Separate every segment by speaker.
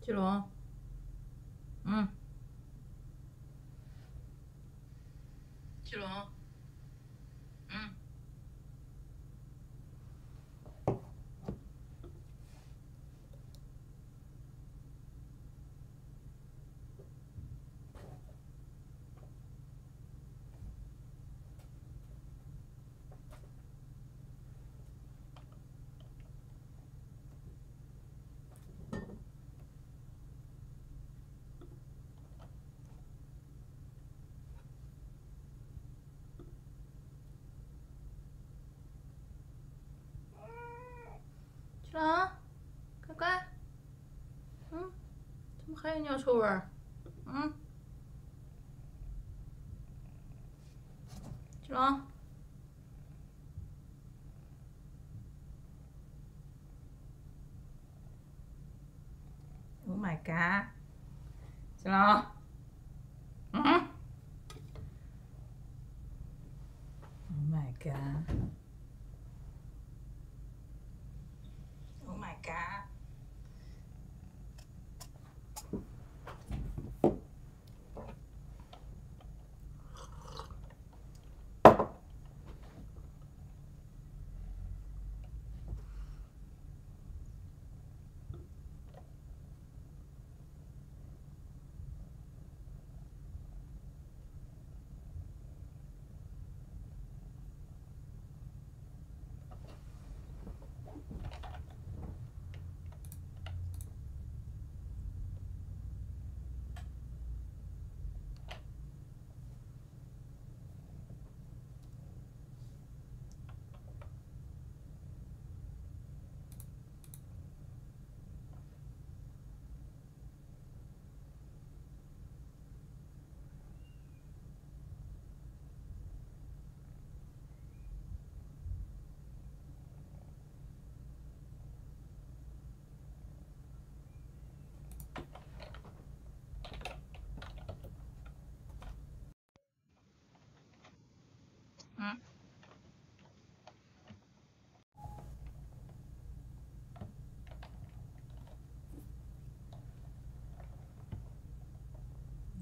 Speaker 1: 起龙，嗯，起龙，嗯，起龙，乖乖，怎么还有尿臭味儿？起龙，Oh my god，起龙，Oh my god，Oh my god。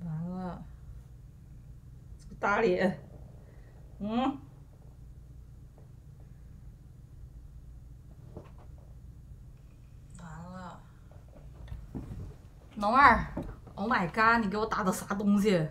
Speaker 1: 完了，这个大脸，完了，龙儿，Oh my god，你给我打的啥东西？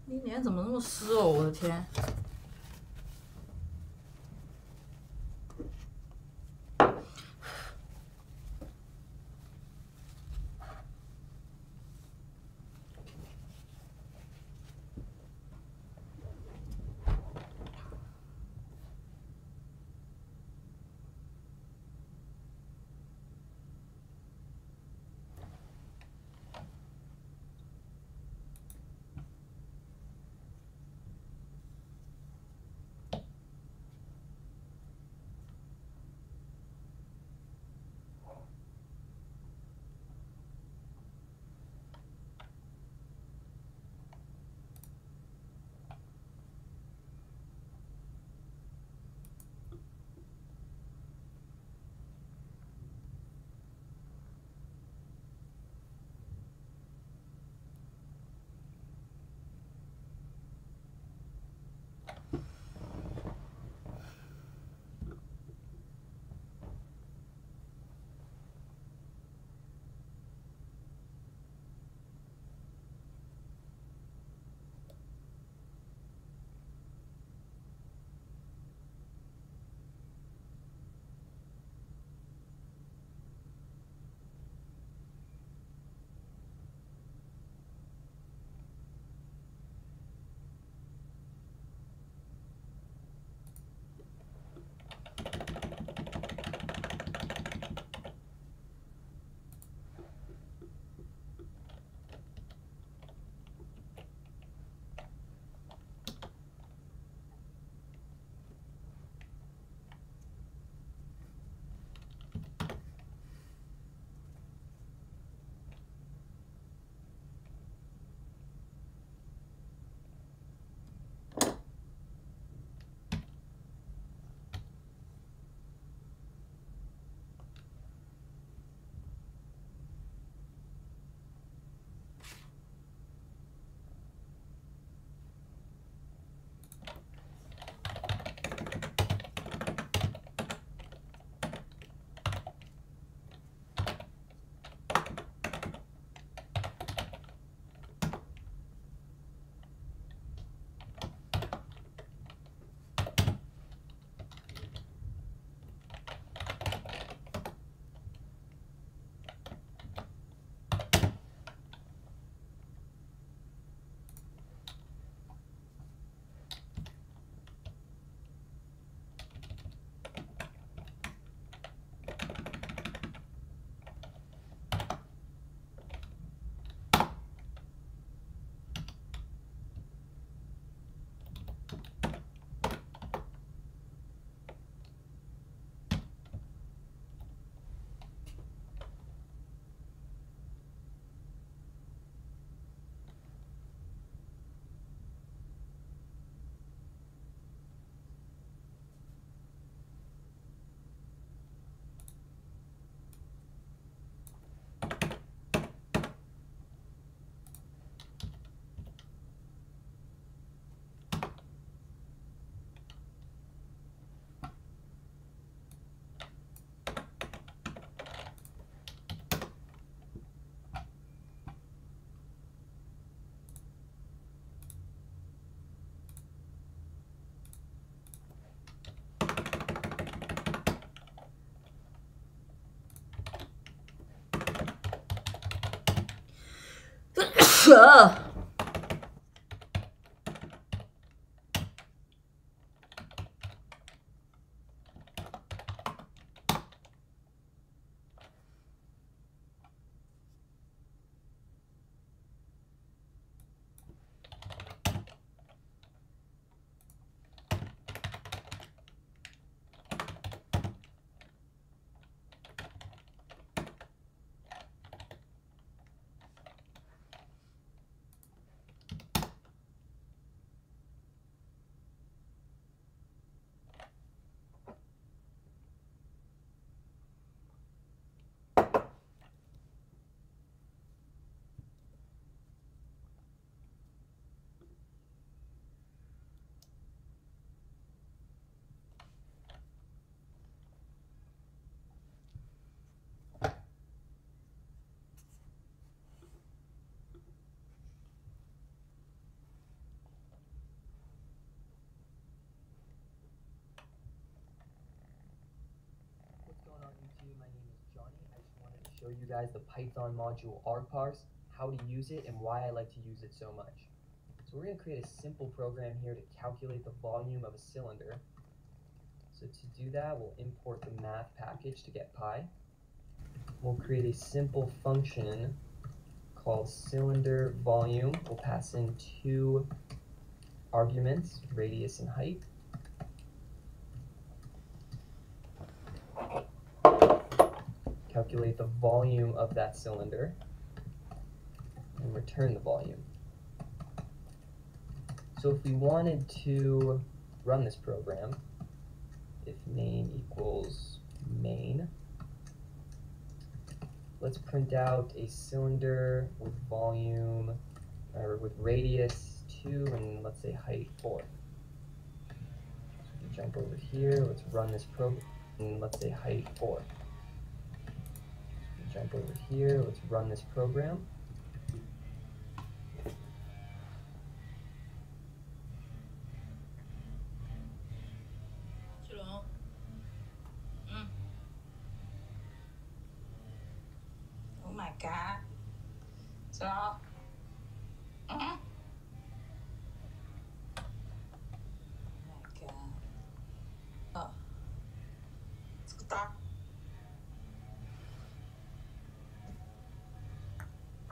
Speaker 1: 你脸怎么那么湿哦？我的天！
Speaker 2: What's going on YouTube? My name is Johnny. I just wanted to show you guys the Python module argparse, how to use it, and why I like to use it so much. So we're going to create a simple program here to calculate the volume of a cylinder. So to do that, we'll import the math package to get pi. We'll create a simple function called cylinder volume. We'll pass in two arguments, radius and height. Calculate the volume of that cylinder and return the volume. So if we wanted to run this program, if main equals main, let's print out a cylinder with volume, or with radius 2 and let's say height 4. So we jump over here, let's run this program, and let's say height 4. Jump over here, let's run this program.
Speaker 1: Oh my god. So, oh my god. Oh. 作った。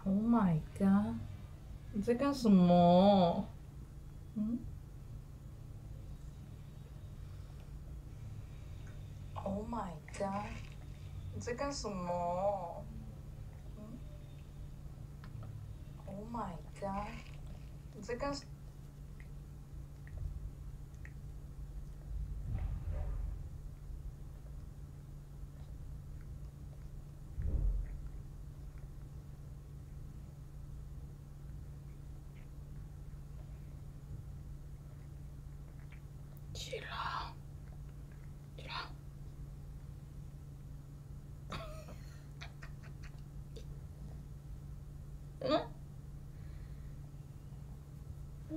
Speaker 1: Oh my god！ 你在干什么？嗯 ？Oh my god！ 你在干什么？嗯 ？Oh my god！ 你在干什么？起来，起来。嗯？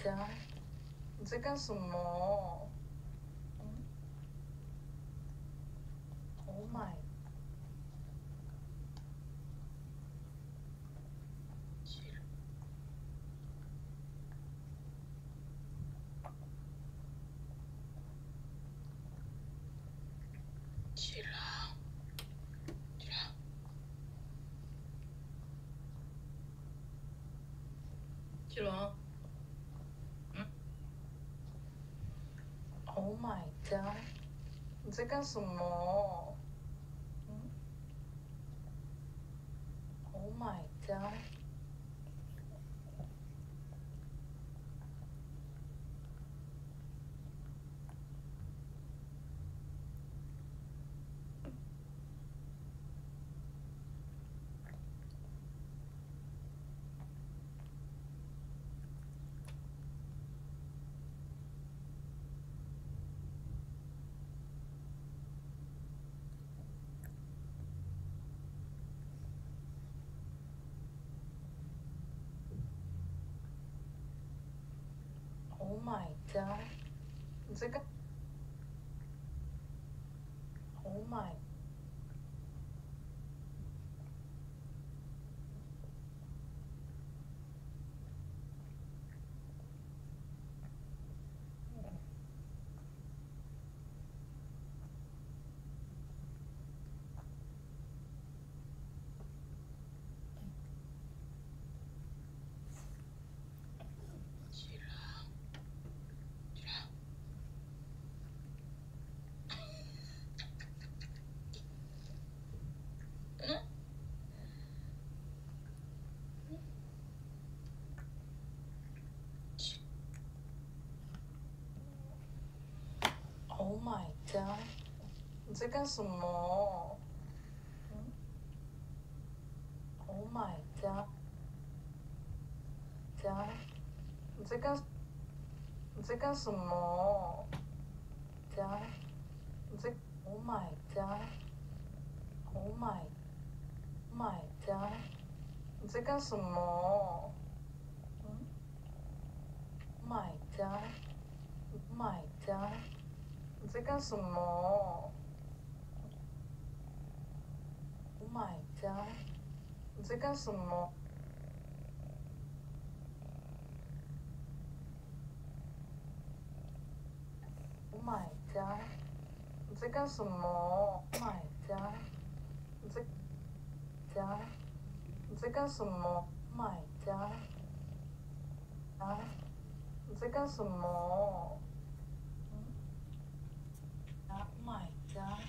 Speaker 1: god！你在干什么？嗯？Oh my！起来！起来！起来！嗯？Oh my god！你在干什么？嗯？Oh my god！Oh my god！你在干？Oh my！起来！起来！Oh my god！你在干什么？嗯？Oh my god！god！你在干什么？god！你在 Oh my god！Oh my god！你在干什么？嗯？Oh my god！Oh my god！你在干什么？Oh my god！你在干什么？Oh my god！你在干什么？Oh my god！你在 god！你在干什么？Oh my god！啊！你在干什么？嗯？Oh my god！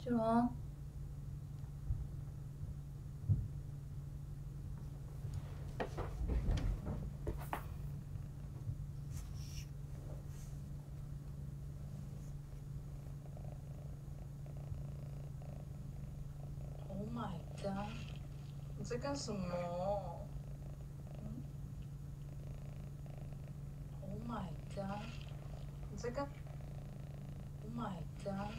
Speaker 1: 志龙。Oh my god！你在干什么？嗯？Oh my god！你在干？Oh my god！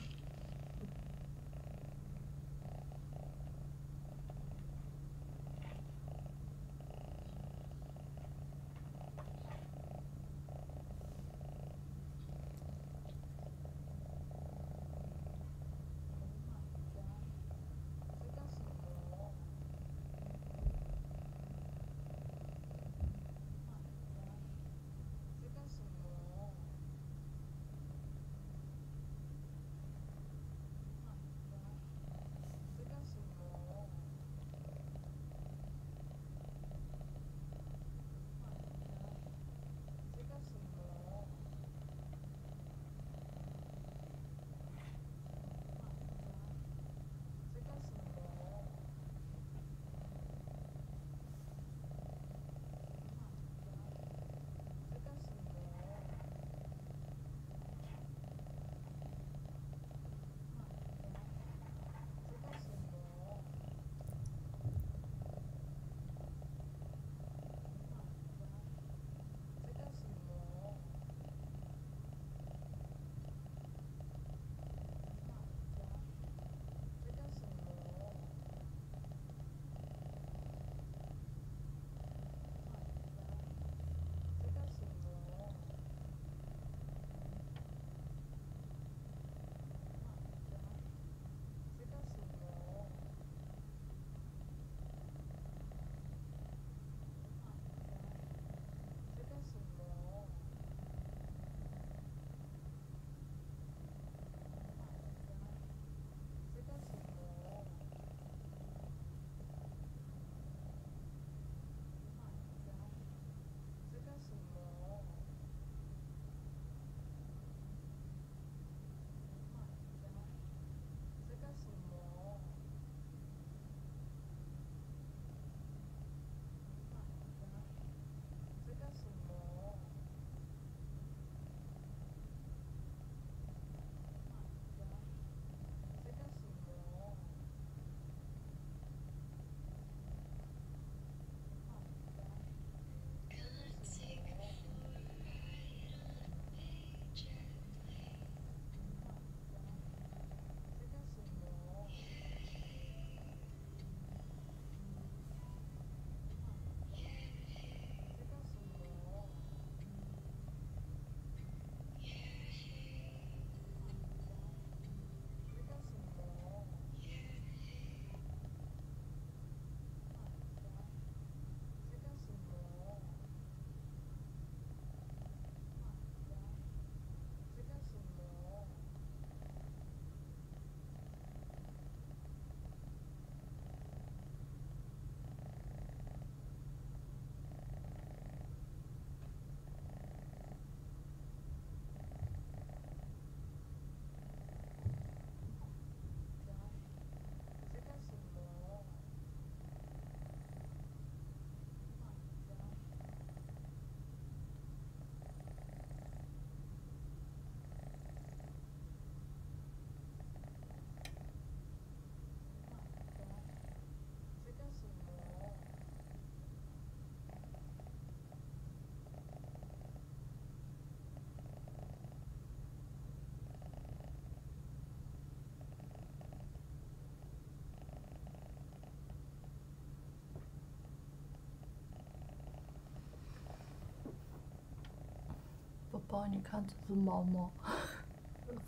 Speaker 1: 包，你看这只猫猫，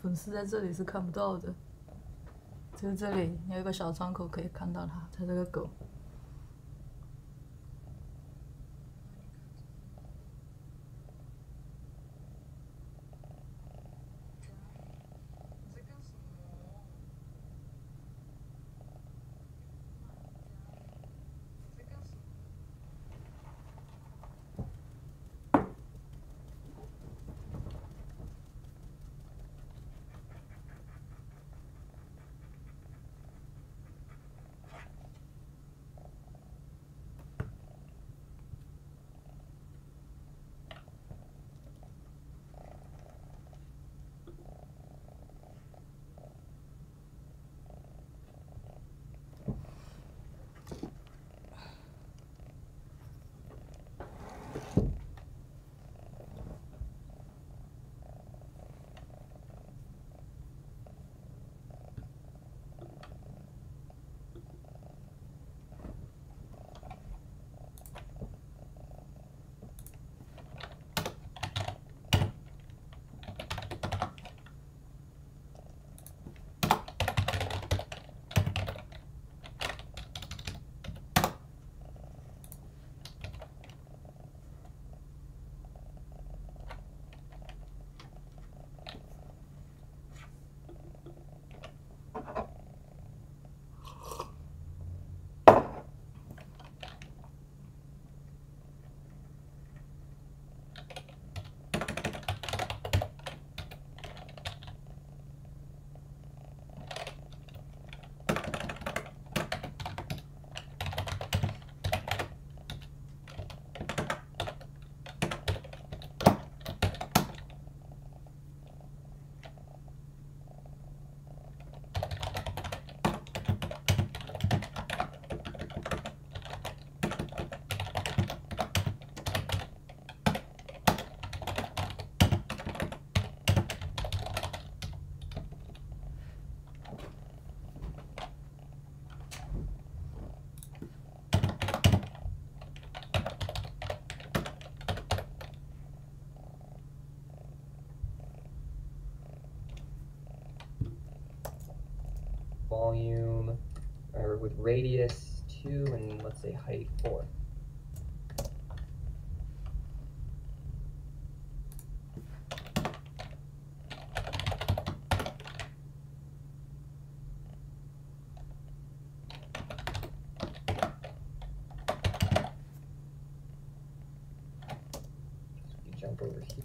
Speaker 1: 粉丝在这里是看不到的，就是这里有一个小窗口可以看到它，它这个狗。
Speaker 2: Volume, or with radius 2 and let's say height 4. So we jump over here.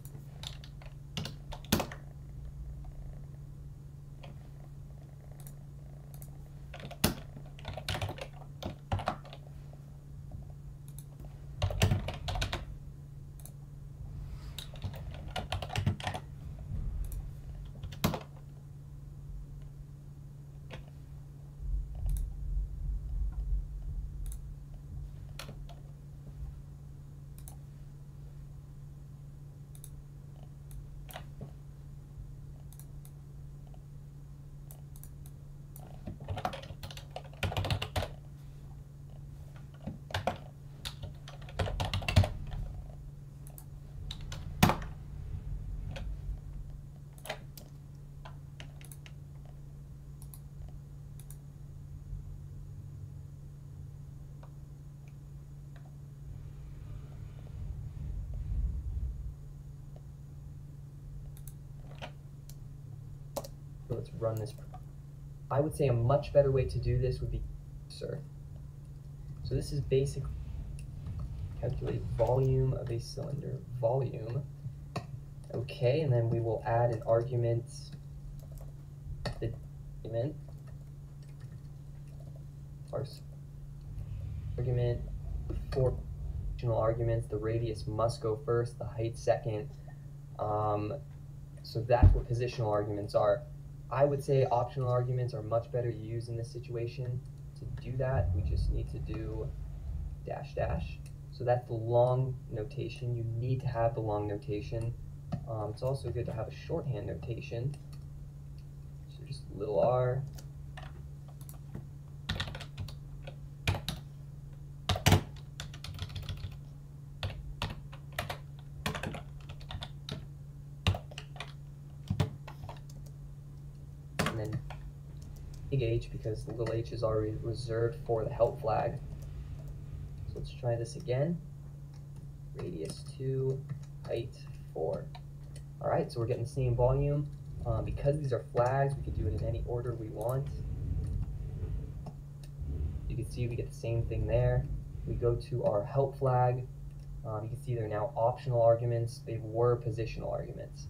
Speaker 2: Let's run this. I would say a much better way to do this would be cursor. So this is basically calculate volume of a cylinder. Volume. Okay, and then we will add an argument. The argument. Argument. 4 optional arguments. The radius must go first. The height second. So that's what positional arguments are. I would say optional arguments are much better used in this situation. To do that, we just need to do dash dash. So that's the long notation. You need to have the long notation. It's also good to have a shorthand notation. So just little r. big H because the little h is already reserved for the help flag. So let's try this again. Radius 2, height 4. Alright, so we're getting the same volume. Because these are flags, we can do it in any order we want. You can see we get the same thing there. We go to our help flag. You can see they're now optional arguments. They were positional arguments.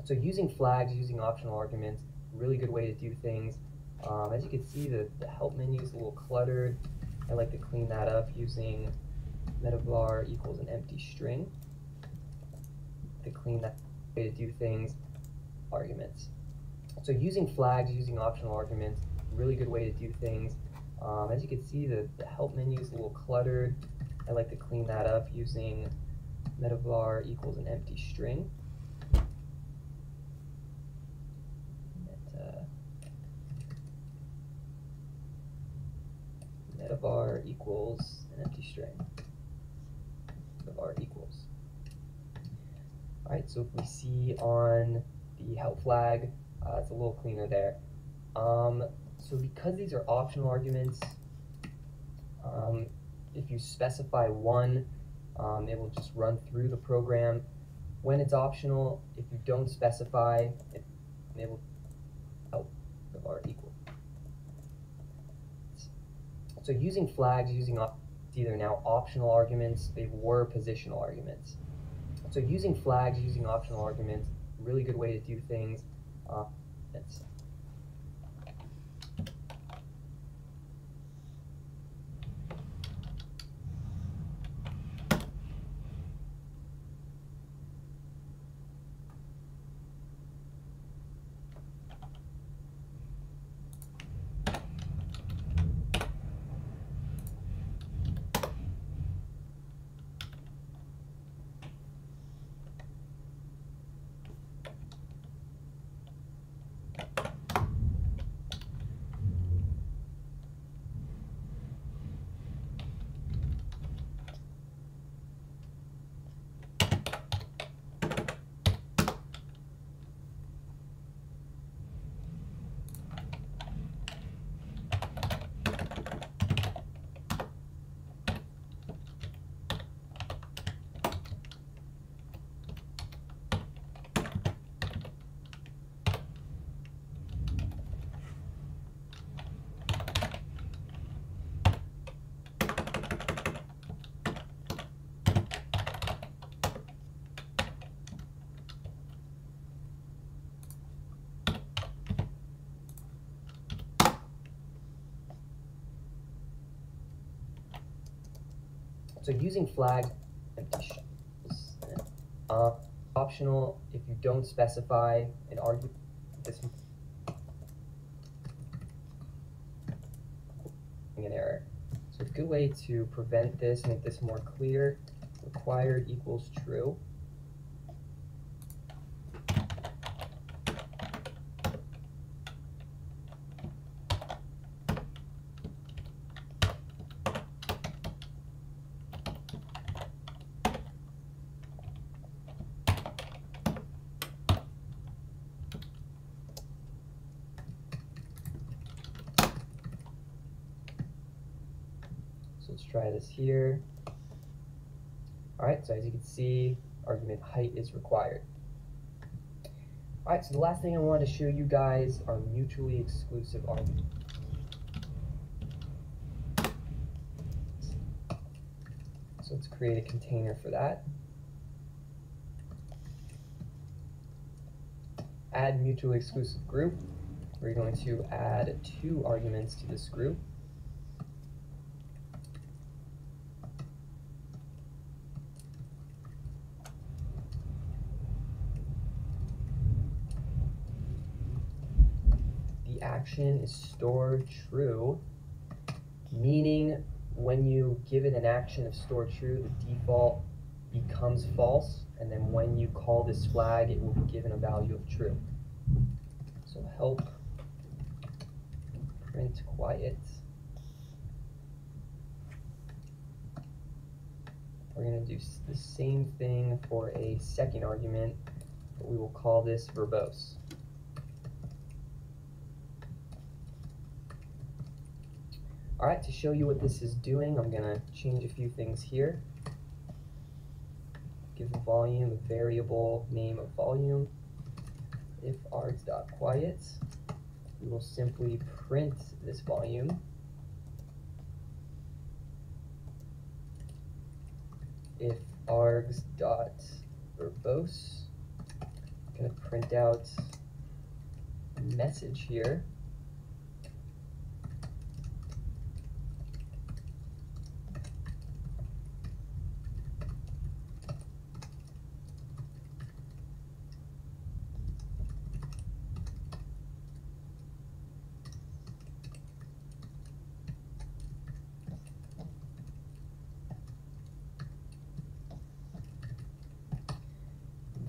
Speaker 2: So using flags, using optional arguments, really good way to do things. As you can see, the help menu is a little cluttered. I like to clean that up using metavar equals an empty string to clean that way to do things. Arguments. So using flags, using optional arguments, really good way to do things. As you can see, the help menu is a little cluttered. I like to clean that up using metavar equals an empty string. Metavar equals an empty string. Metavar equals. Alright, so if we see on the help flag, it's a little cleaner there. So because these are optional arguments, if you specify one, it will just run through the program. When it's optional, if you don't specify, it will help are equal. So using flags, using either now optional arguments, they were positional arguments. So using flags, using optional arguments, really good way to do things. So using flags, optional if you don't specify an argument. This an error. So a good way to prevent this, make this more clear, required equals true. So let's try this here. Alright, so as you can see, argument height is required. Alright, so the last thing I wanted to show you guys are mutually exclusive arguments. So let's create a container for that. Add mutually exclusive group. We're going to add 2 arguments to this group. The action is stored true, meaning when you give it an action of store true, the default becomes false, and then when you call this flag, it will be given a value of true. So help print quiet. We're going to do the same thing for a second argument, but we will call this verbose. Alright, to show you what this is doing, I'm going to change a few things here. Give the volume a variable name of volume. If args.quiet, we will simply print this volume. If args.verbose, I'm going to print out a message here.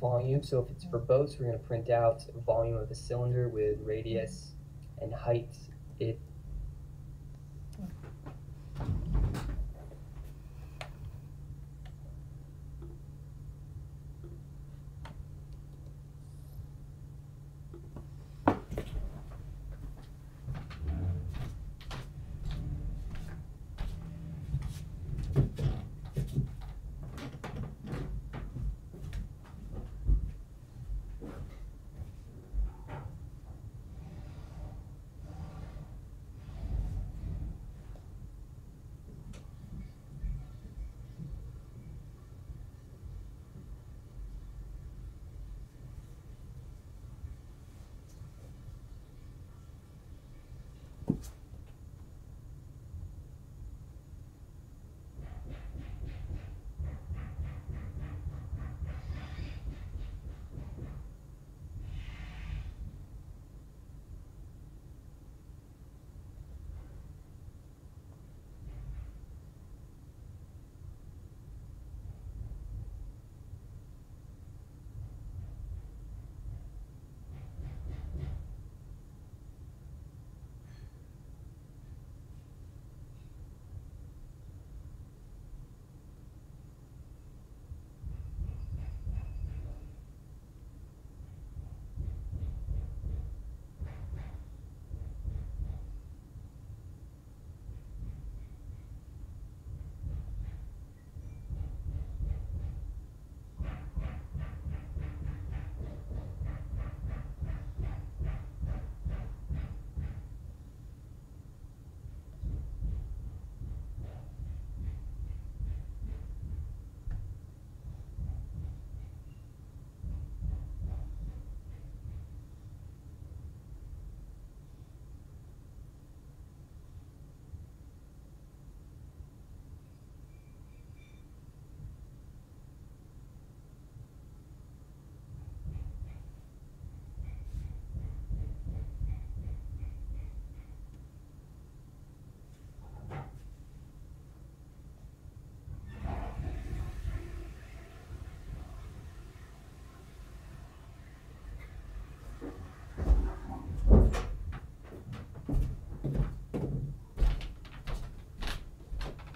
Speaker 2: Volume, so if it's verbose, we're going to print out volume of the cylinder with radius and height.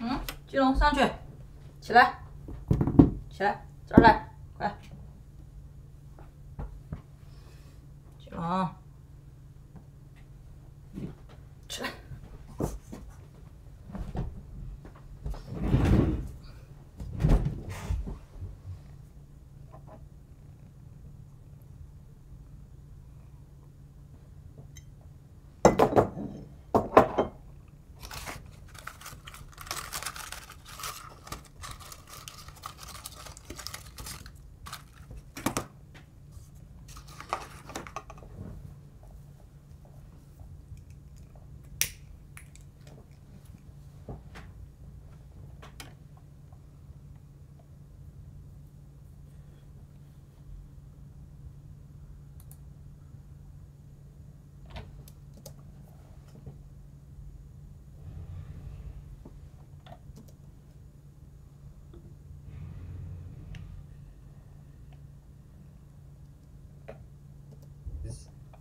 Speaker 1: 嗯，金龙上去，起来，起来，这儿来，快，金龙，起来。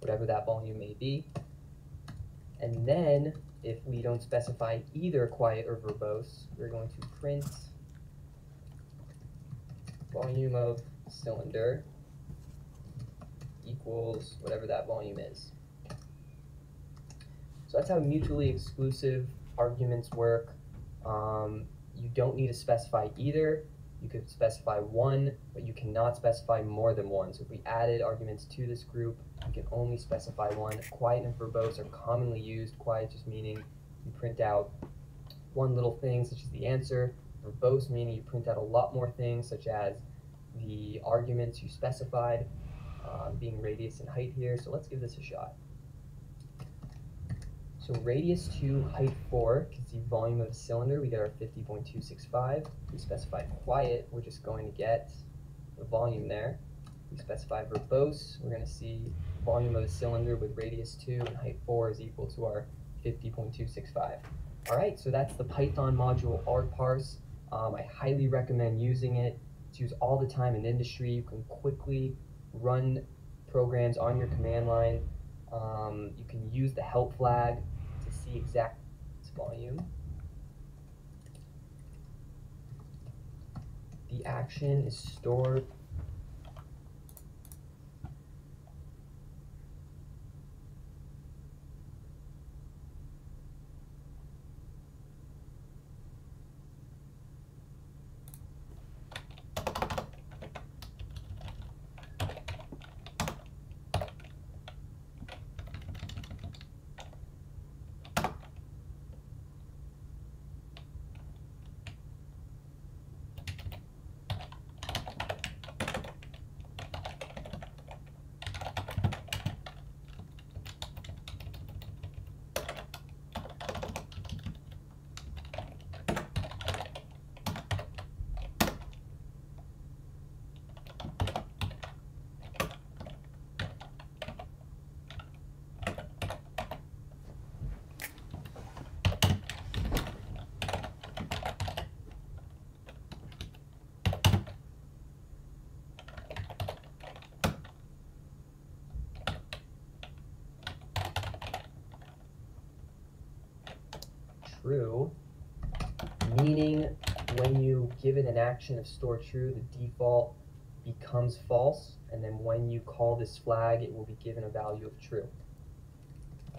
Speaker 2: Whatever that volume may be. And then, if we don't specify either quiet or verbose, we're going to print volume of cylinder equals whatever that volume is. So that's how mutually exclusive arguments work. You don't need to specify either. You could specify one, but you cannot specify more than one. So if we added arguments to this group, you can only specify one. Quiet and verbose are commonly used. Quiet just meaning you print out one little thing, such as the answer. Verbose meaning you print out a lot more things, such as the arguments you specified, being radius and height here. So let's give this a shot. So radius 2, height 4, can see volume of the cylinder, we get our 50.265. We specify quiet, we're just going to get the volume there. We specify verbose, we're going to see volume of the cylinder with radius 2 and height 4 is equal to our 50.265. Alright, so that's the Python module argparse. I highly recommend using it. It's used all the time in industry. You can quickly run programs on your command line. You can use the help flag to see exact volume. The action is stored true, meaning when you give it an action of store true, the default becomes false, and then when you call this flag, it will be given a value of true.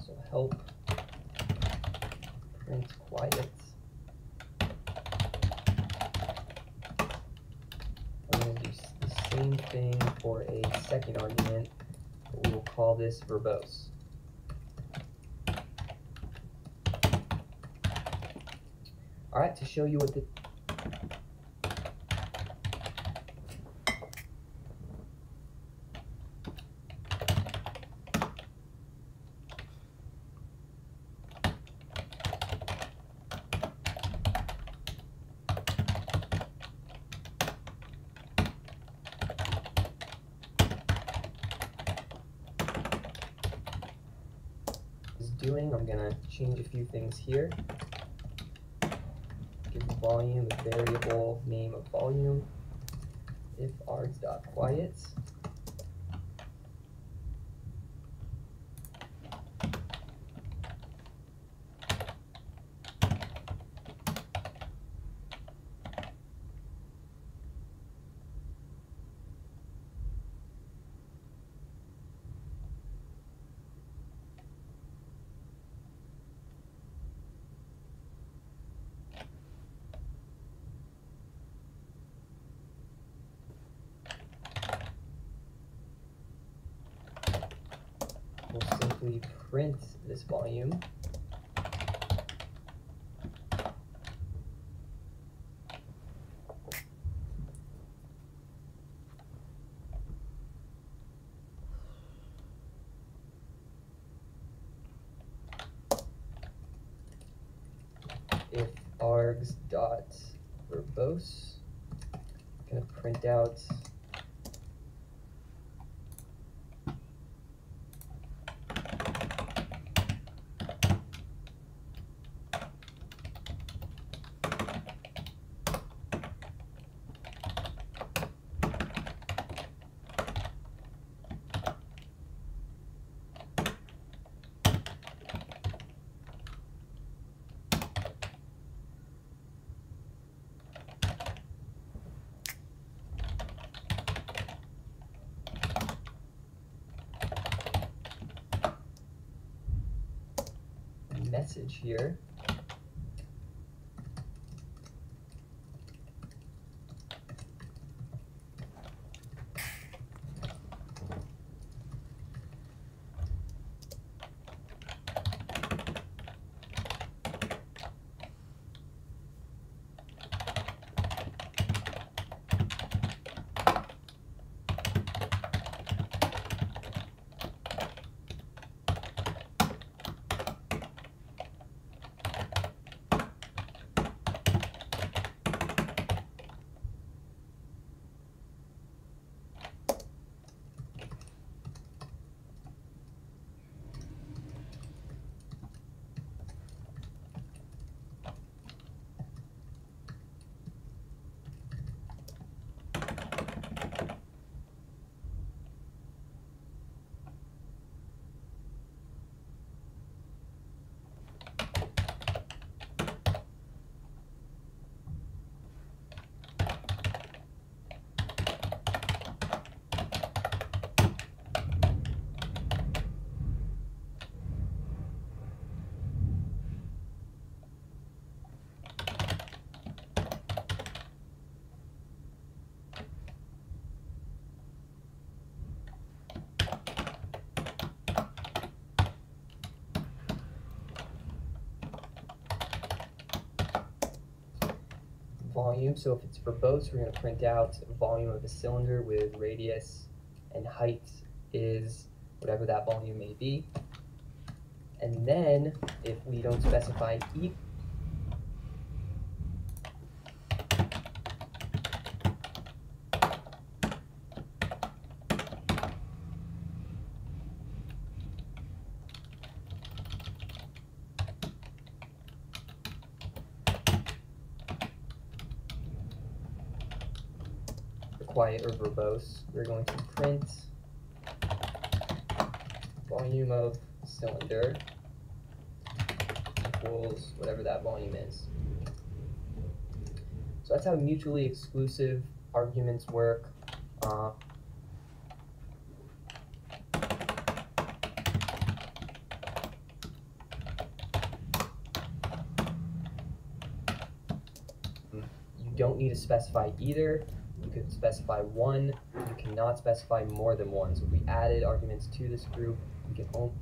Speaker 2: So help print quiet. I'm going to do the same thing for a second argument, but we will call this verbose. Alright, to show you what the is doing, I'm going to change a few things here. Give the volume a variable name of volume. If args.quiet. We'll simply print this volume. If args.verbose, I'm going to print out message here. volume. So if it's verbose, we're going to print out volume of a cylinder with radius and height is whatever that volume may be. And then if we don't specify quiet or verbose, we're going to print volume of cylinder equals whatever that volume is. So that's how mutually exclusive arguments work. You don't need to specify either. You could specify one. You cannot specify more than one. So if we added arguments to this group, we can only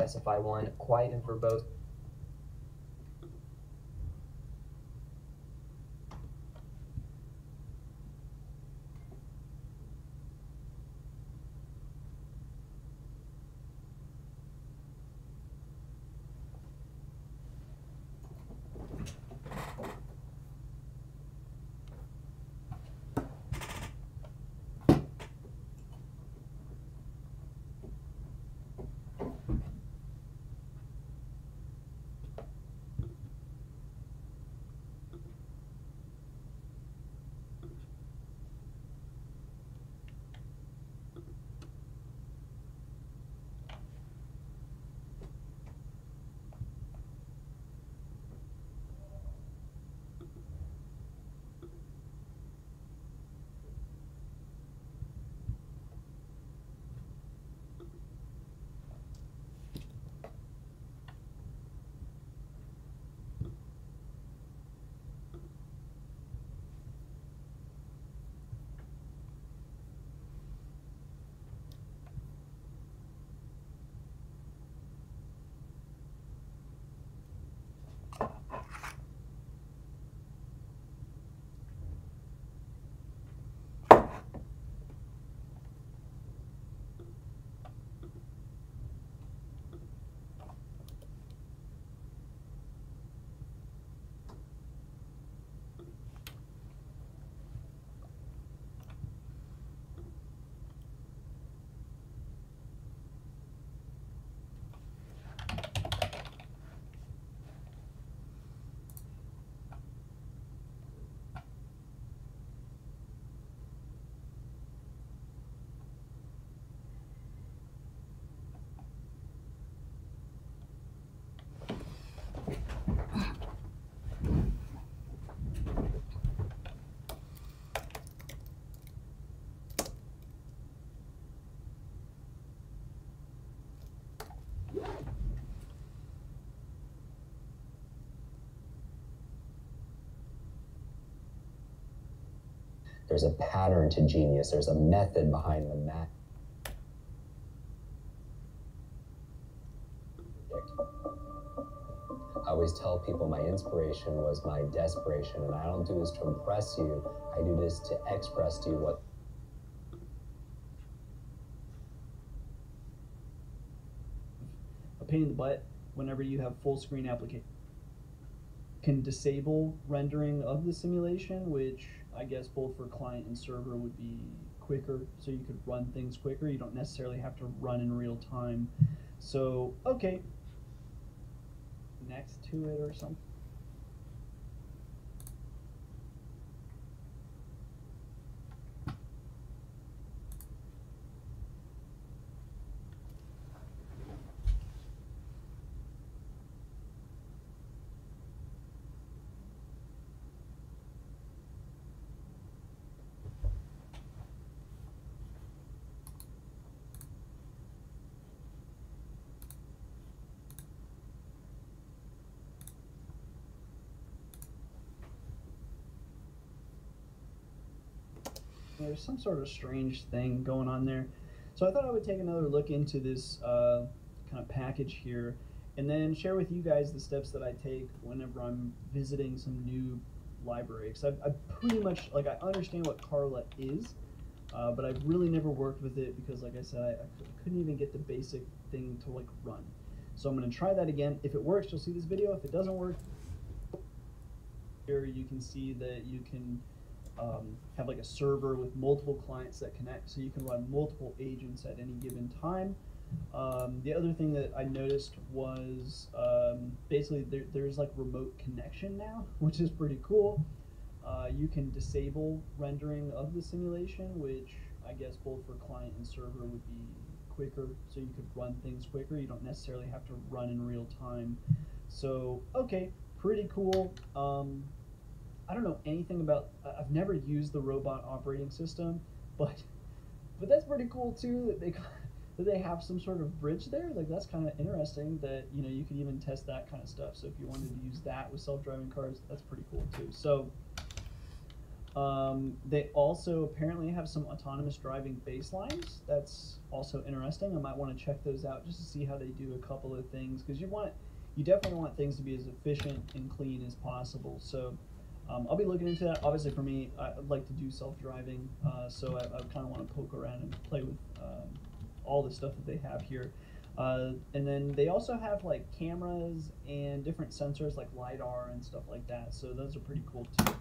Speaker 2: specify one, quiet and verbose.
Speaker 3: There's a pattern to genius. There's a method behind the math. I always tell people my inspiration was my desperation, and I don't do this to impress you. I do this to express to you what
Speaker 4: a pain in the butt whenever you have full screen application. Can disable rendering of the simulation, which I guess both for client and server would be quicker, so you could run things quicker. You don't necessarily have to run in real time. So, okay, next to it or something. There's some sort of strange thing going on there. So I thought I would take another look into this kind of package here and then share with you guys the steps that I take whenever I'm visiting some new library. Because I pretty much, like, I understand what Carla is, but I've really never worked with it because, like I said, I couldn't even get the basic thing to, like, run. So I'm going to try that again. If it works, you'll see this video. If it doesn't work, here you can see that you can have like a server with multiple clients that connect, so you can run multiple agents at any given time. The other thing that I noticed was basically there's like remote connection now, which is pretty cool. You can disable rendering of the simulation, which I guess both for client and server would be quicker, so you could run things quicker. You don't necessarily have to run in real time. So, okay, pretty cool. I don't know anything about, I've never used the robot operating system, but that's pretty cool too that they have some sort of bridge there. Like, that's kind of interesting that, you know, you could even test that kind of stuff. So if you wanted to use that with self-driving cars, that's pretty cool too. So They also apparently have some autonomous driving baselines. That's also interesting. I might want to check those out just to see how they do a couple of things, because you definitely want things to be as efficient and clean as possible. So I'll be looking into that. Obviously, for me, I'd like to do self-driving, so I kind of want to poke around and play with all the stuff that they have here. And then they also have like cameras and different sensors like LiDAR and stuff like that. So those are pretty cool too.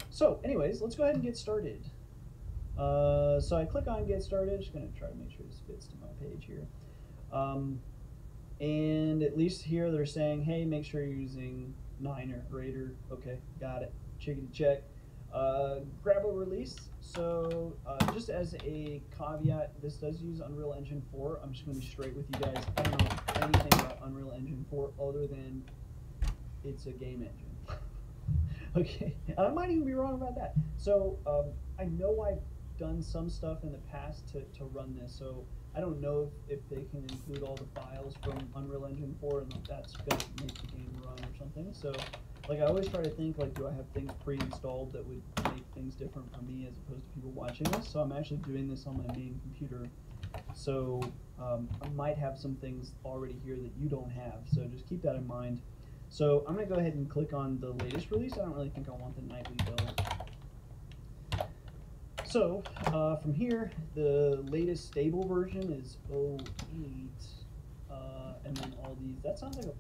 Speaker 4: So anyways, let's go ahead and get started. So I click on get started. Just gonna try to make sure this fits to my page here. And at least here they're saying, hey, make sure you're using 9 or greater. Okay, got it. Chickity check. Grab a release. So just as a caveat, this does use Unreal Engine 4. I'm just going to be straight with you guys. I don't know anything about Unreal Engine 4 other than it's a game engine. Okay, I might even be wrong about that. So I know I've done some stuff in the past to run this, so I don't know if they can include all the files from Unreal Engine 4 and that's going to make the game run or something. So like I always try to think, like, do I have things pre-installed that would make things different for me as opposed to people watching this? So I'm actually doing this on my main computer. So I might have some things already here that you don't have. So just keep that in mind. So I'm going to go ahead and click on the latest release. I don't really think I want the nightly build. So from here, the latest stable version is 08. And then all these, that sounds like a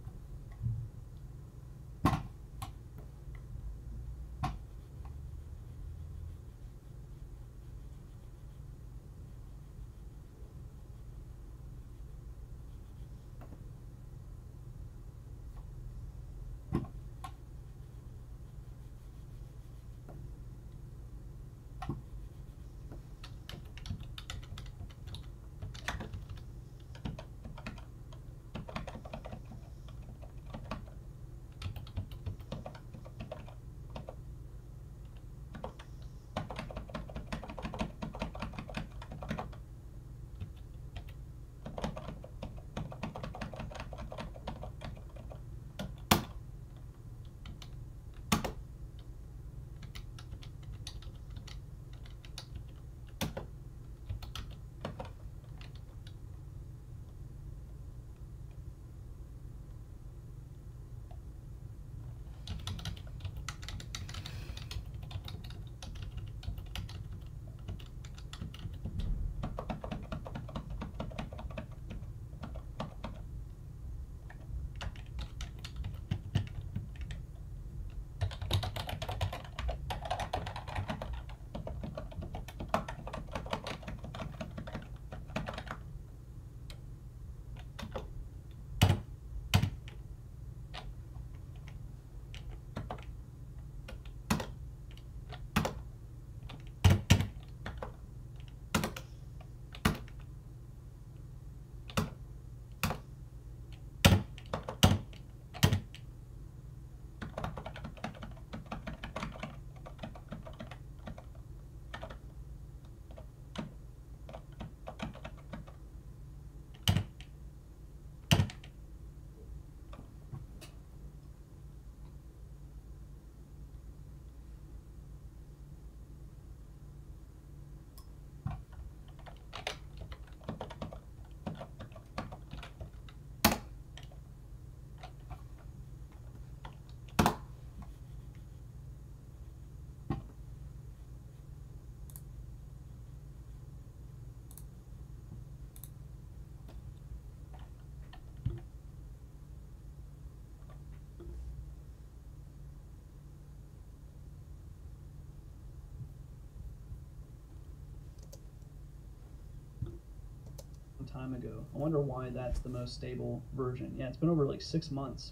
Speaker 4: time ago. I wonder why that's the most stable version. Yeah, it's been over like 6 months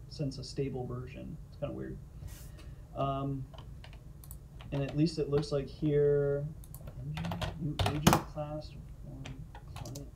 Speaker 4: since a stable version. It's kind of weird. And at least it looks like here, new agent class, form client.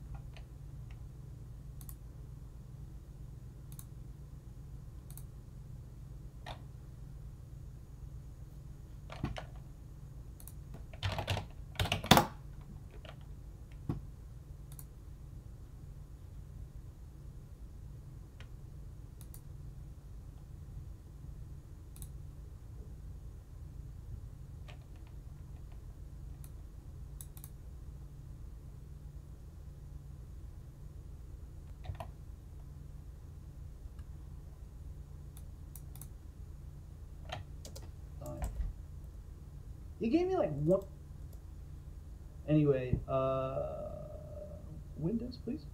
Speaker 4: It gave me like one. Anyway, Windows, please.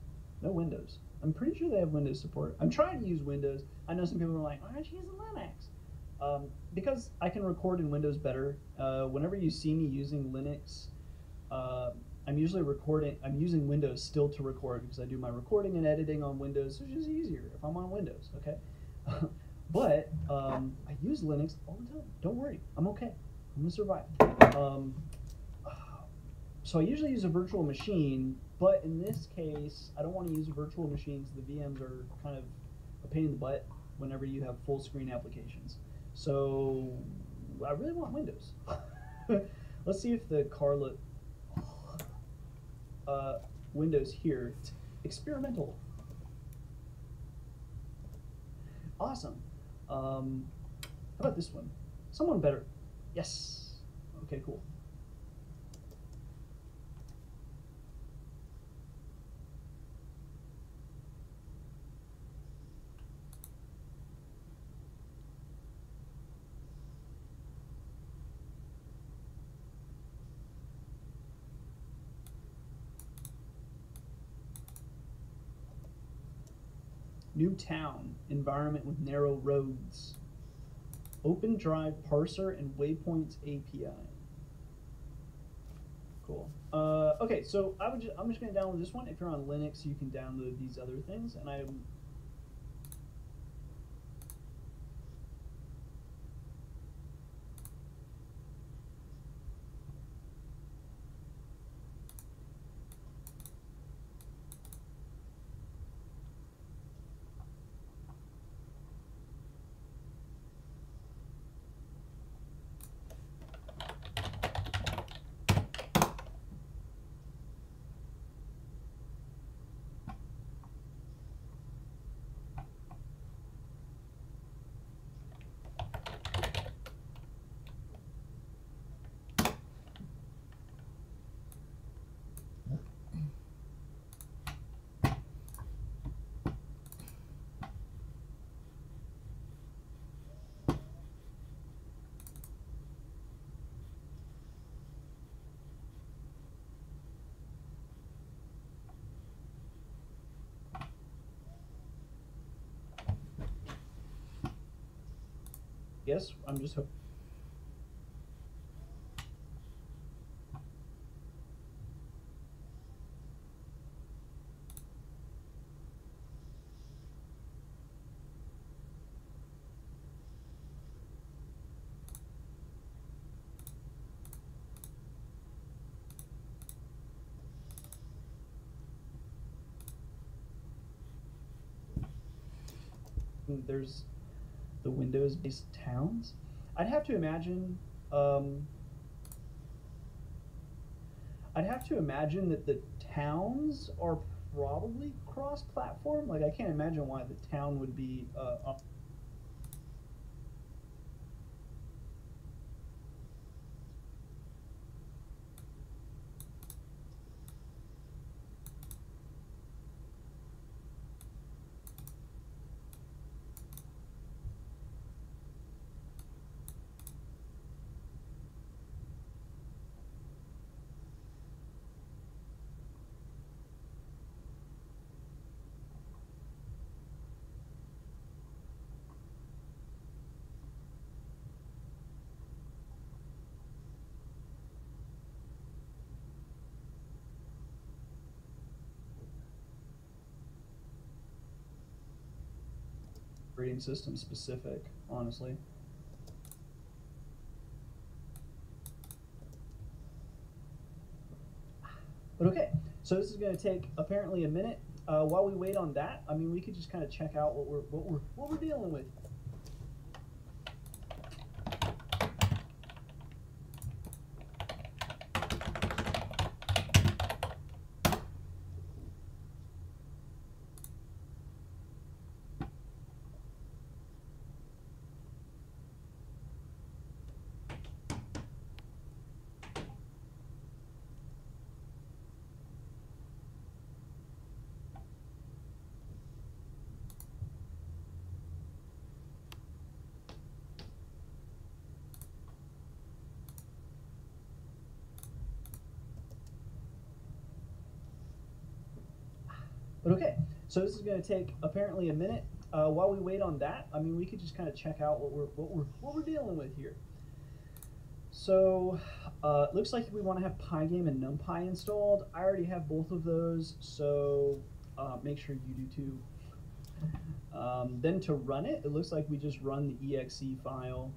Speaker 4: No Windows. I'm pretty sure they have Windows support. I'm trying to use Windows. I know some people are like, why aren't you using Linux? Because I can record in Windows better. Whenever you see me using Linux, I'm usually recording. I'm using Windows still to record because I do my recording and editing on Windows. So it's just easier if I'm on Windows, okay? But I use Linux all the time. Don't worry, I'm okay. I'm gonna survive. So I usually use a virtual machine, but in this case, I don't want to use virtual machines. The VMs are kind of a pain in the butt whenever you have full screen applications. So I really want Windows. Let's see if the Carla Windows here, experimental. Awesome. How about this one? Someone better. Yes. Okay, cool. New town, environment with narrow roads. Open Drive parser and waypoints API. Cool. Okay, so I'm just going to download this one. If you're on Linux, you can download these other things, and yes, I'm just hoping. There's the Windows-based towns. I'd have to imagine. I'd have to imagine that the towns are probably cross-platform. Like I can't imagine why the town would be. Operating system specific, honestly. But okay, so this is going to take apparently a minute. While we wait on that, I mean, we could just kind of check out what we're dealing with. But okay, so this is going to take apparently a minute. While we wait on that, I mean, we could just kind of check out what we're dealing with here. So it looks like we want to have Pygame and NumPy installed. I already have both of those, so make sure you do too. Then to run it, it looks like we just run the exe file.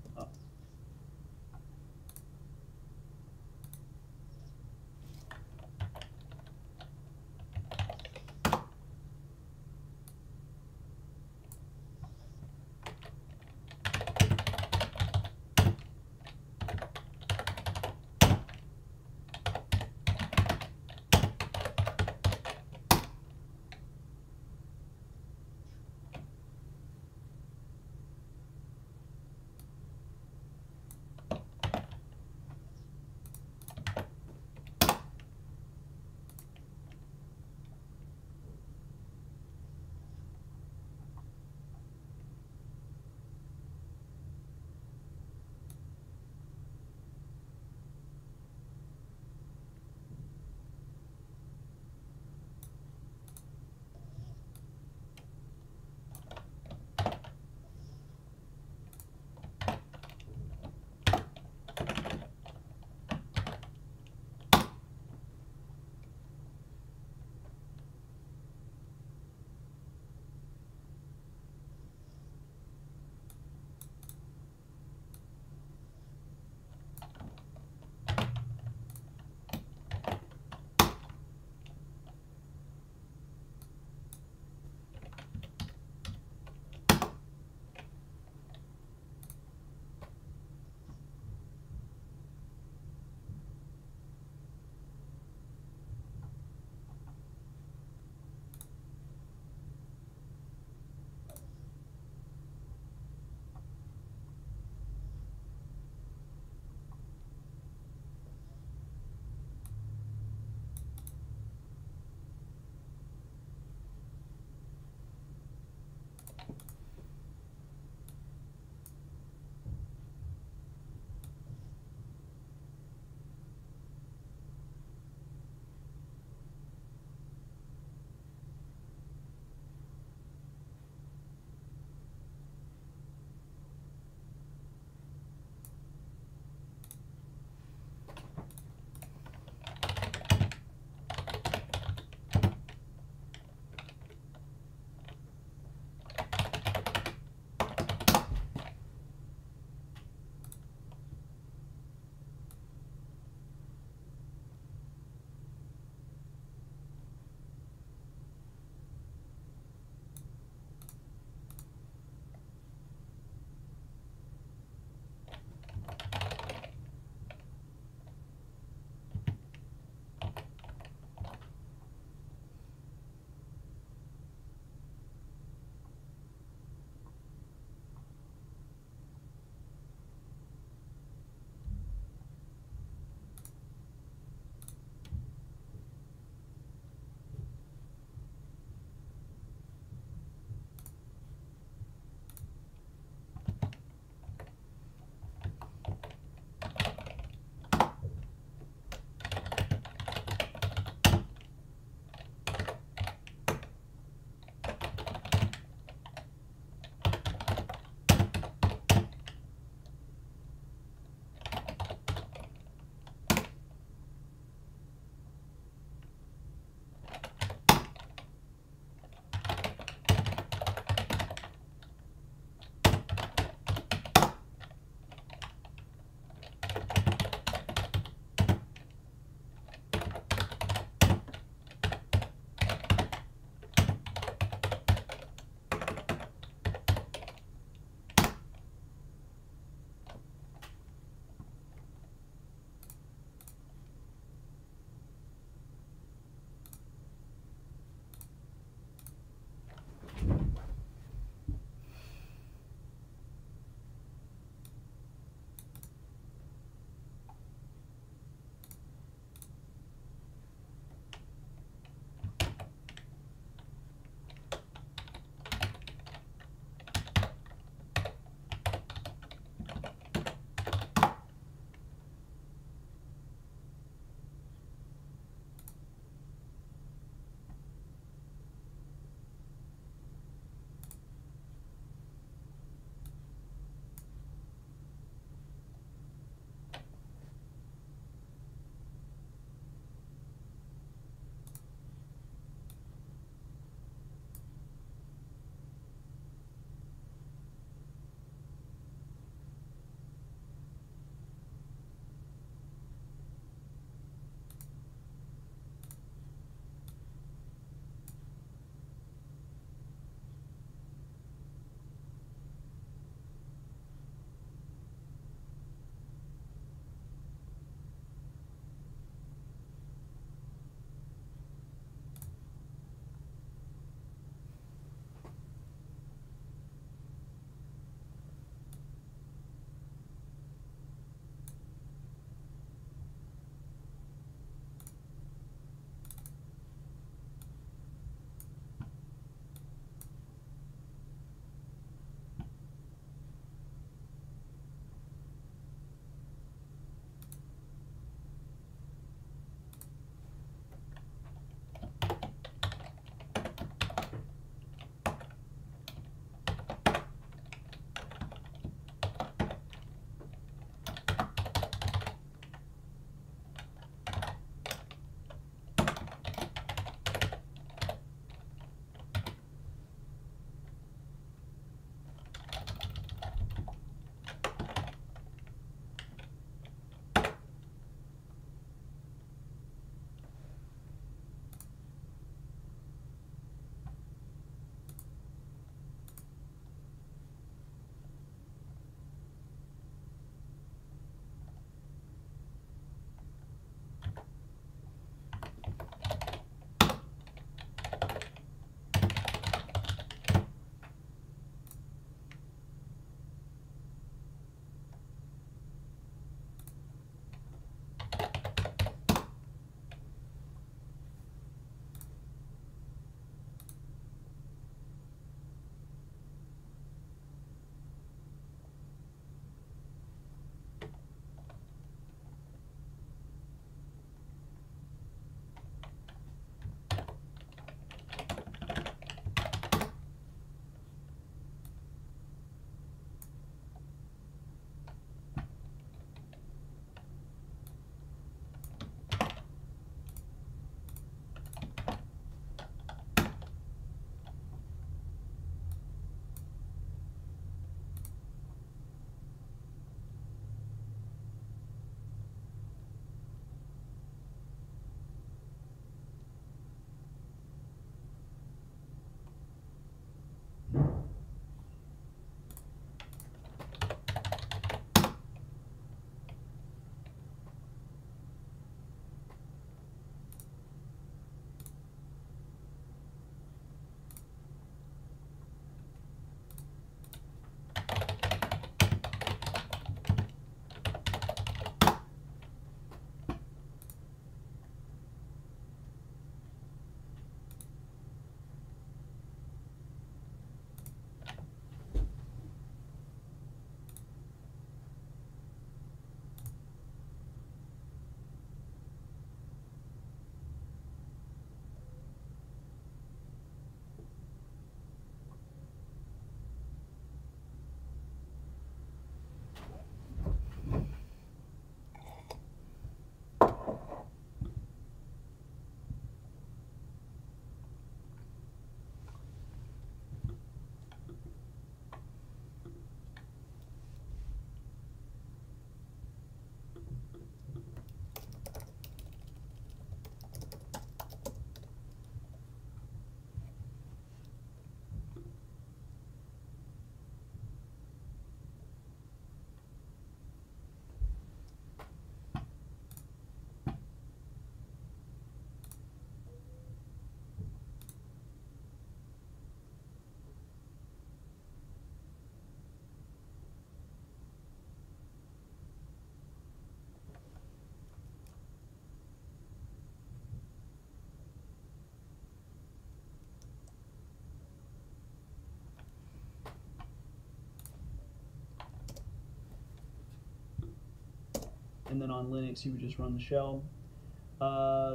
Speaker 4: and then on Linux you would just run the shell.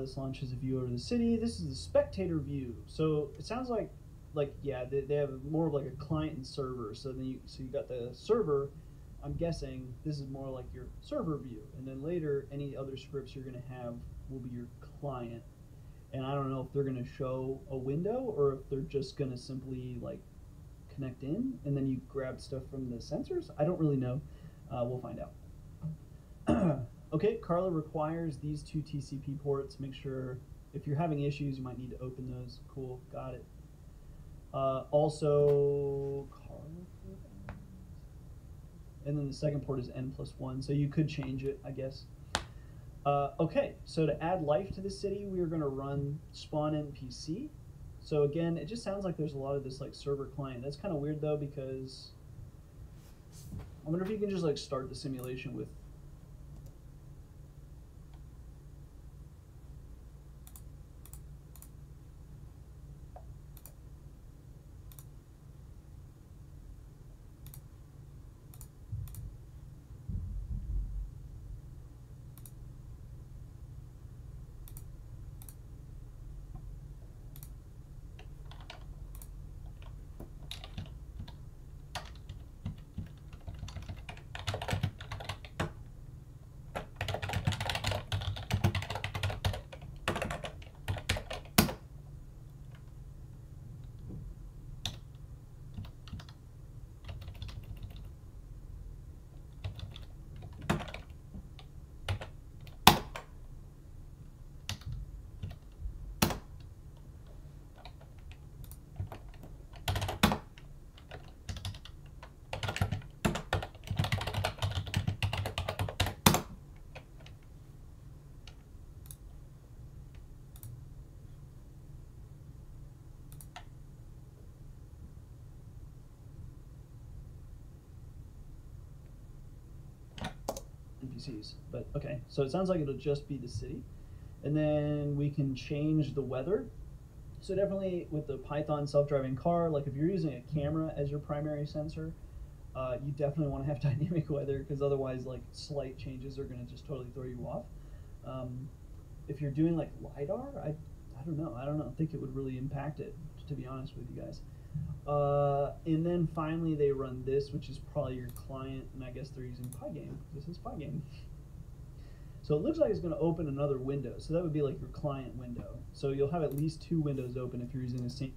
Speaker 4: This launches a view over the city. This is the spectator view. So it sounds like yeah, they have more of like a client and server. So then you got the server. I'm guessing this is more like your server view, and then later any other scripts you're going to have will be your client. And I don't know if they're going to show a window or if they're just going to simply like connect in and then you grab stuff from the sensors. I don't really know. We'll find out. Okay, Carla requires these two TCP ports. Make sure if you're having issues, you might need to open those. Cool, got it. Also, Carla, and then the second port is N+1, so you could change it, I guess. Okay, so to add life to the city, we are going to run spawn npc. So again, it just sounds like there's a lot of this like server client. That's kind of weird though, because I wonder if you can just like start the simulation with NPCs. But okay, so it sounds like it'll just be the city. And then we can change the weather. So definitely with the Python self-driving car, like if you're using a camera as your primary sensor, you definitely want to have dynamic weather, because otherwise like slight changes are going to just totally throw you off. If you're doing like LiDAR, I don't know. I don't think it would really impact it, to be honest with you guys. And then finally they run this, which is probably your client, and I guess they're using Pygame. This is Pygame. So it looks like it's going to open another window. So that would be like your client window. So you'll have at least two windows open if you're using the same.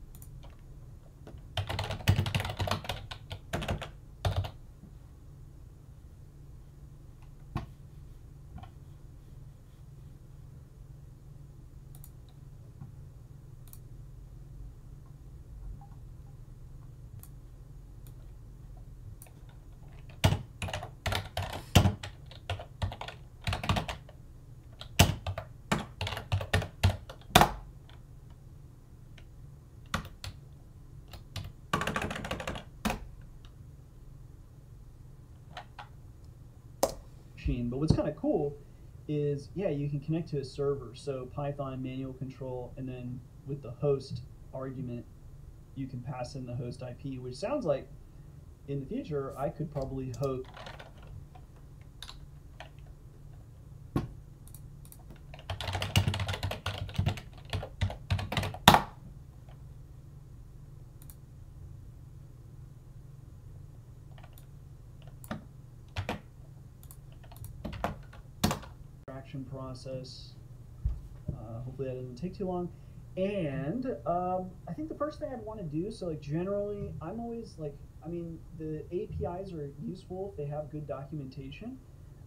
Speaker 4: But what's kind of cool is, yeah, you can connect to a server. So Python manual control, and then with the host argument, you can pass in the host IP, which sounds like in the future I could probably host. Process. Hopefully that doesn't take too long. And I think the first thing I'd want to do, so like generally I'm always like, I mean, the APIs are useful if they have good documentation,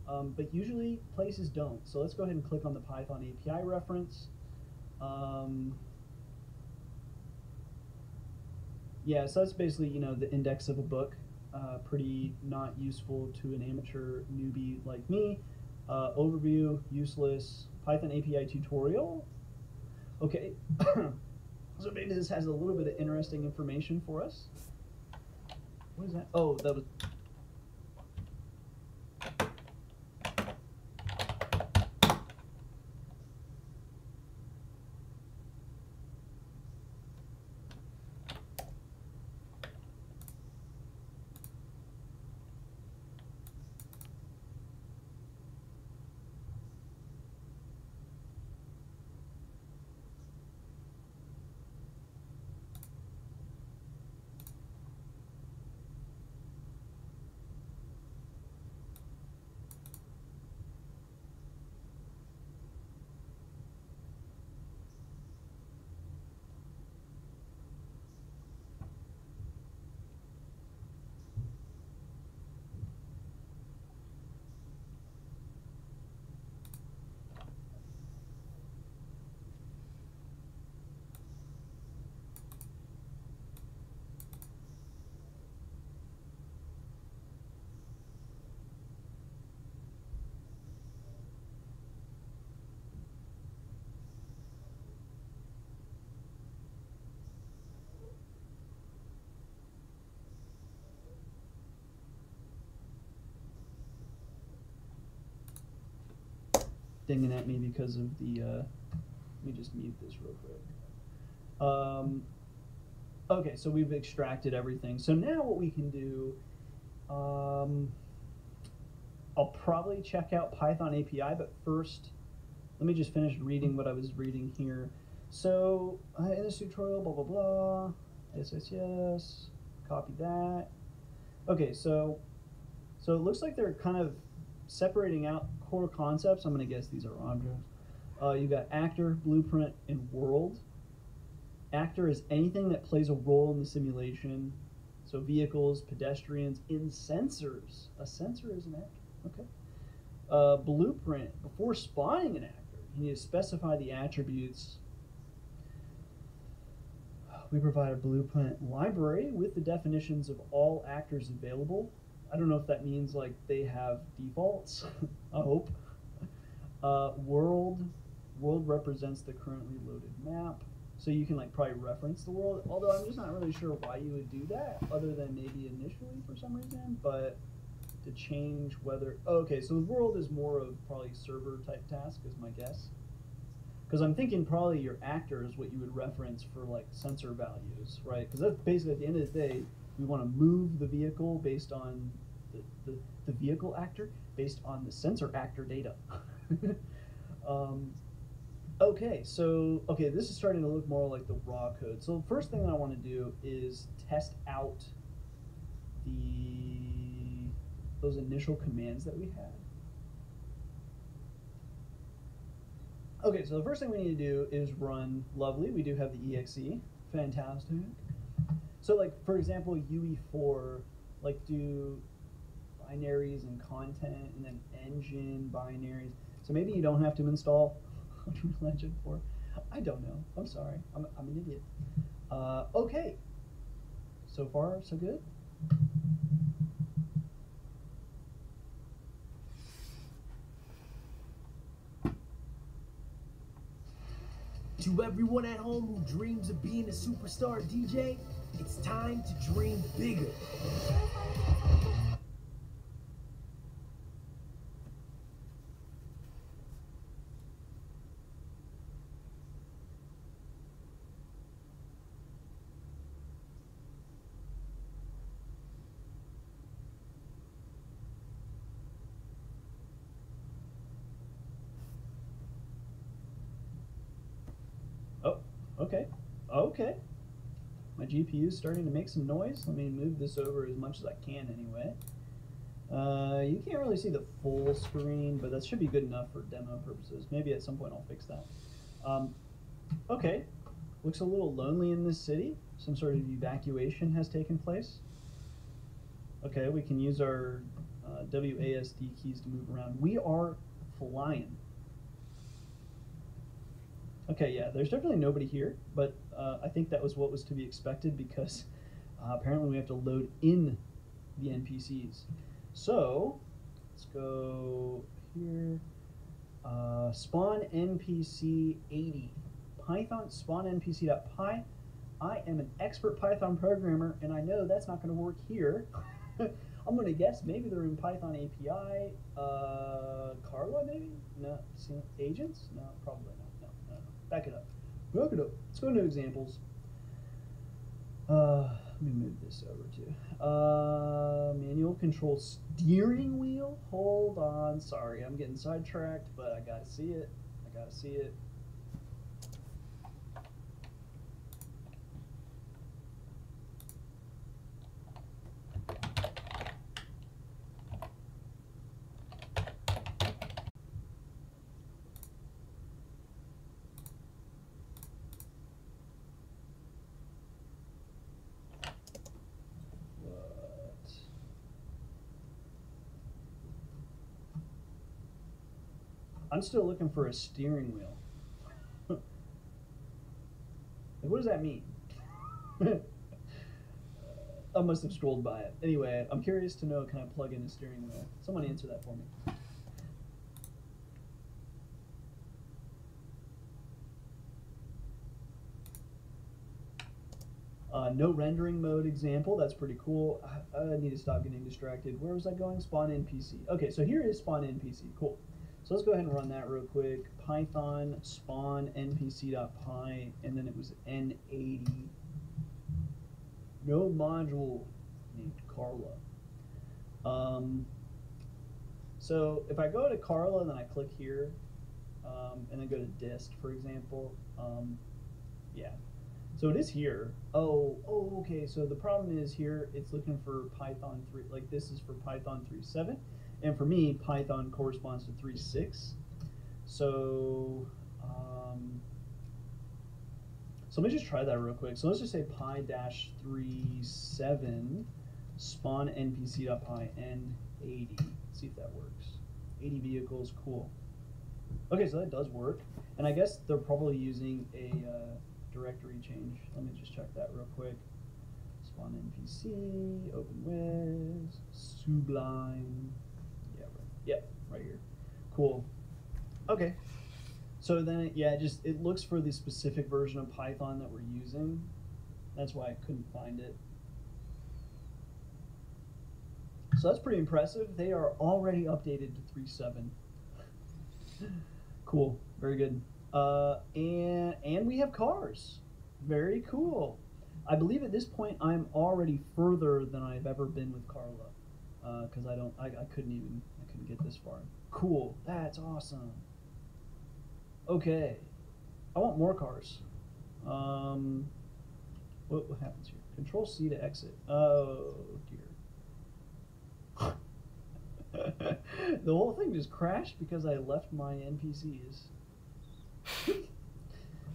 Speaker 4: but usually places don't. So let's go ahead and click on the Python API reference. Yeah, so that's basically, you know, the index of a book. Pretty not useful to an amateur newbie like me. Overview, useless, Python API tutorial. Okay, so maybe this has a little bit of interesting information for us. What is that? Oh, that was. dinging at me because of the, let me just mute this real quick. Okay, so we've extracted everything. So now what we can do, I'll probably check out Python API, but first, let me just finish reading what I was reading here. So in this tutorial, blah, blah, blah, SSS, copy that. Okay, so it looks like they're kind of separating out core concepts. I'm gonna guess these are objects. You got actor, blueprint, and world. Actor is anything that plays a role in the simulation. So vehicles, pedestrians, in sensors. A sensor is an actor, okay. Blueprint, before spawning an actor, you need to specify the attributes. We provide a blueprint library with the definitions of all actors available. I don't know if that means like they have defaults, I hope. World represents the currently loaded map. So you can like probably reference the world, although I'm just not really sure why you would do that, other than maybe initially for some reason, but to change whether, oh, okay, so the world is more of probably server type task is my guess. Because I'm thinking probably your actor is what you would reference for like sensor values, right? Because that's basically at the end of the day, we want to move the vehicle based on the vehicle actor based on the sensor actor data. Okay, so, this is starting to look more like the raw code. So the first thing I want to do is test out those initial commands that we had. Okay, so the first thing we need to do is run lovely. We do have the exe, fantastic. So like, for example, UE4, like do binaries and content and then engine binaries. So maybe you don't have to install Unreal Engine 4. I don't know. I'm sorry. I'm an idiot. Okay. So far, so good.
Speaker 5: To everyone at home who dreams of being a superstar DJ, it's time to dream bigger.
Speaker 4: Okay. My GPU is starting to make some noise. Let me move this over as much as I can anyway. You can't really see the full screen, but that should be good enough for demo purposes. Maybe at some point I'll fix that. Okay, looks a little lonely in this city. Some sort of evacuation has taken place. Okay, we can use our WASD keys to move around. We are flying. Okay, yeah, there's definitely nobody here, but I think that was what was to be expected because apparently we have to load in the NPCs. So, let's go here. Spawn NPC 80. Python spawn NPC.py. I am an expert Python programmer, and I know that's not going to work here. I'm going to guess maybe they're in Python API. Carla, maybe? No. Agents? No, probably not. No. Back it up. Let's go into examples. Let me move this over to manual control steering wheel. Hold on. Sorry, I'm getting sidetracked, but I gotta see it. I'm still looking for a steering wheel. What does that mean? I must have scrolled by it. Anyway, I'm curious to know, can I plug in a steering wheel? Someone answer that for me. No rendering mode example, that's pretty cool. I need to stop getting distracted. Where was I going? Spawn NPC. Okay, so here is spawn NPC, cool. So let's go ahead and run that real quick. Python spawn npc.py, and then it was n80. No module named Carla. So if I go to Carla and then I click here, and then go to dist, for example, yeah. So it is here. Oh, okay. So the problem is here, it's looking for Python 3, like this is for Python 3.7, and for me, Python corresponds to 3.6. So, so let me just try that real quick. So let's just say py-37 spawn npc.py n80. See if that works. 80 vehicles, cool. Okay, so that does work. And I guess they're probably using a directory change. Let me just check that real quick. Spawn npc, openwiz, sublime. Yeah, right. Yep, right here. Cool. Okay. So then, yeah, it looks for the specific version of Python that we're using. That's why I couldn't find it. So that's pretty impressive. They are already updated to 3.7. Cool, very good. And we have cars. Very cool. I believe at this point I'm already further than I've ever been with Carla, because I couldn't get this far. Cool, that's awesome. Okay, I want more cars. What happens here? Control C to exit. Oh dear. The whole thing just crashed because I left my NPCs.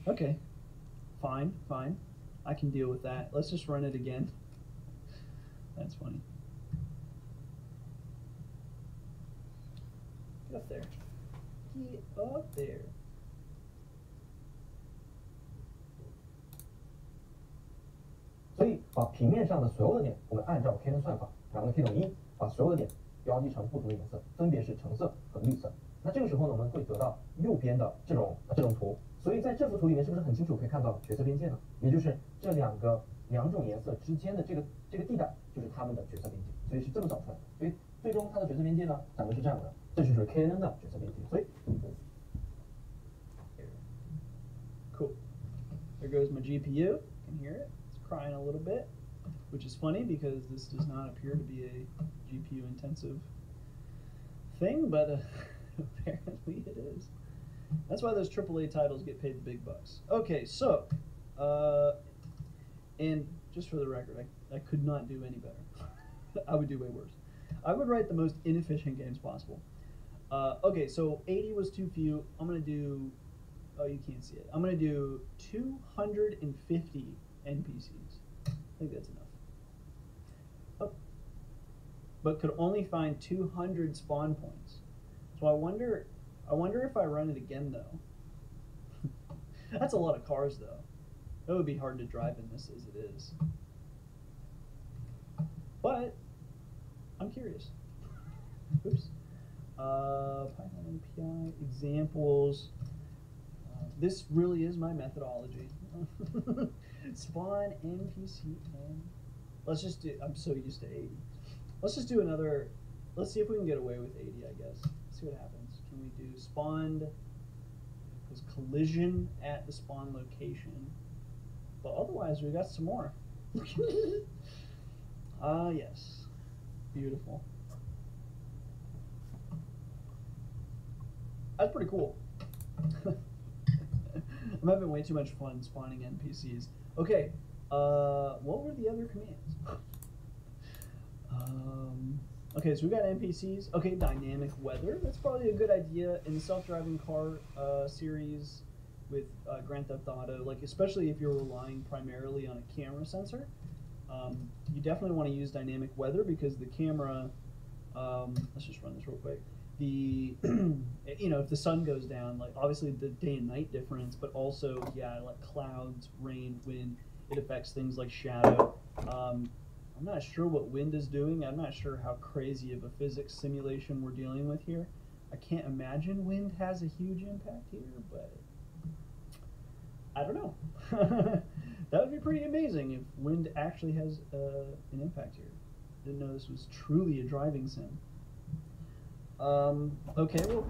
Speaker 4: Okay, fine. I can deal with that. Let's just run it again. That's funny. Get up there. Get up there.
Speaker 6: 所以把平面上的所有的点，我们按照 K 的算法，然后呢 K 等于1，把所有的点标记成不同的颜色，分别是橙色和绿色。那这个时候呢，我们会得到右边的这种图。所以在这幅图里面，是不是很清楚可以看到角色边界呢？也就是这两种颜色之间的这个地带，就是它们的角色边界。所以是这么找出来的。所以最终它的角色边界呢，长得是这样的。这就是 KNN 的角色边界。所以
Speaker 4: Cool. There goes my GPU. You can hear it. It's crying a little bit, which is funny because this does not appear to be a GPU intensive thing, but apparently it is. That's why those AAA titles get paid the big bucks. Okay, so, and just for the record, I could not do any better. I would do way worse. I would write the most inefficient games possible. Okay, so 80 was too few. I'm going to do, oh, you can't see it. I'm going to do 250 NPCs. I think that's enough. Oh. But could only find 200 spawn points. So I wonder if I run it again, though. That's a lot of cars, though. It would be hard to drive in this as it is. But I'm curious. Oops. Python API examples. This really is my methodology. Spawn NPC and let's just do. I'm so used to 80. Let's just do another. Let's see if we can get away with 80. I guess. See what happens. Can we do spawned? Because collision at the spawn location. But otherwise, we got some more. Ah, yes. Beautiful. That's pretty cool. I'm having way too much fun spawning NPCs. Okay, what were the other commands? Okay, so we got NPCs. Okay, dynamic weather. That's probably a good idea in the self-driving car series with Grand Theft Auto. Like, especially if you're relying primarily on a camera sensor, you definitely want to use dynamic weather because the camera. Let's just run this real quick. The if the sun goes down, like obviously the day and night difference, but also like clouds, rain, wind, it affects things like shadow. I'm not sure what wind is doing. I'm not sure how crazy of a physics simulation we're dealing with here. I can't imagine wind has a huge impact here, but I don't know. That would be pretty amazing if wind actually has an impact here. Didn't know this was truly a driving sim. Okay, well.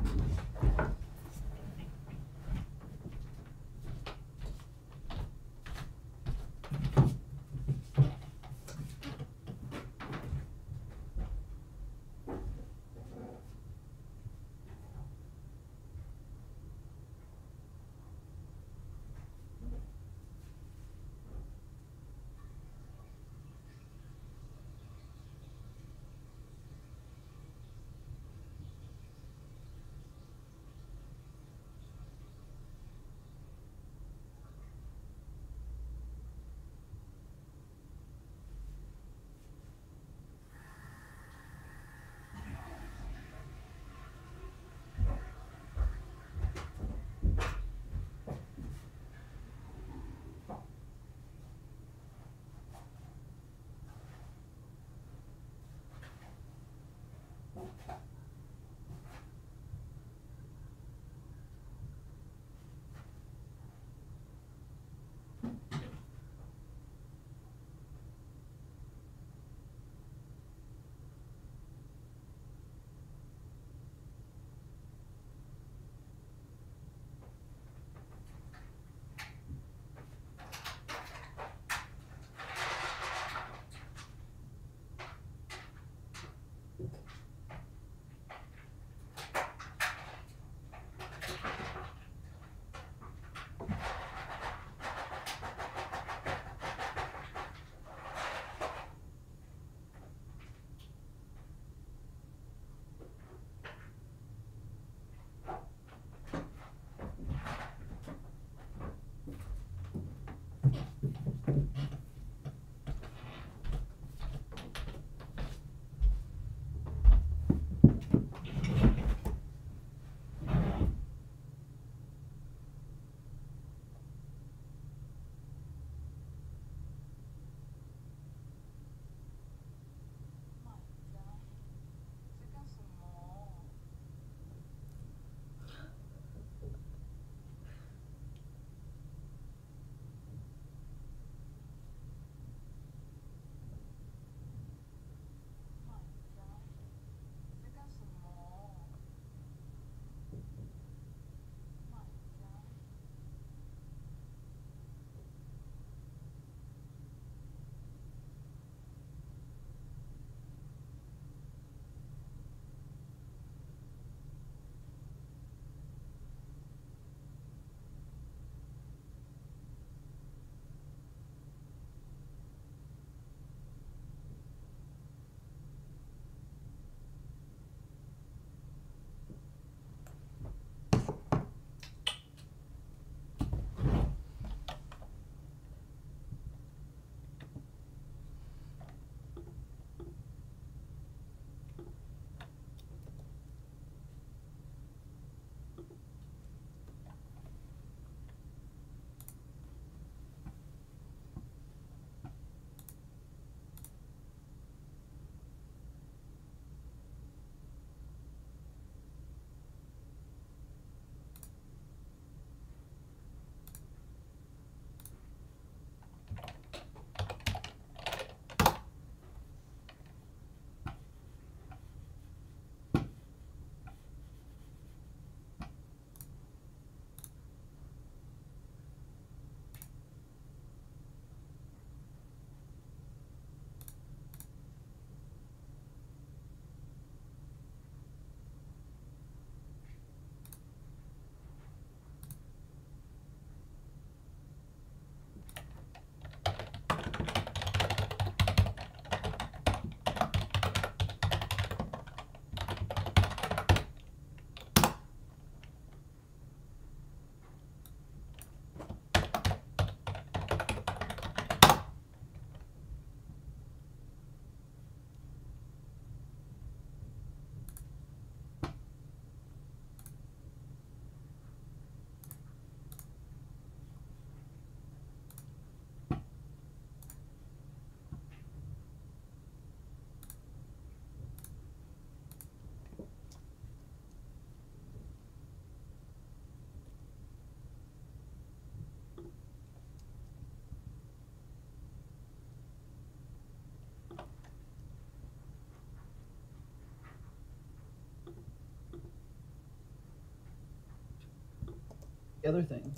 Speaker 4: The other thing.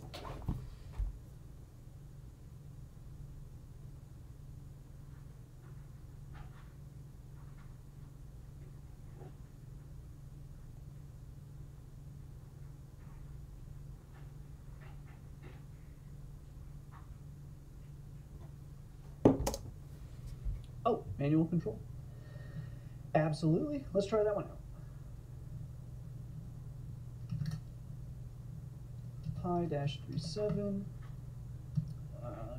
Speaker 4: Oh, manual control. Absolutely. Let's try that one out. Pi-37.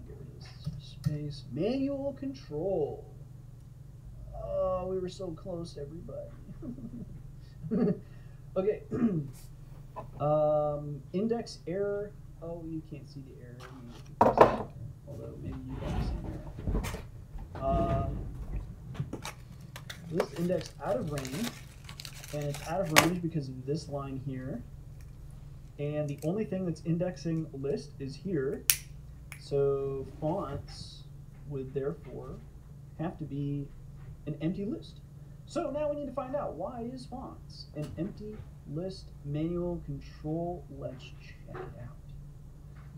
Speaker 4: Get rid of this space. Manual control. Oh, we were so close, everybody. Okay. Index error. Oh, you can't see the error. Although maybe you guys see error. This index out of range, and it's out of range because of this line here. And the only thing that's indexing list is here. So fonts would therefore have to be an empty list. So now we need to find out, why is fonts an empty list manual control? Let's check it out.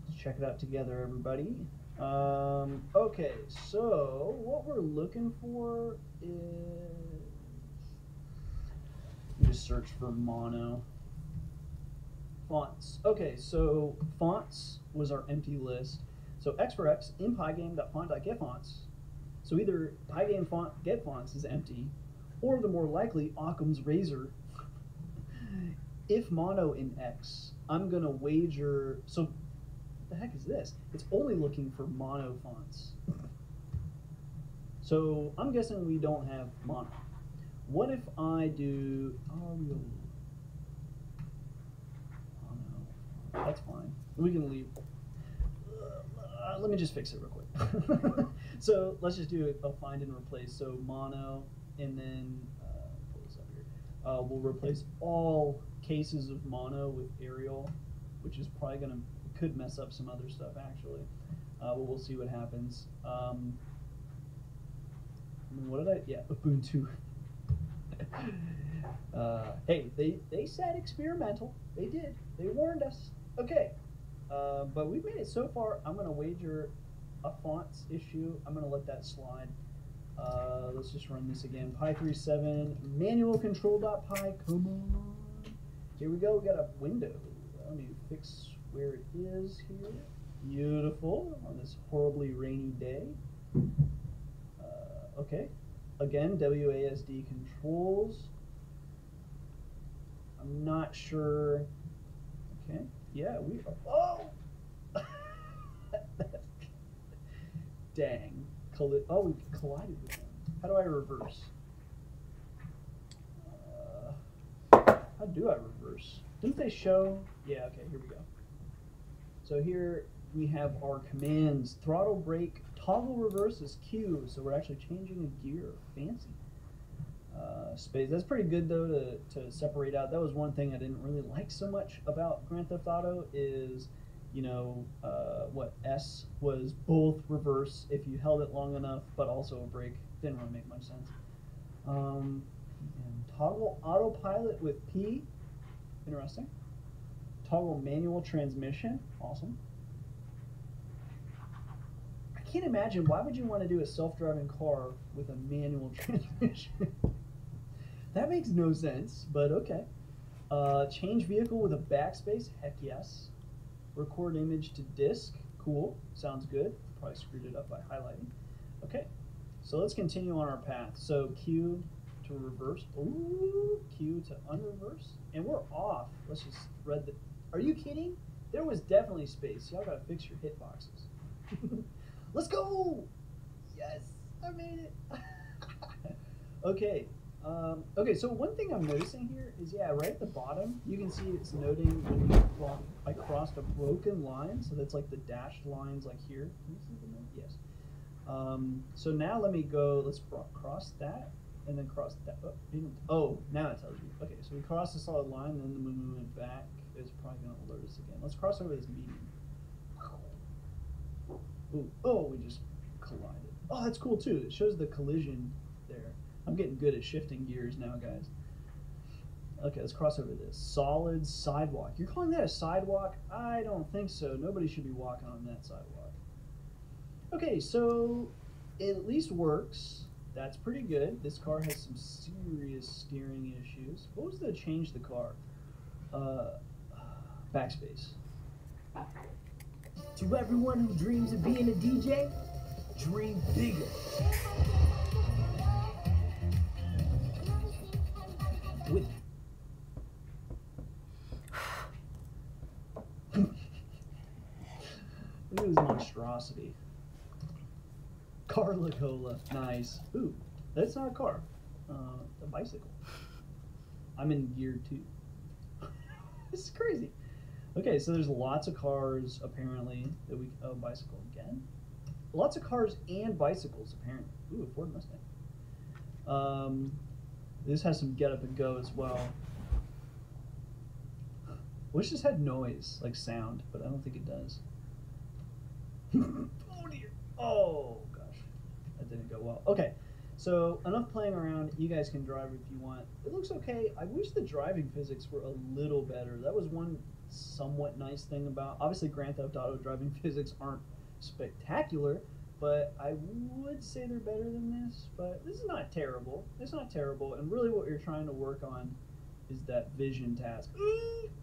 Speaker 4: Let's check it out together, everybody. Okay, so what we're looking for is, let me just search for mono. Fonts. Okay, so fonts was our empty list. So x for x in pygame.font.getFonts. So either pygame font get fonts is empty, or the more likely Occam's razor. If mono in x, I'm gonna wager. So what the heck is this? It's only looking for mono fonts. So I'm guessing we don't have mono. What if I do mono? That's fine. We can leave. Let me just fix it real quick. So let's just do a find and replace. So mono, and then pull this up here. We'll replace all cases of mono with Arial, which is probably gonna could mess up some other stuff actually. But we'll see what happens. What did I? Yeah, Ubuntu. Hey, they said experimental. They did. They warned us. Okay, but we've made it so far. I'm gonna wager a fonts issue. I'm gonna let that slide. Let's just run this again. Pi37 manual control.py. Come on. Here we go. We got a window. Let me fix where it is here. Beautiful on this horribly rainy day. Okay. Again, WASD controls. I'm not sure. Okay. Yeah, we are. Oh! Dang. Oh, we collided with them. How do I reverse? How do I reverse? Didn't they show? Yeah, okay, here we go. So here we have our commands. Throttle brake, toggle reverse is Q, so we're actually changing a gear. Fancy. Space. That's pretty good though to separate out. That was one thing I didn't really like so much about Grand Theft Auto is, you know, what S was both reverse if you held it long enough, but also a brake. Didn't really make much sense. And toggle autopilot with P. Interesting. Toggle manual transmission. Awesome. I can't imagine, why would you want to do a self-driving car with a manual transmission? That makes no sense, but okay. Change vehicle with a backspace, heck yes. Record image to disk, cool, sounds good. Probably screwed it up by highlighting. Okay, so let's continue on our path. So Q to reverse, ooh, Q to unreverse, and we're off. Let's just read the, are you kidding? There was definitely space. Y'all gotta fix your hitboxes. Let's go! Yes, I made it. Okay. Okay, so one thing I'm noticing here is, yeah, right at the bottom, you can see it's noting when I crossed a broken line, so that's like the dashed lines like here. Can you see the note? Yes. So now let me go, let's cross that, and then cross that. Oh, now it tells you. Okay, so we crossed the solid line, and then when we went back, it's probably going to alert us again. Let's cross over this median. Ooh, oh, we just collided. Oh, that's cool too. It shows the collision there. I'm getting good at shifting gears now, guys. Okay, let's cross over this. Solid sidewalk. You're calling that a sidewalk? I don't think so. Nobody should be walking on that sidewalk. Okay, so it at least works. That's pretty good. This car has some serious steering issues. What was the change the car? Backspace.
Speaker 5: To everyone who dreams of being a DJ, dream bigger. With
Speaker 4: Look at this monstrosity. Carla Cola. Nice. Ooh, that's not a car. A bicycle. I'm in gear 2. This is crazy. Okay, so there's lots of cars, apparently, that we... Oh, bicycle again? Lots of cars and bicycles, apparently. Ooh, a Ford Mustang. This has some get up and go as well. Wish this had noise, like sound, but I don't think it does. Oh dear. Oh gosh, that didn't go well. Okay, so enough playing around. You guys can drive if you want. It looks okay. I wish the driving physics were a little better. That was one somewhat nice thing about. Obviously, Grand Theft Auto driving physics aren't spectacular, but I would say they're better than this. But this is not terrible. It's not terrible. And really, what you're trying to work on is that vision task.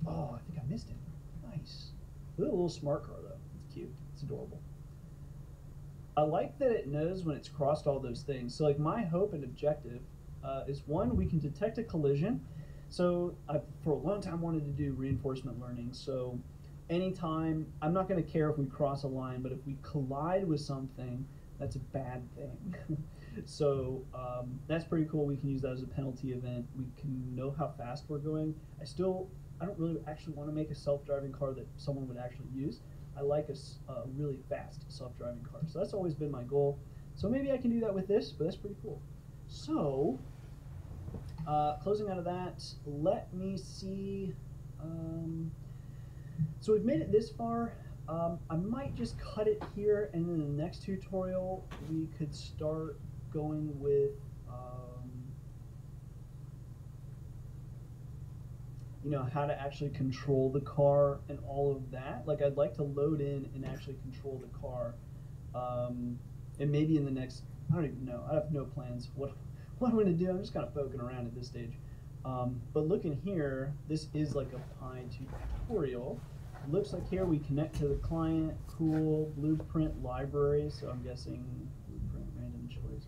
Speaker 4: Oh, I think I missed it. Nice. Look at the little smart car though. It's cute. It's adorable. I like that it knows when it's crossed all those things. So like my hope and objective is one, we can detect a collision. So I for a long time wanted to do reinforcement learning. So anytime, I'm not going to care if we cross a line, but if we collide with something, that's a bad thing. So that's pretty cool. We can use that as a penalty event. We can know how fast we're going. I don't really actually want to make a self-driving car that someone would actually use. I like a really fast self-driving car. So that's always been my goal. So maybe I can do that with this, but that's pretty cool. So closing out of that, let me see. So we've made it this far. I might just cut it here, and in the next tutorial we could start going with you know, how to actually control the car and all of that. Like I'd like to load in and actually control the car, and maybe in the next, I don't even know, I have no plans what I'm going to do. I'm just kind of poking around at this stage. But looking here, this is like a Pi tutorial. It looks like here we connect to the client. Cool. Blueprint library. So I'm guessing blueprint random choice.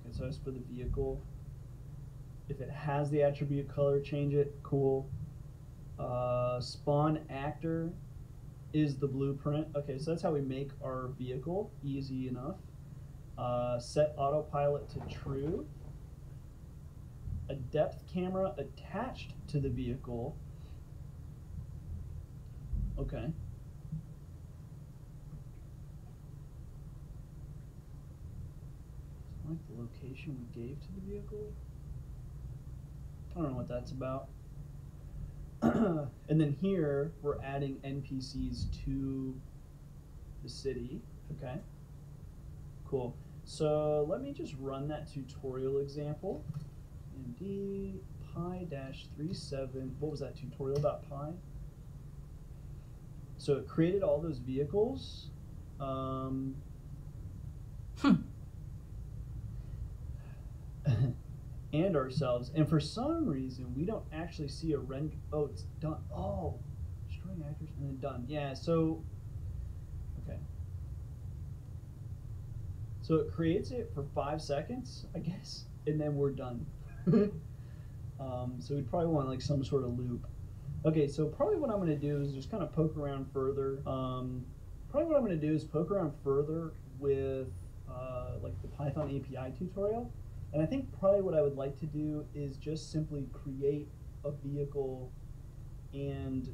Speaker 4: Okay, so that's for the vehicle. If it has the attribute color, change it. Cool. Spawn actor is the blueprint. Okay, so that's how we make our vehicle. Easy enough. Set autopilot to true. A depth camera attached to the vehicle. Okay. Select the location we gave to the vehicle. I don't know what that's about. And then here we're adding NPCs to the city. Okay. Cool. So let me just run that tutorial example. MD pi-37. What was that? Tutorial.py. So it created all those vehicles. And ourselves. And for some reason, we don't actually see a render. Oh, it's done. Oh, destroying actors and then done. Yeah, so, okay. So it creates it for 5 seconds, I guess, and then we're done. So we'd probably want like some sort of loop. Okay, so probably what I'm going to do is just kind of poke around further. Probably what I'm going to do is poke around further with like the Python API tutorial. And I think probably what I would like to do is just simply create a vehicle and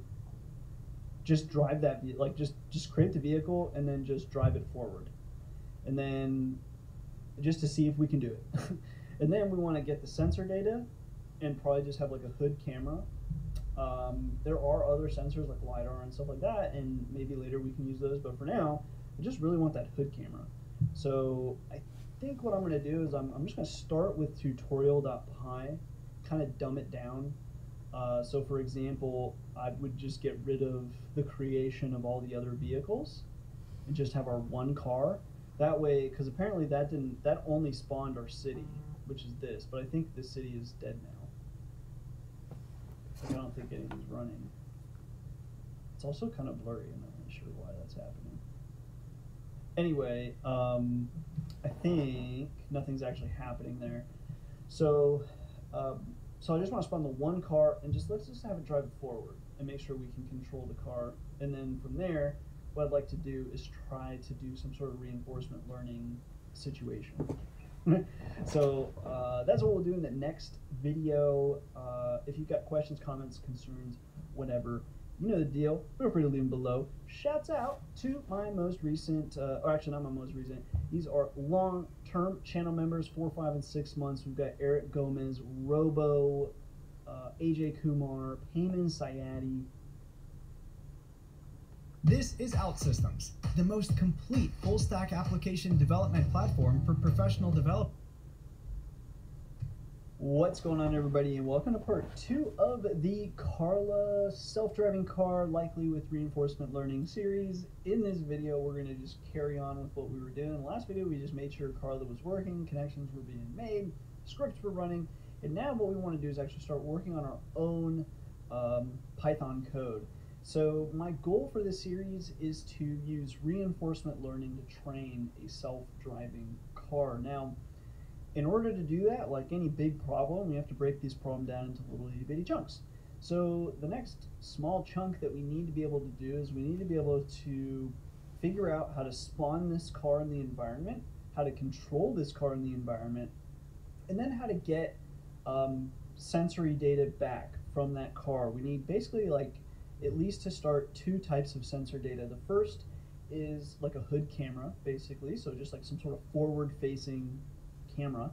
Speaker 4: just drive that, like just create the vehicle and then just drive it forward. And then just to see if we can do it. And then we want to get the sensor data and probably just have like a hood camera. There are other sensors like LiDAR and stuff like that, and maybe later we can use those, but for now, I just really want that hood camera. So I think what I'm going to do is I'm just going to start with tutorial.py, kind of dumb it down, So for example, I would just get rid of the creation of all the other vehicles and just have our one car. That way, because apparently that only spawned our city, which is this, but I think the city is dead now. Like, I don't think anything's running. It's also kind of blurry. I'm not really sure why that's happening. Anyway, I think nothing's actually happening there. So, so I just want to spawn the one car and let's just have it drive forward and make sure we can control the car. And then from there, what I'd like to do is try to do some sort of reinforcement learning situation. So that's what we'll do in the next video. If you've got questions, comments, concerns, whatever, you know the deal. Feel free to leave them below. Shouts out to my most recent, or actually not my most recent, these are long-term channel members, 4, 5, and 6 months. We've got Eric Gomez, Robo, AJ Kumar, Payman Sayadi.
Speaker 7: This is OutSystems, the most complete full-stack application development platform for professional developers.
Speaker 4: What's going on, everybody, and welcome to part 2 of the Carla self-driving car, likely with reinforcement learning series. In this video, we're going to just carry on with what we were doing. In the last video, we just made sure Carla was working, connections were being made, scripts were running, and now what we want to do is actually start working on our own Python code. So my goal for this series is to use reinforcement learning to train a self-driving car. Now, in order to do that, like any big problem, we have to break this problem down into little itty-bitty chunks. So the next small chunk that we need to be able to do is we need to be able to figure out how to spawn this car in the environment, how to control this car in the environment, and then how to get sensory data back from that car. We need basically like at least to start 2 types of sensor data. The first is like a hood camera, basically, so just like some sort of forward-facing camera.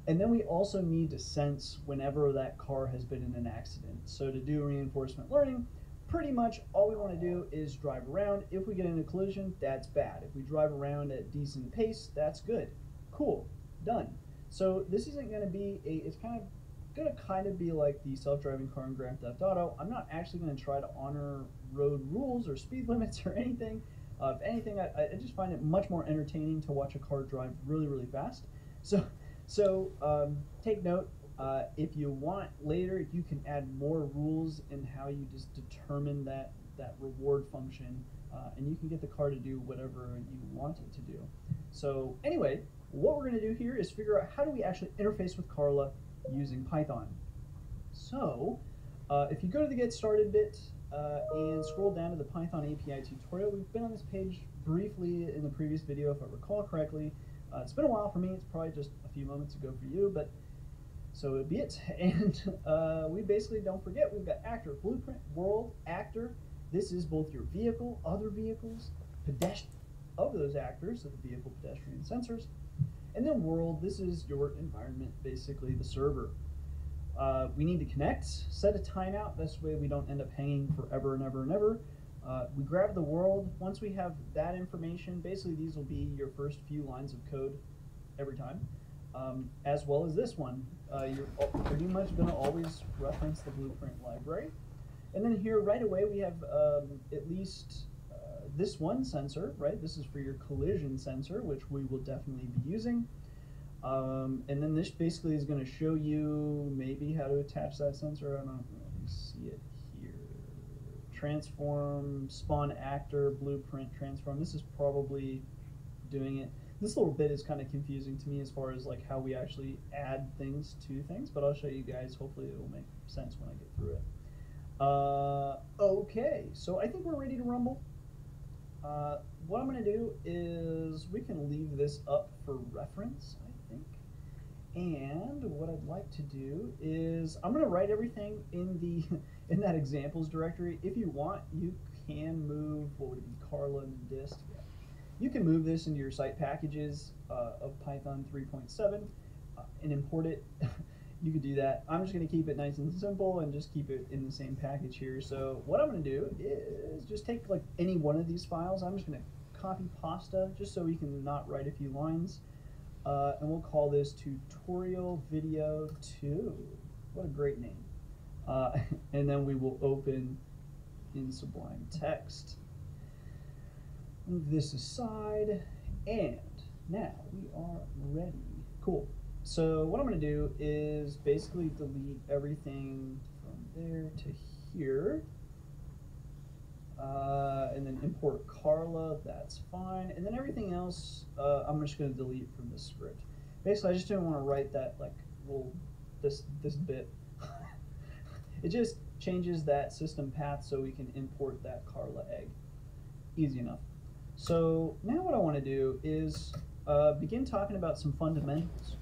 Speaker 4: And then we also need to sense whenever that car has been in an accident. So to do reinforcement learning, pretty much all we want to do is drive around. If we get in a collision, that's bad. If we drive around at decent pace, that's good. Cool, done. So this isn't going to be it's going to be like the self-driving car in Grand Theft Auto. I'm not actually going to try to honor road rules or speed limits or anything. If anything, I just find it much more entertaining to watch a car drive really, really fast. So take note, if you want later, you can add more rules in how you just determine that reward function, and you can get the car to do whatever you want it to do. So anyway, what we're going to do here is figure out how do we actually interface with Carla using Python. So if you go to the Get Started bit and scroll down to the Python API tutorial, we've been on this page briefly in the previous video, if I recall correctly. It's been a while for me, it's probably just a few moments ago for you, but so be it. And we basically, don't forget, we've got actor, blueprint, world, actor. This is both your vehicle, other vehicles, pedestrian of those actors, so the vehicle, pedestrian, sensors. And then world, this is your environment, basically the server. We need to connect, set a timeout, this way we don't end up hanging forever and ever and ever. We grab the world. Once we have that information, basically these will be your first few lines of code every time, as well as this one. You're pretty much going to always reference the blueprint library. And then here right away we have at least this one sensor, right? This is for your collision sensor, which we will definitely be using. And then this basically is going to show you maybe how to attach that sensor. I don't really see it here. Transform, spawn actor, blueprint, transform. This is probably doing it. This little bit is kind of confusing to me as far as like how we actually add things to things, but I'll show you guys. Hopefully it will make sense when I get through it. Okay, so I think we're ready to rumble. What I'm going to do is we can leave this up for reference, I think. And what I'd like to do is I'm going to write everything in that examples directory. If you want, you can move, what would it be, Carla and dist. Yeah. You can move this into your site packages of Python 3.7 and import it. You could do that. I'm just going to keep it nice and simple and just keep it in the same package here. So what I'm going to do is just take like any one of these files. I'm just going to copy pasta just so we can not write a few lines. And we'll call this tutorial video 2. What a great name. and then we will open in Sublime Text. Move this aside, and now we are ready. Cool. So what I'm going to do is basically delete everything from there to here, and then import Carla. That's fine, and then everything else I'm just going to delete from the script. Basically, I just didn't want to write that like little this bit. It just changes that system path so we can import that Carla egg. Easy enough. So now what I want to do is begin talking about some fundamentals.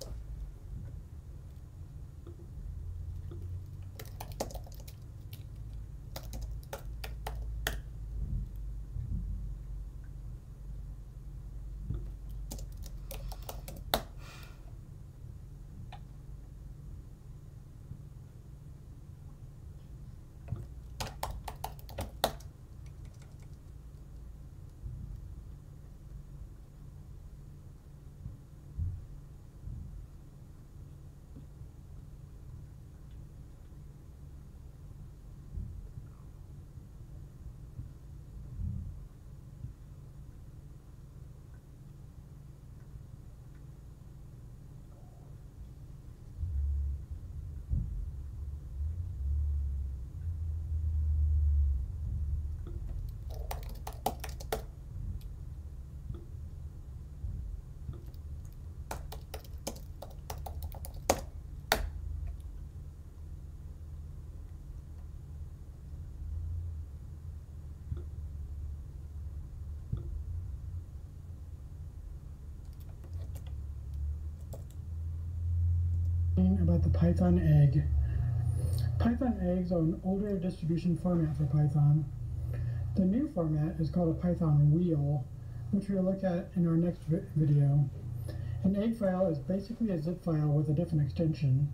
Speaker 8: About the Python egg. Python eggs are an older distribution format for Python. The new format is called a Python wheel, which we'll look at in our next video. An egg file is basically a zip file with a different extension.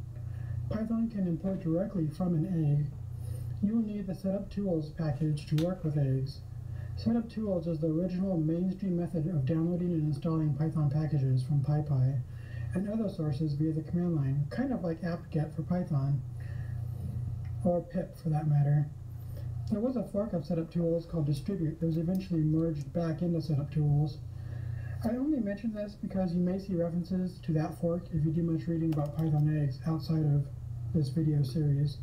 Speaker 8: Python can import directly from an egg. You will need the setup tools package to work with eggs. Setup tools is the original mainstream method of downloading and installing Python packages from PyPy and other sources via the command line, kind of like apt-get for Python, or pip for that matter. There was a fork of setup tools called distribute that was eventually merged back into setup tools. I only mention this because you may see references to that fork if you do much reading about Python eggs outside of this video series.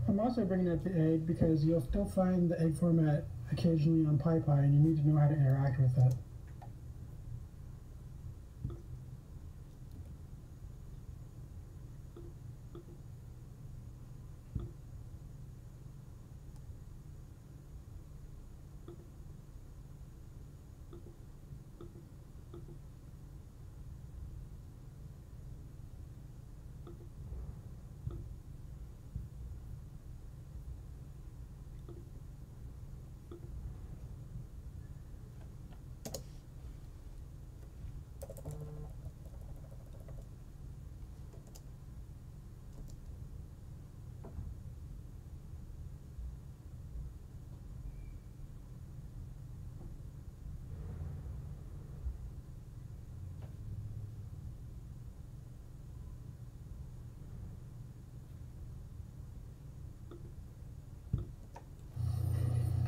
Speaker 8: I'm also bringing up the egg because you'll still find the egg format occasionally on PyPy and you need to know how to interact with it.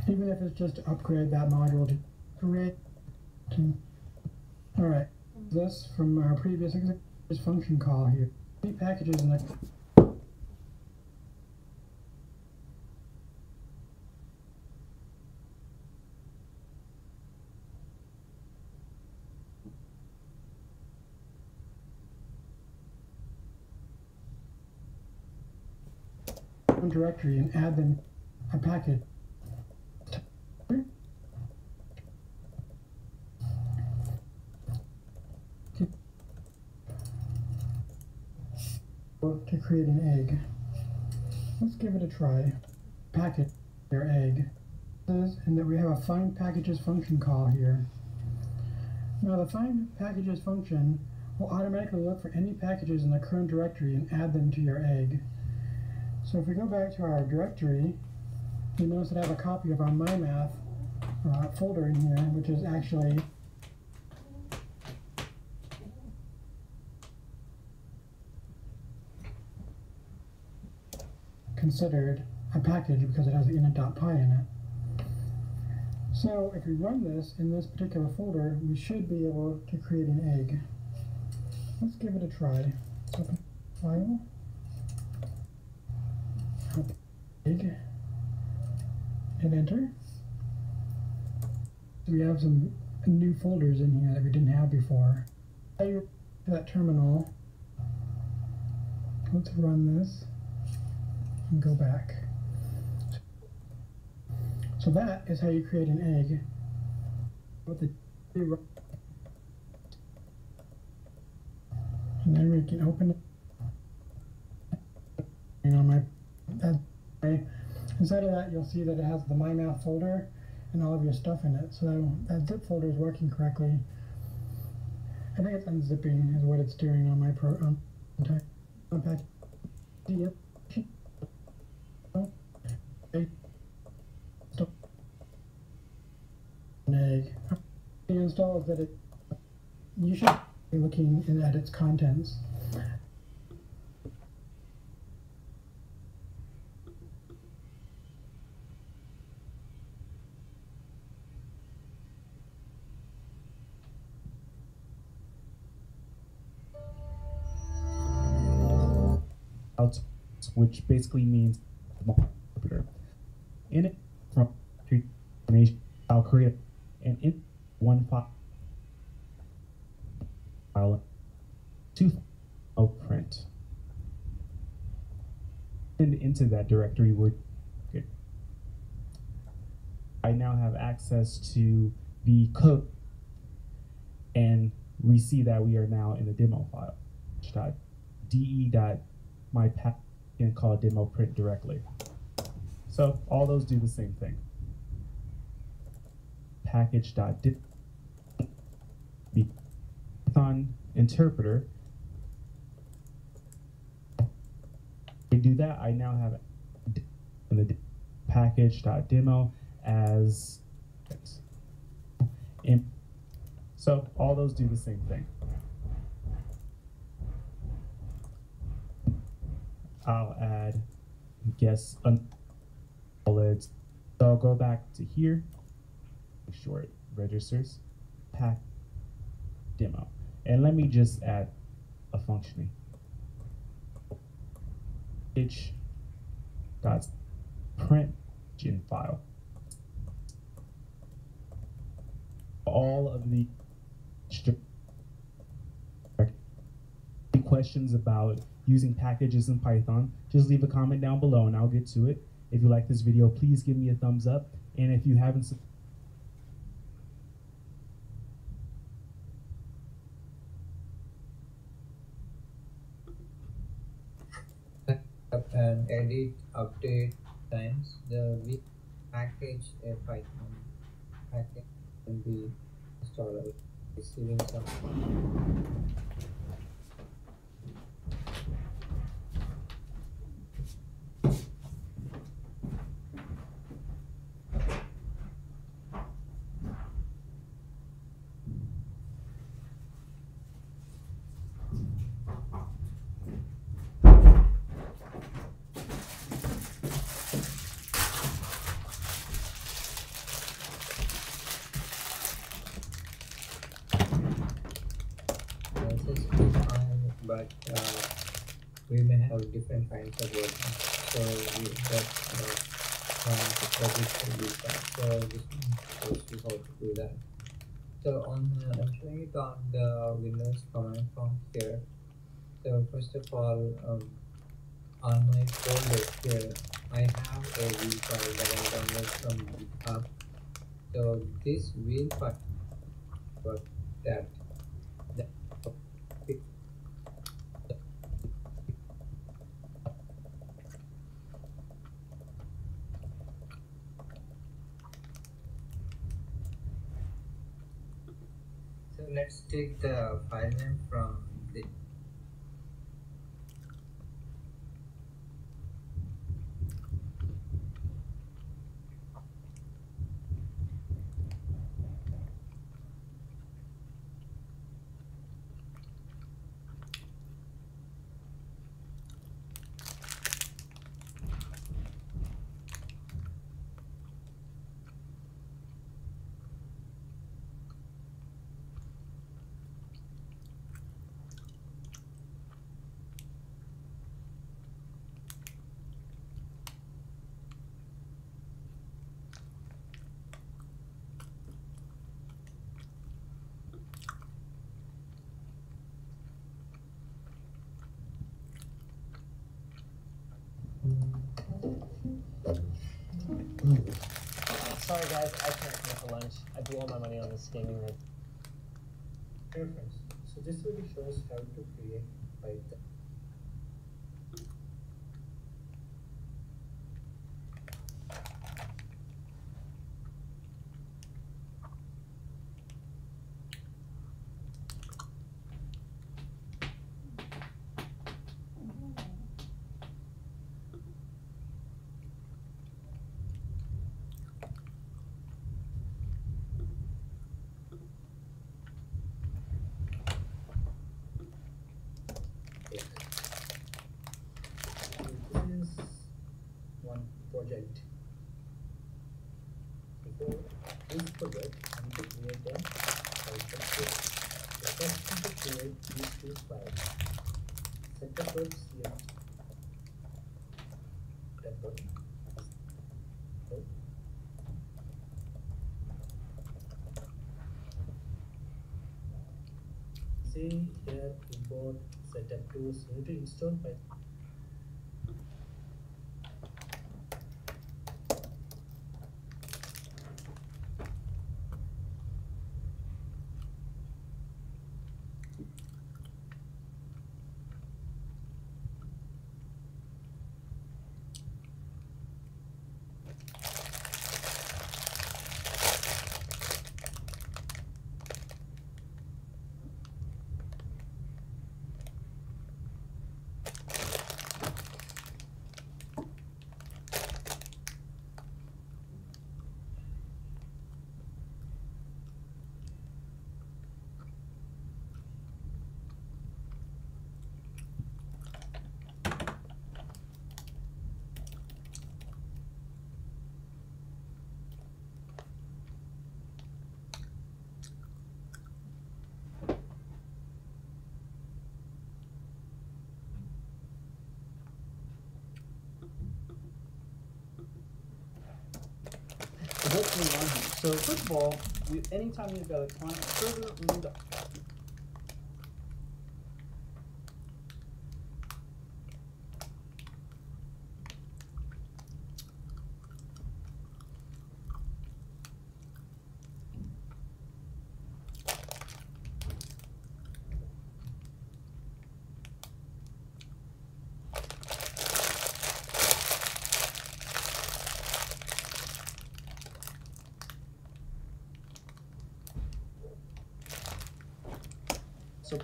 Speaker 8: Even if it's just to upgrade that module to create. Alright, this from our previous function call here. Three packages in a directory and add them a package. To create an egg. Let's give it a try. Package your egg. And that we have a find packages function call here. Now the find packages function will automatically look for any packages in the current directory and add them to your egg. So if we go back to our directory, you notice that I have a copy of our mymath folder in here, which is actually considered a package because it has the init.py in it. So if we run this in this particular folder, we should be able to create an egg. Let's give it a try. Let's open file, egg, hit enter. So we have some new folders in here that we didn't have before. To that terminal, let's run this and go back. So that is how you create an egg. And then we can open it. And on inside of that, you'll see that it has the MyMath folder and all of your stuff in it. So that zip folder is working correctly. I think it's unzipping is what it's doing on my program. An egg. The install is that you should be looking at its contents.
Speaker 9: Which basically means interpreter. In it, from information, I'll create an in one file to print. And into that directory, I now have access to the code, and we see that we are now in the demo file. de.mypath and call demo print directly. So all those do the same thing. Package.dip Python interpreter. To do that, I now have the package.demo as so all those do the same thing. I'll add guess solid. So I'll go back to here, make sure it registers, pack demo. And let me just add a functioning. Print in file. All of the questions about using packages in Python, just leave a comment down below and I'll get to it. If you like this video, please give me a thumbs up. And if you haven't
Speaker 10: and edit update times, the weak package a Python package can be installed receiving some. But we may have different kinds of versions, so we got to register these types. So this shows you how to do that. So I'm showing it on the Windows command prompt here. So first of all, on my folder here, I have a wheel file that I downloaded from GitHub. So this wheel file, but that. So let's take the file name from the
Speaker 11: Sorry guys, I can't come for lunch. I blew all my money on this gaming rig.
Speaker 10: Dear friends, so this will show us how to create Python. This is one project. Before this project, I need to create a Python code. The first thing to create these two files. Setup here. Temper. See here import setup tools. You need to install Python.
Speaker 4: So what's going on here? So first of all, anytime you've got a client server, we need to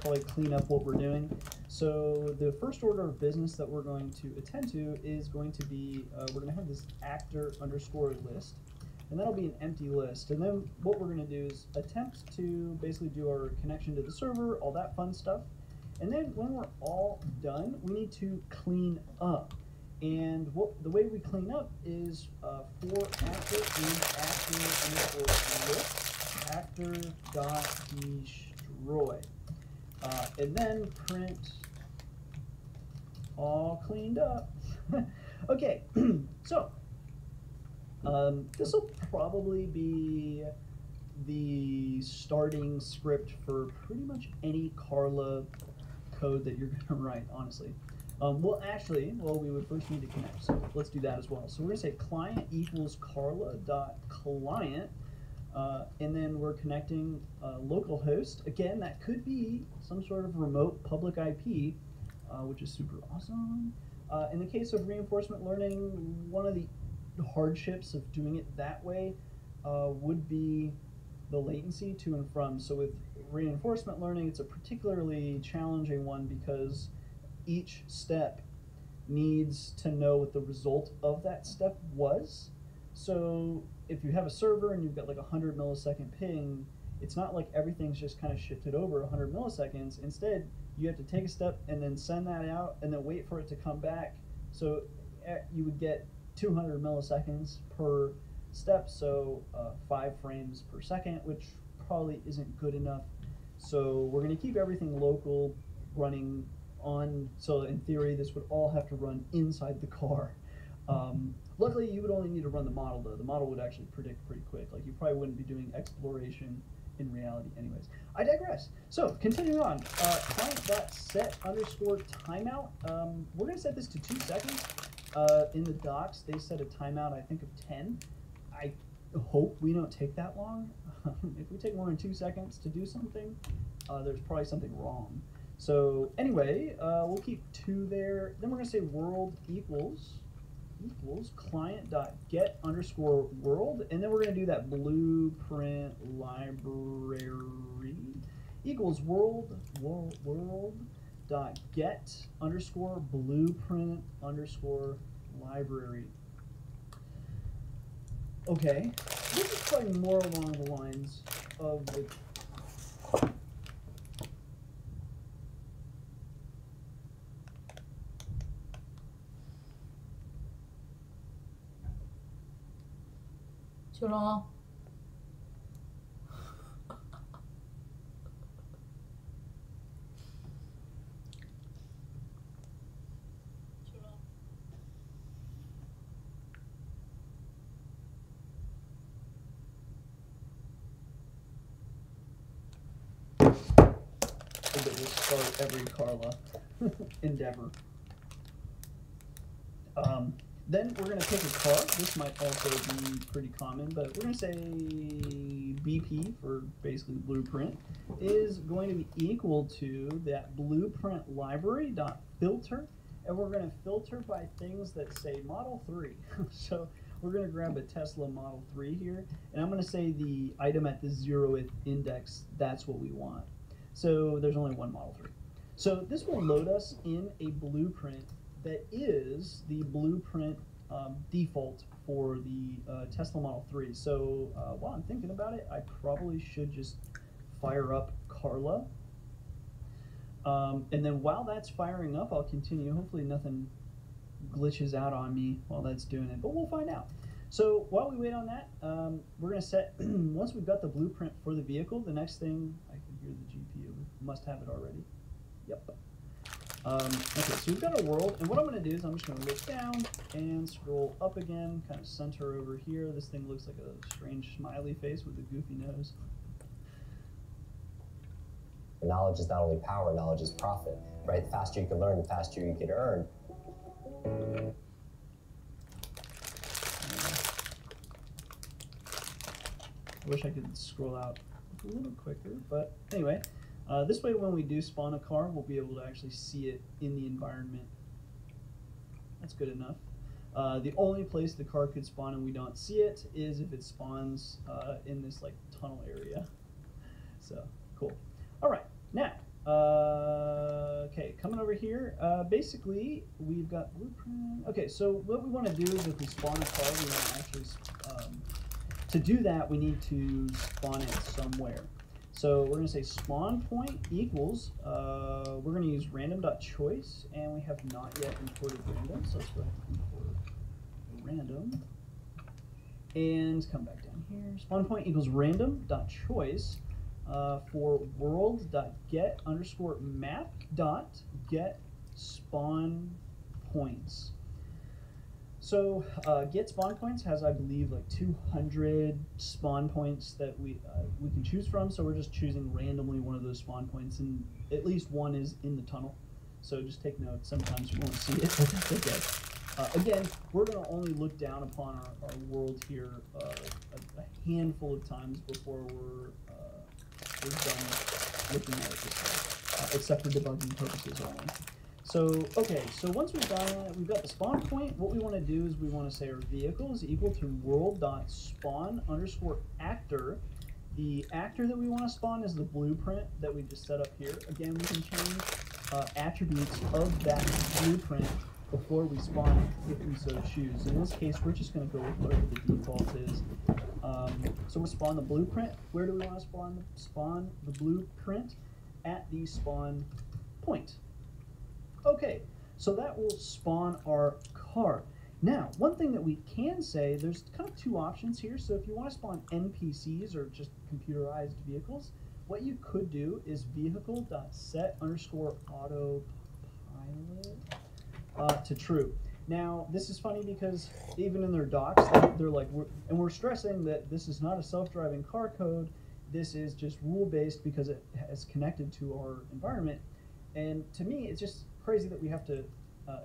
Speaker 4: probably clean up what we're doing. So the first order of business that we're going to attend to is going to be, we're going to have this actor underscore list, and that'll be an empty list. And then what we're going to do is attempt to basically do our connection to the server, all that fun stuff. And then when we're all done, we need to clean up. And the way we clean up is for actor and actor underscore list, actor dot destroy. And then print all cleaned up. Okay, so this will probably be the starting script for pretty much any Carla code that you're going to write, honestly. Well, we would first need to connect, so let's do that as well. So we're going to say client equals carla.client. And then we're connecting localhost. Again, that could be some sort of remote public IP, which is super awesome. In the case of reinforcement learning, one of the hardships of doing it that way would be the latency to and from. So with reinforcement learning, it's a particularly challenging one because each step needs to know what the result of that step was. So if you have a server and you've got like 100 millisecond ping, it's not like everything's just kind of shifted over 100 milliseconds. Instead, you have to take a step and then send that out and then wait for it to come back. So you would get 200 milliseconds per step, so 5 frames per second, which probably isn't good enough. So we're going to keep everything local running on, so in theory this would all have to run inside the car. Luckily, you would only need to run the model, though. The model would actually predict pretty quick. Like, you probably wouldn't be doing exploration in reality anyways. I digress. So, continuing on, client.set underscore timeout. We're going to set this to 2 seconds. In the docs, they set a timeout, I think, of 10. hope we don't take that long. If we take more than 2 seconds to do something, there's probably something wrong. So anyway, we'll keep 2 there. Then we're going to say world equals client.get_world, and then we're going to do that blueprint library equals world.get_blueprint_library. Okay, this is probably more along the lines of the
Speaker 1: 去喽。
Speaker 4: that will start every Carla endeavor. Then we're going to pick a car. This might also be pretty common, but we're going to say BP for basically blueprint is going to be equal to that blueprint library.filter, and we're going to filter by things that say Model 3. So we're going to grab a Tesla Model 3 here, and I'm going to say the item at the 0th index, that's what we want. So there's only one Model 3. So this will load us in a blueprint that is the blueprint default for the Tesla Model 3. So while I'm thinking about it, I probably should just fire up Carla. And then while that's firing up, I'll continue. Hopefully nothing glitches out on me while that's doing it, but we'll find out. So while we wait on that, we're going to set, once we've got the blueprint for the vehicle, the next thing, I can hear the GPU, must have it already. Yep. Okay, so we've got a world, and what I'm going to do is I'm just going to look down and scroll up again, kind of center over here. This thing looks like a strange smiley face with a goofy nose.
Speaker 3: Knowledge is not only power, knowledge is profit, right? The faster you can learn, the faster you can earn.
Speaker 4: I wish I could scroll out a little quicker, but anyway. This way, when we do spawn a car, we'll be able to actually see it in the environment. That's good enough. The only place the car could spawn and we don't see it is if it spawns in this like tunnel area. So, cool. All right, now, okay, coming over here, basically, we've got blueprint. Okay, so what we want to do is if we spawn a car, we want to actually, to do that, we need to spawn it somewhere. So we're going to say spawn point equals, we're going to use random.choice, and we have not yet imported random, so let's go ahead and import random, and come back down here. Spawn point equals random.choice for world.get_map.get_spawn_points. So get spawn points has, I believe, like 200 spawn points that we can choose from. So we're just choosing randomly one of those spawn points, and at least one is in the tunnel. So just take note. Sometimes you won't see it, but that's okay. Again, we're going to only look down upon our world here a handful of times before we're done looking at it this way, except for debugging purposes only. So, okay, so once we've got the spawn point, what we want to do is we want to say our vehicle is equal to world.spawn_actor. The actor that we want to spawn is the blueprint that we just set up here. Again, we can change attributes of that blueprint before we spawn it, if we so choose. In this case, we're just going to go with whatever the default is. So we'll spawn the blueprint. Where do we want to spawn the blueprint? At the spawn point. Okay, so that will spawn our car. Now, one thing that we can say, there's kind of 2 options here. So if you want to spawn NPCs or just computerized vehicles, what you could do is vehicle.set_autopilot to true. Now, this is funny because even in their docs, they're like, we're stressing that this is not a self-driving car code. This is just rule-based because it is connected to our environment. And to me, it's just crazy that we have to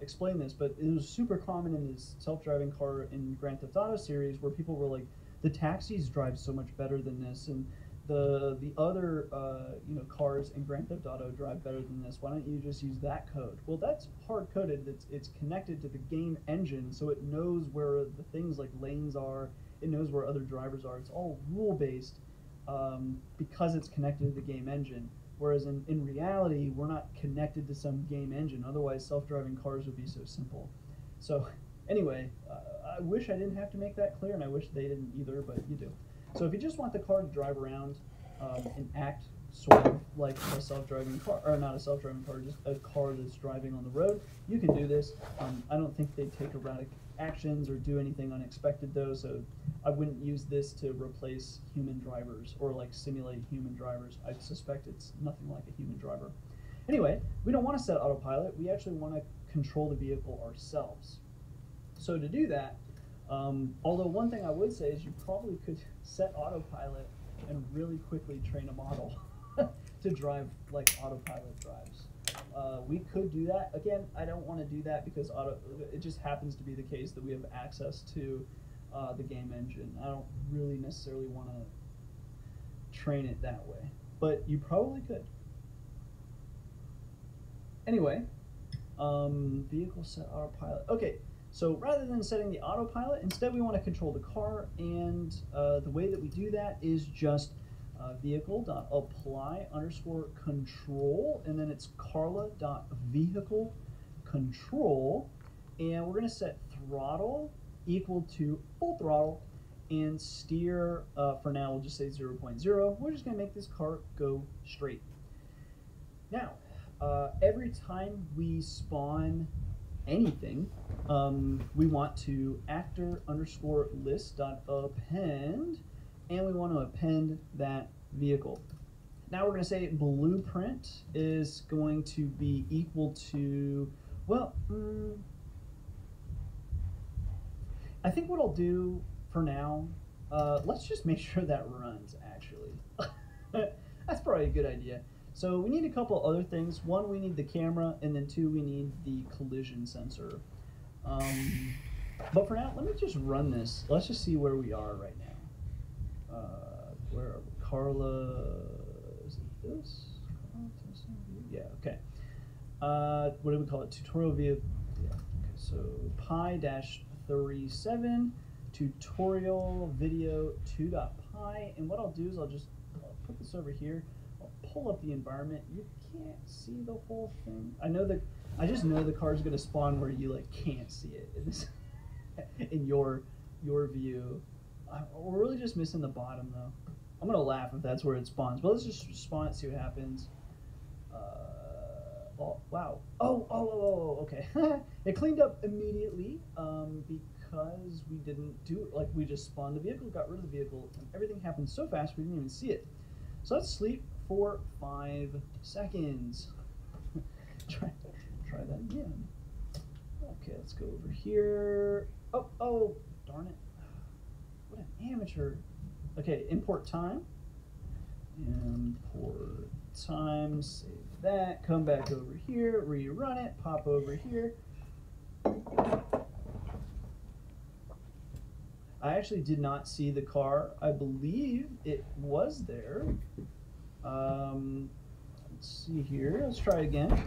Speaker 4: explain this, but it was super common in this self-driving car in Grand Theft Auto series where people were like The taxis drive so much better than this, and the other cars in Grand Theft Auto drive better than this. Why don't you just use that code? Well, that's hard coded. It's connected to the game engine, so it knows where the things like lanes are. It knows where other drivers are. It's all rule based because it's connected to the game engine. Whereas in reality, we're not connected to some game engine. Otherwise, self-driving cars would be so simple. So anyway, I wish I didn't have to make that clear, and I wish they didn't either, but you do. So if you just want the car to drive around and act sort of like a self-driving car, or not a self-driving car, just a car that's driving on the road, you can do this. I don't think they take erratic actions or do anything unexpected though, so I wouldn't use this to replace human drivers or like simulate human drivers. I suspect it's nothing like a human driver. Anyway, we don't want to set autopilot. We actually want to control the vehicle ourselves. So to do that, although one thing I would say is you probably could set autopilot and really quickly train a model to drive like autopilot drives. We could do that. Again, I don't want to do that because it just happens to be the case that we have access to the game engine. I don't really necessarily want to train it that way, but you probably could. Anyway, vehicle set autopilot. Okay. So rather than setting the autopilot, instead we want to control the car, and the way that we do that is just vehicle.apply_control, and then it's Carla.vehicle_control, and we're going to set throttle equal to full throttle, and steer, for now we'll just say 0.0. We're just going to make this car go straight. Now, every time we spawn anything, we want to actor_list.append, and we want to append that vehicle. Now we're going to say blueprint is going to be equal to, well, I think what I'll do for now, let's just make sure that runs actually. That's probably a good idea. So we need a couple other things. One, we need the camera, and then two, we need the collision sensor. But for now, let me just run this. Let's just see where we are right now. Where are we? Carla, is it this? Yeah, okay. What do we call it? Tutorial via, yeah, okay, so pi-37 tutorial video 2.pi, and what I'll do is I'll put this over here. Pull up the environment. You can't see the whole thing. I just know the car's gonna spawn where you like can't see it in your view. We're really just missing the bottom though. I'm gonna laugh if that's where it spawns, but let's just spawn it, see what happens. Oh wow. Oh, okay. It cleaned up immediately because we didn't do it. Like we just spawned the vehicle, got rid of the vehicle, and everything happened so fast we didn't even see it. So let's sleep for 5 seconds. try that again. Okay, let's go over here. Oh, darn it. What an amateur. Okay, import time. Import time, save that, come back over here, rerun it, pop over here. I actually did not see the car. I believe it was there. Let's see here. Let's try again.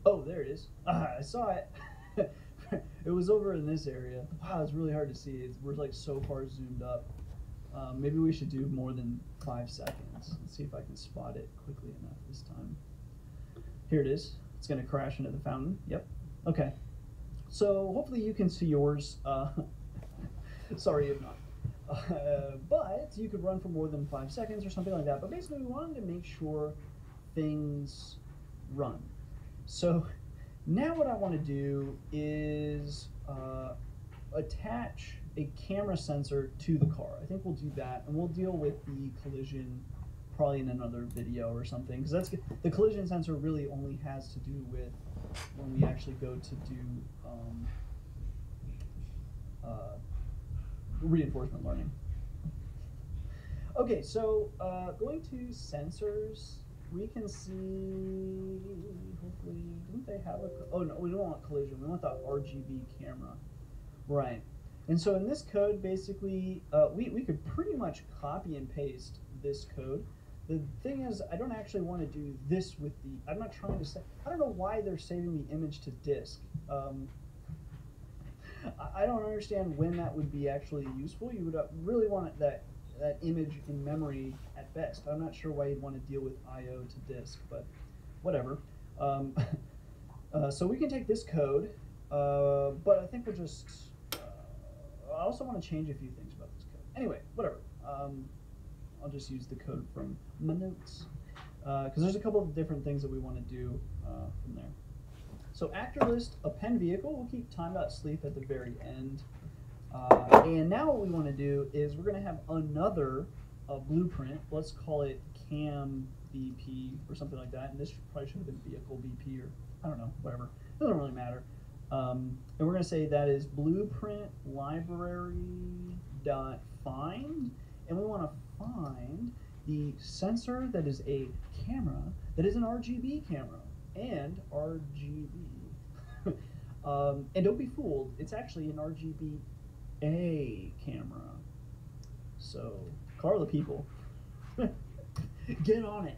Speaker 4: Oh, there it is. I saw it. It was over in this area. Wow, it's really hard to see. We're like so far zoomed up. Maybe we should do more than 5 seconds. Let's see if I can spot it quickly enough this time. Here it is. It's going to crash into the fountain. Yep. Okay. So hopefully you can see yours. Sorry if not. But you could run for more than 5 seconds or something like that. But basically, we wanted to make sure things run. So now what I want to do is attach a camera sensor to the car. I think we'll do that, and we'll deal with the collision probably in another video or something, because the collision sensor really only has to do with when we actually go to do reinforcement learning. Okay, so going to sensors, we can see, hopefully, didn't they have a, oh no, we don't want collision, we want the RGB camera. Right. And so in this code, basically, we could pretty much copy and paste this code. The thing is, I don't actually want to do this with the, I'm not trying to say, I don't know why they're saving the image to disk. I don't understand when that would be actually useful. You would really want that image in memory at best. I'm not sure why you'd want to deal with I/O to disk, but whatever. So we can take this code, but I think we'll just, I also want to change a few things about this code. Anyway, whatever. I'll just use the code from my notes, because there's a couple of different things that we want to do from there. So actor list, append vehicle, we'll keep time.sleep at the very end. And now what we want to do is we're going to have another blueprint. Let's call it cam BP or something like that. And this probably should have been vehicle BP, or I don't know, whatever. It doesn't really matter. And we're going to say that is blueprint library.find. And we want to find the sensor that is a camera that is an RGB camera. And RGB. And don't be fooled, it's actually an RGB-A camera. So, Carla people, get on it.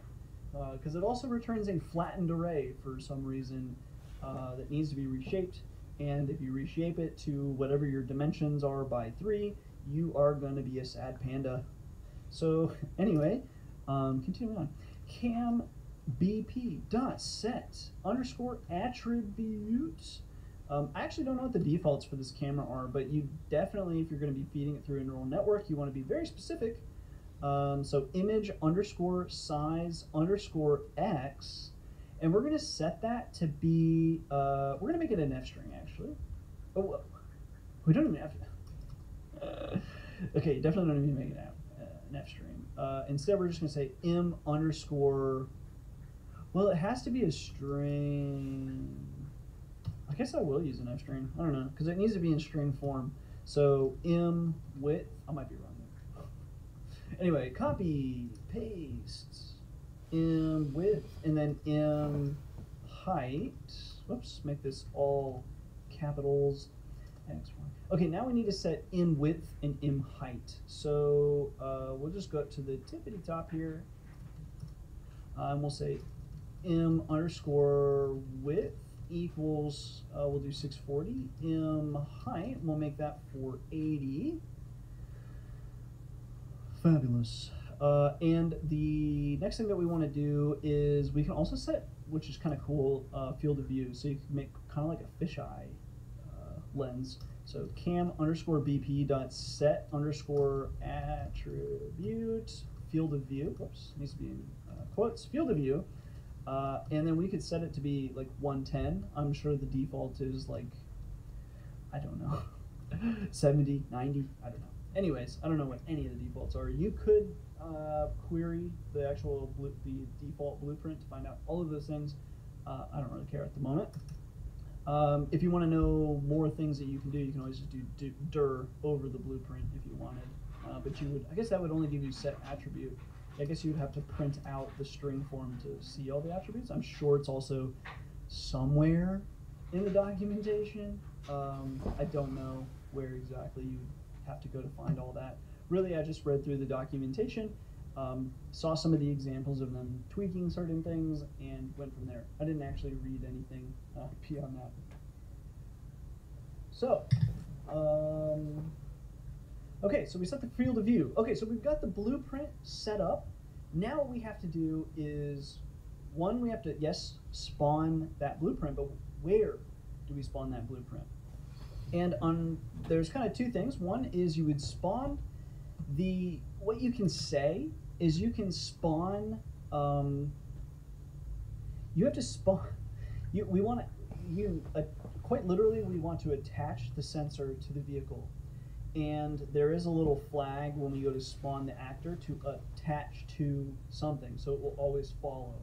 Speaker 4: Because it also returns a flattened array for some reason that needs to be reshaped. And if you reshape it to whatever your dimensions are by 3, you are going to be a sad panda. So, anyway, continuing on. Cam bp.set underscore attribute. I actually don't know what the defaults for this camera are, but you definitely, if you're going to be feeding it through a neural network, you want to be very specific. So image underscore size underscore x, and we're going to set that to be, we're going to make it an f string actually. Oh, we don't even have to. Okay, definitely don't even make it an f string. Instead, we're just going to say im underscore. Well, it has to be a string. I guess I will use an f string. I don't know, because it needs to be in string form. So im width. I might be wrong there. Anyway, copy, paste, im width, and then im height. Whoops, make this all capitals. X, Y. Okay, now we need to set im width and im height. So we'll just go up to the tippity top here, and we'll say im underscore width equals, we'll do 640. Im height, we'll make that 480. Fabulous. And the next thing that we want to do is we can also set, which is kind of cool, field of view. So you can make kind of like a fisheye lens. So cam underscore bp dot set underscore attribute field of view. Whoops, needs to be in quotes. Field of view. And then we could set it to be like 110. I'm sure the default is like, I don't know, 70, 90, I don't know. Anyways, I don't know what any of the defaults are. You could query the actual the default blueprint to find out all of those things. I don't really care at the moment. If you want to know more things that you can always just do dir over the blueprint if you wanted. But you would, I guess that would only give you set attribute. I guess you'd have to print out the string form to see all the attributes. I'm sure it's also somewhere in the documentation. I don't know where exactly you have to go to find all that. Really, I just read through the documentation, saw some of the examples of them tweaking certain things, and went from there. I didn't actually read anything beyond that. So, okay, so we set the field of view. Okay, so we've got the blueprint set up. Now what we have to do is, one, we have to, yes, spawn that blueprint, but where do we spawn that blueprint? And there's kind of two things. One is you would spawn what you can say is you can spawn, you have to spawn, quite literally we want to attach the sensor to the vehicle. And there is a little flag when we go to spawn the actor to attach to something, so it will always follow.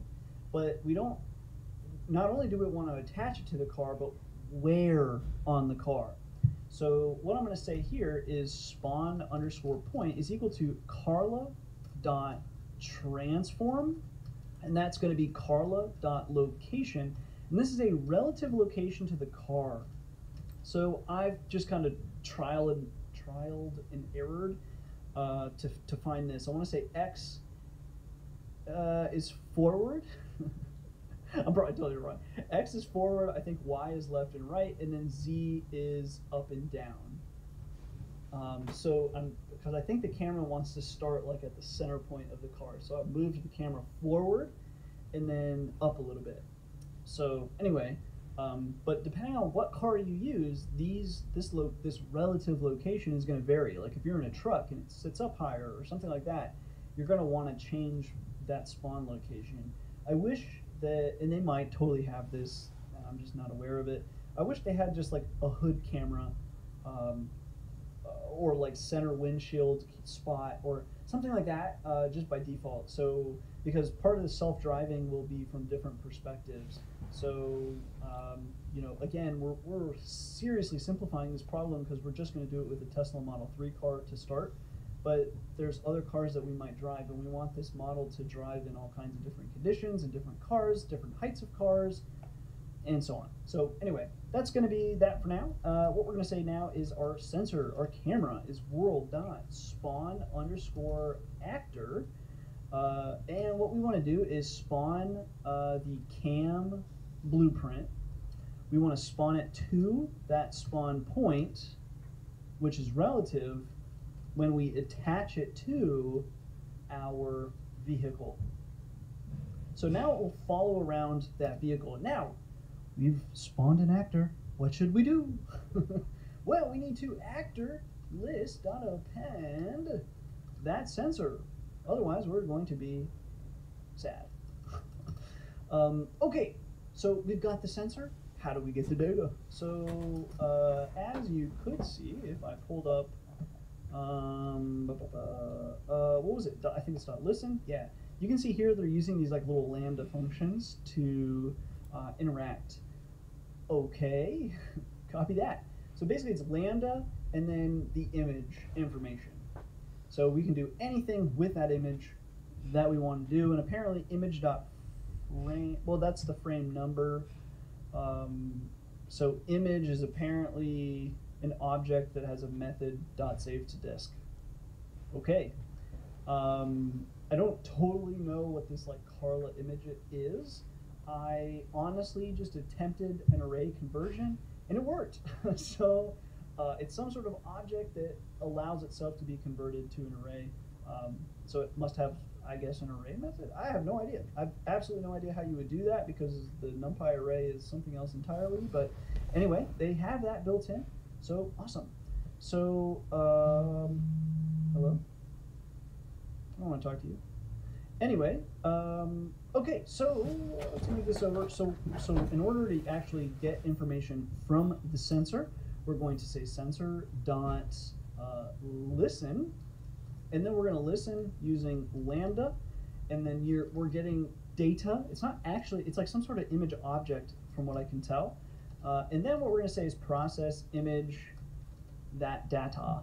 Speaker 4: But we don't, not only do we want to attach it to the car, but where on the car. So what I'm going to say here is spawn underscore point is equal to Carla dot transform and that's going to be Carla.location, and this is a relative location to the car. So I've just kind of trialed and errored to find this. I want to say X is forward. I'm probably totally wrong. X is forward, I think Y is left and right, and then Z is up and down. Because I think the camera wants to start like at the center point of the car. So I've moved the camera forward and then up a little bit. So anyway, but depending on what car you use, this relative location is going to vary. Like if you're in a truck and it sits up higher or something like that, you're going to want to change that spawn location. I wish that, and they might totally have this, and I'm just not aware of it. I wish they had just like a hood camera, or like center windshield spot or something like that, just by default. So because part of the self-driving will be from different perspectives. So you know, again, we're seriously simplifying this problem because we're just going to do it with a Tesla Model 3 car to start. But there's other cars that we might drive, and we want this model to drive in all kinds of different conditions and different cars, different heights of cars, and so on. So anyway, that's going to be that for now. What we're going to say now is our sensor, our camera, is world.spawn_actor. And what we want to do is spawn the cam blueprint. We want to spawn it to that spawn point, which is relative, when we attach it to our vehicle. So now it will follow around that vehicle. Now, we've spawned an actor. What should we do? Well, we need to actor list.append that sensor. Otherwise, we're going to be sad. Okay, so we've got the sensor. How do we get the data? So as you could see, if I pulled up, what was it? I think it's .listen. Yeah, you can see here they're using these like little lambda functions to interact. Okay, copy that. So basically it's lambda and then the image information. So we can do anything with that image that we want to do, and apparently image.frame, well, that's the frame number. So image is apparently an object that has a method .save to disk. Okay. I don't totally know what this like Carla image is. I honestly just attempted an array conversion and it worked. So it's some sort of object that allows itself to be converted to an array. So it must have, I guess, an array method. I have no idea. I have absolutely no idea how you would do that because the NumPy array is something else entirely. But anyway, they have that built in. So awesome. So hello? I don't want to talk to you. Anyway, okay, so let's move this over. So in order to actually get information from the sensor, we're going to say sensor.listen, and then we're going to listen using lambda, and then we're getting data. It's not actually, it's like some sort of image object from what I can tell. And then what we're going to say is process image that data.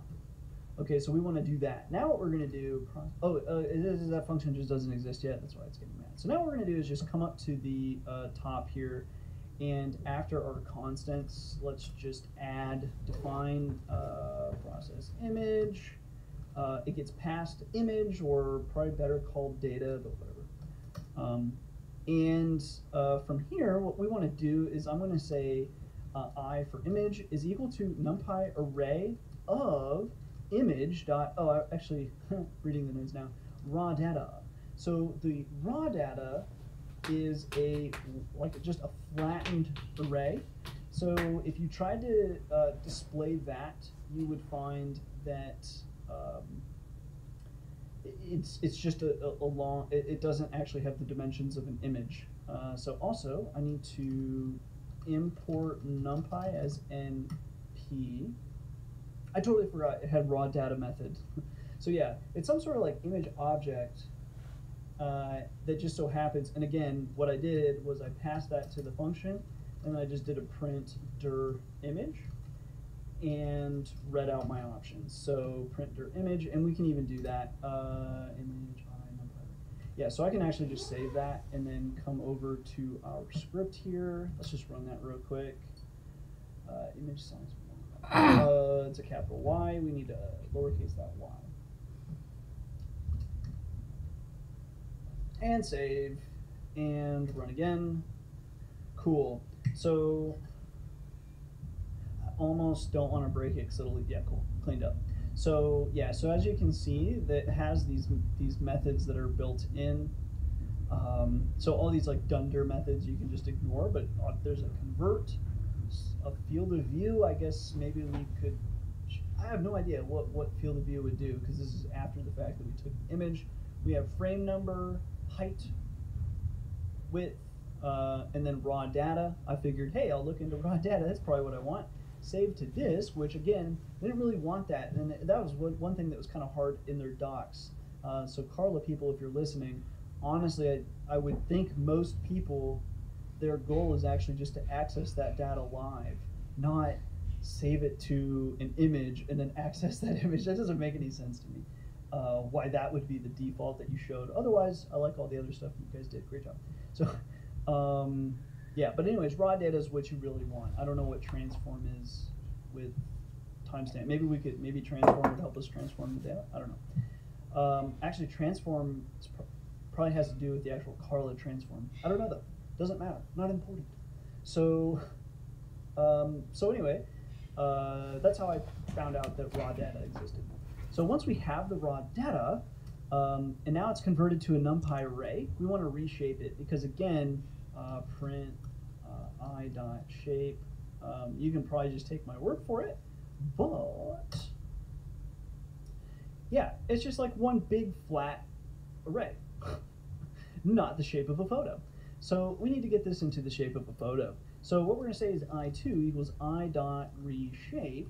Speaker 4: Okay, so we want to do that. Now what we're going to do, that function just doesn't exist yet. That's why it's getting mad. So now what we're going to do is just come up to the top here, and after our constants, let's just define process image. It gets passed image, or probably better called data, but whatever. From here, what we want to do is I'm going to say I for image is equal to NumPy array of image dot, actually reading the notes now, raw data. So the raw data is just a flattened array. So if you tried to display that, you would find that it's just a long, it doesn't actually have the dimensions of an image. So also I need to import NumPy as NP. I totally forgot it had raw data method. So yeah, it's some sort of like image object that just so happens, and again, what I did was I passed that to the function, and then I just did a print dir image and read out my options. So print dir image, and we can even do that image I NumPy. yeah, so I can actually just save that and then come over to our script here. Let's just run that real quick. Image size, it's a capital Y. We need to lowercase that y. And save, and run again. Cool. So I almost don't want to break it because it'll, yeah, cool, cleaned up. So yeah, so as you can see, that has these methods that are built in. So all these like dunder methods you can just ignore, but there's a convert, a field of view. I guess maybe we could, I have no idea what field of view would do because this is after the fact that we took the image. We have frame number, height, width, and then raw data. I figured, hey, I'll look into raw data. That's probably what I want. Save to disk, which again, they didn't really want that. And that was one thing that was kind of hard in their docs. So Carla people, if you're listening, honestly, I would think most people, their goal is actually just to access that data live, not save it to an image and then access that image. That doesn't make any sense to me. Why that would be the default that you showed. Otherwise, I like all the other stuff you guys did. Great job. So, yeah, but anyways, raw data is what you really want. I don't know what transform is with timestamp. Maybe transform would help us transform the data. I don't know. Actually, transform probably has to do with the actual Carla transform. I don't know though. Doesn't matter. Not important. So, anyway, that's how I found out that raw data existed. So once we have the raw data, and now it's converted to a NumPy array, we want to reshape it because again, print i.shape. You can probably just take my word for it, but yeah, it's just like one big flat array, not the shape of a photo. So we need to get this into the shape of a photo. So what we're going to say is i2 equals i.reshape,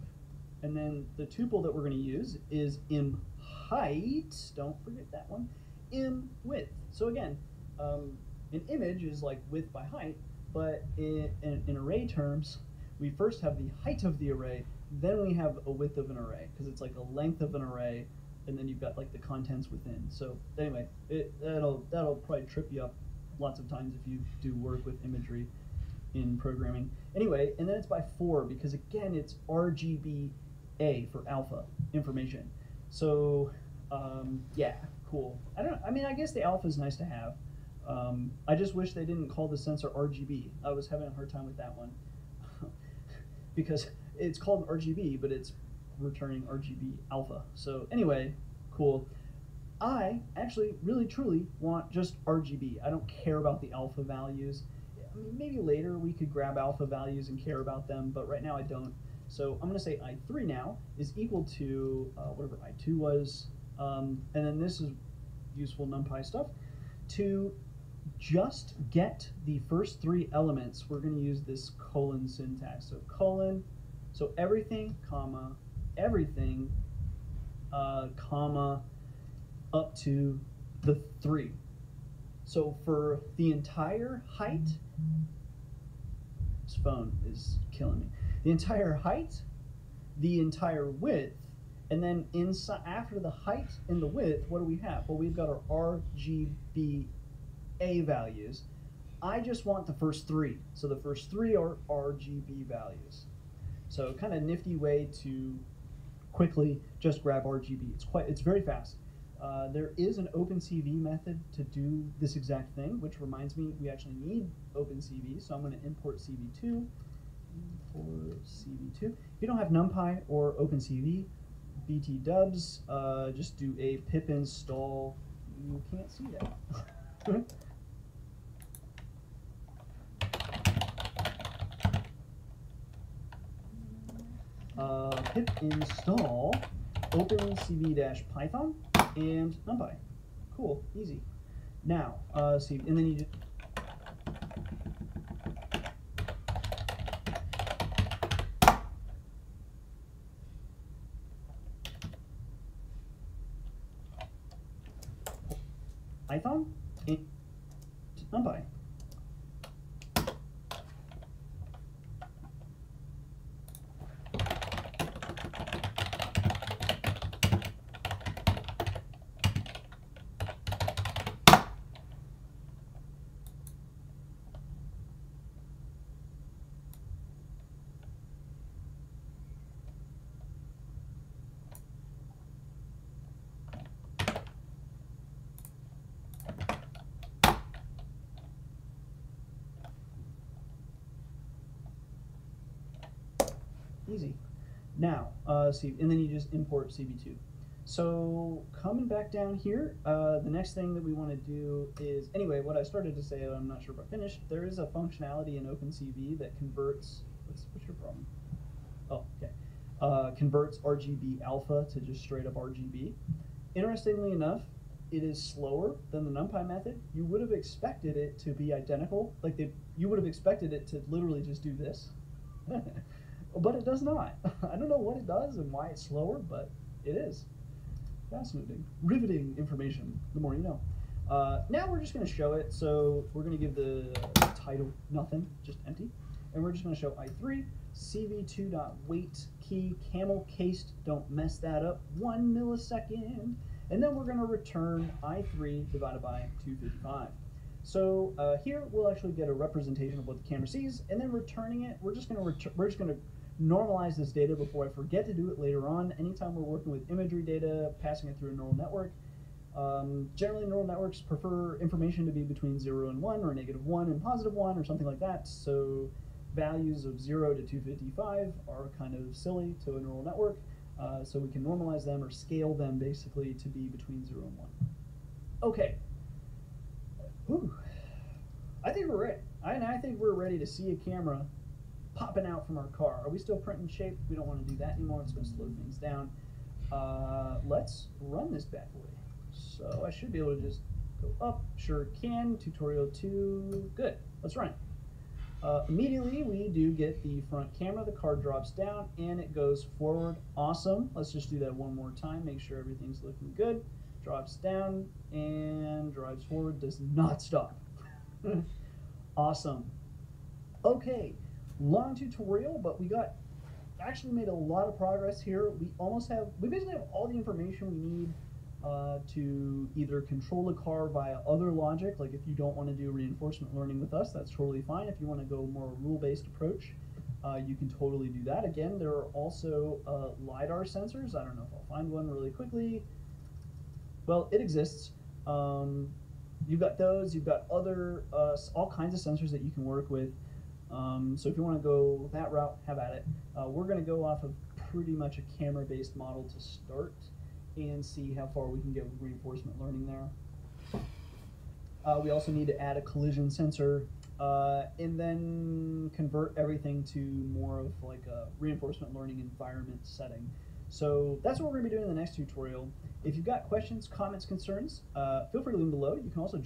Speaker 4: and then the tuple that we're going to use is im height, don't forget that one, im width. So again, an image is like width by height, but in array terms, we first have the height of the array, then we have a width of an array, because it's like a length of an array, and then you've got like the contents within. So anyway, that'll probably trip you up lots of times if you do work with imagery in programming. Anyway, and then it's by 4 because again it's RGBA for alpha information. So yeah, cool. I mean I guess the alpha is nice to have. I just wish they didn't call the sensor RGB. I was having a hard time with that one because it's called RGB, but it's returning RGB alpha. So anyway, cool. I actually really truly want just RGB. I don't care about the alpha values. I mean, maybe later we could grab alpha values and care about them, but right now I don't. So I'm going to say I3 now is equal to whatever I2 was, and then this is useful NumPy stuff. To just get the first 3 elements, we're going to use this colon syntax. So colon, so everything, comma, everything, comma, up to the 3. So for the entire height, this phone is killing me. The entire height, the entire width, and then inside after the height and the width, what do we have? Well, we've got our RGBA values. I just want the first 3. So the first 3 are RGB values. So kind of nifty way to quickly just grab RGB. It's very fast. There is an OpenCV method to do this exact thing, which reminds me we actually need OpenCV, so I'm going to import CV2. Import CV2. If you don't have NumPy or OpenCV, BT dubs, just do a pip install. You can't see that. Pip install OpenCV-Python and NumPy. Cool, easy. Now, see, and then you just Python and NumPy. Now, see, and then you just import CB2. So coming back down here, the next thing that we want to do is, anyway, what I started to say, I'm not sure if I finished, there is a functionality in OpenCV that converts, what's your problem? Oh, okay. Converts RGB alpha to just straight up RGB. Interestingly enough, it is slower than the NumPy method. You would have expected it to be identical, like you would have expected it to literally just do this. But it does not. I don't know what it does and why it's slower, but it is. Fascinating. Riveting information, the more you know. Now we're just going to show it, so we're going to give the title nothing, just empty. And we're just going to show I3, CV2.wait key, camel cased, don't mess that up, 1 millisecond. And then we're going to return I3 divided by 255. So here we'll actually get a representation of what the camera sees, and then returning it, we're just going to normalize this data before I forget to do it later on. Anytime we're working with imagery data, passing it through a neural network, generally neural networks prefer information to be between 0 and 1, or -1 and +1, or something like that. So values of 0 to 255 are kind of silly to a neural network. So we can normalize them or scale them basically to be between 0 and 1. Okay. Whew. I think we're ready. I think we're ready to see a camera popping out from our car. Are we still printing shape? We don't want to do that anymore. It's going to slow things down. Let's run this bad boy. So I should be able to just go up. Sure can. Tutorial 2. Good. Let's run it. Immediately we do get the front camera. The car drops down and it goes forward. Awesome. Let's just do that one more time. Make sure everything's looking good. Drops down and drives forward. Does not stop. Awesome. Okay. Long tutorial, but we actually made a lot of progress here. We basically have all the information we need to either control the car via other logic, like if you don't want to do reinforcement learning with us, that's totally fine. If you want to go more rule-based approach, you can totally do that. Again, there are also LiDAR sensors. I don't know if I'll find one really quickly. Well, it exists. You've got those, you've got other, all kinds of sensors that you can work with. So if you want to go that route, have at it. We're going to go off of pretty much a camera-based model to start and see how far we can get with reinforcement learning there. We also need to add a collision sensor and then convert everything to more of like a reinforcement learning environment setting. So that's what we're going to be doing in the next tutorial. If you've got questions, comments, concerns, feel free to leave them below. You can also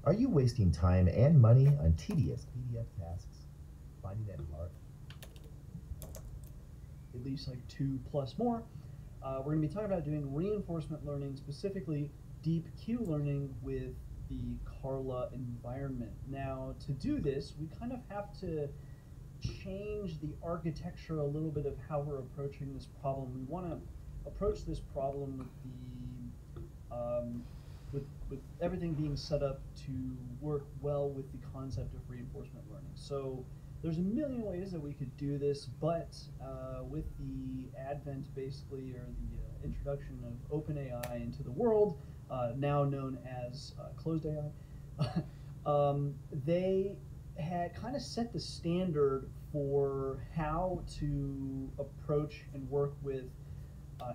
Speaker 12: Are you wasting time and money on tedious PDF tasks? Finding that hard?
Speaker 4: at least like 2+ more. We're going to be talking about doing reinforcement learning, specifically deep Q learning with the Carla environment. Now, to do this, we kind of have to change the architecture a little bit of how we're approaching this problem. We want to approach this problem with the with everything being set up to work well with the concept of reinforcement learning. So there's a million ways that we could do this, but with the advent, basically, or the introduction of OpenAI into the world, now known as closed AI, they had kind of set the standard for how to approach and work with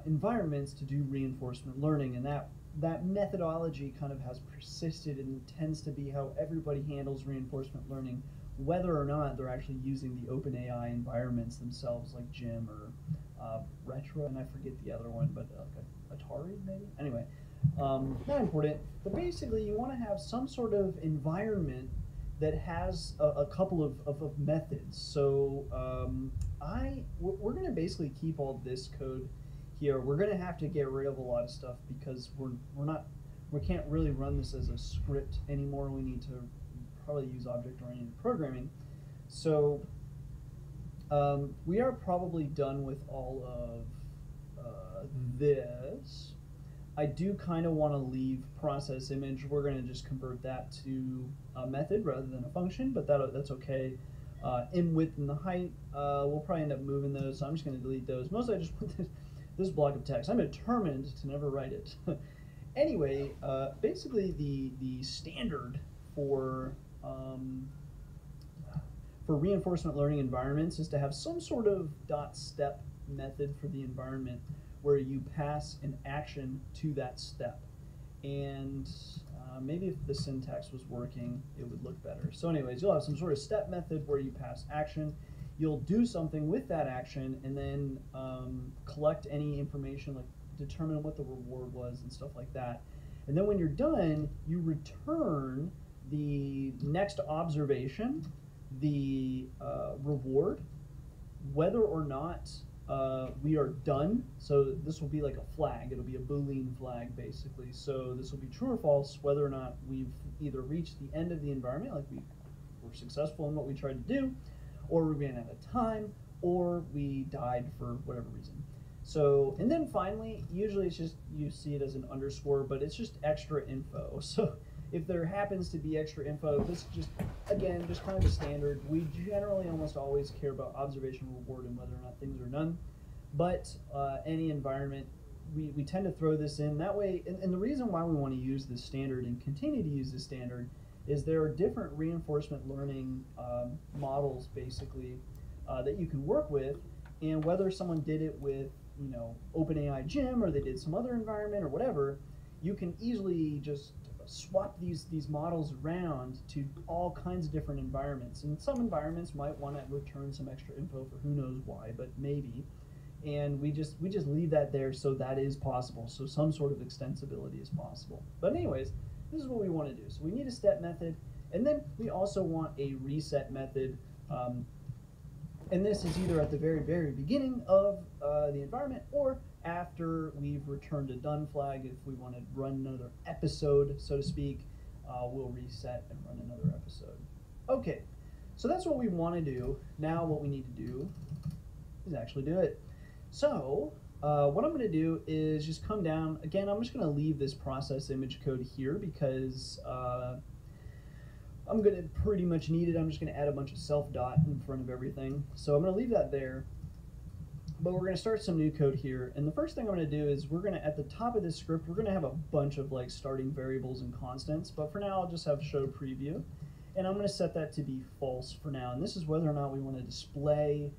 Speaker 4: environments to do reinforcement learning, and that methodology kind of has persisted and tends to be how everybody handles reinforcement learning, whether or not they're actually using the OpenAI environments themselves, like Gym or Retro, and I forget the other one, but like Atari maybe? Anyway, not important, but basically you want to have some sort of environment that has a couple of methods. So we're going to basically keep all this code here. We're going to have to get rid of a lot of stuff because we can't really run this as a script anymore. We need to probably use object-oriented programming. So we are probably done with all of this. I do kind of want to leave process image. We're going to just convert that to a method rather than a function, but that's okay. In width and the height, we'll probably end up moving those, so I'm just going to delete those. Mostly I just put this block of text. I'm determined to never write it. Anyway, basically the standard for for reinforcement learning environments is to have some sort of .step method for the environment where you pass an action to that step. And maybe if the syntax was working, it would look better. So anyways, you'll have some sort of step method where you pass action. You'll do something with that action and then collect any information, like determine what the reward was and stuff like that. And then when you're done, you return the next observation, the reward, whether or not we are done. So this will be like a flag. It'll be a Boolean flag, basically. So this will be true or false, whether or not we've either reached the end of the environment, like we were successful in what we tried to do, or we ran out of time, or we died for whatever reason. So, and then finally, usually it's just, you see it as an underscore, but it's just extra info. So if there happens to be extra info, this is just, again, just kind of a standard. We generally almost always care about observation, reward, and whether or not things are done. But any environment, we tend to throw this in. That way, and the reason why we want to use this standard and continue to use this standard is there are different reinforcement learning models, basically, that you can work with. And whether someone did it with, you know, OpenAI Gym, or they did some other environment or whatever, you can easily just swap these models around to all kinds of different environments. And some environments might want to return some extra info for who knows why, but maybe. And we just leave that there, so that is possible. So some sort of extensibility is possible. But anyways, this is what we want to do. So we need a step method, and then we also want a reset method. And this is either at the very, very beginning of the environment, or after we've returned a done flag. If we want to run another episode, so to speak, we'll reset and run another episode. Okay, so that's what we want to do. Now what we need to do is actually do it. So what I'm going to do is just come down. Again, I'm just going to leave this process image code here because I'm going to pretty much need it. I'm just going to add a bunch of self dot in front of everything. So I'm going to leave that there. But we're going to start some new code here. And the first thing I'm going to do is we're going to, at the top of this script, we're going to have a bunch of like starting variables and constants. But for now, I'll just have show preview. And I'm going to set that to be false for now. And this is whether or not we want to display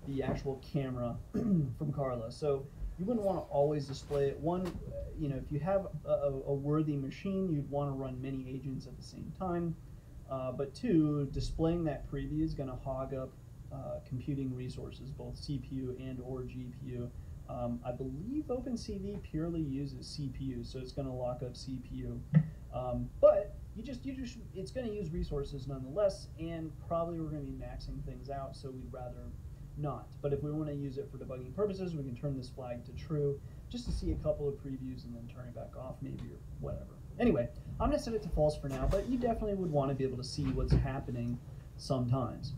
Speaker 4: the actual camera from Carla. So you wouldn't want to always display it. One, you know, if you have a worthy machine, you'd want to run many agents at the same time. But two, displaying that preview is going to hog up computing resources, both CPU and or GPU. I believe OpenCV purely uses CPU, so it's going to lock up CPU. But it's going to use resources nonetheless, and probably we're going to be maxing things out, so we'd rather not. But if we want to use it for debugging purposes, we can turn this flag to true, just to see a couple of previews and then turn it back off maybe, or whatever. Anyway, I'm going to set it to false for now, but you definitely would want to be able to see what's happening sometimes.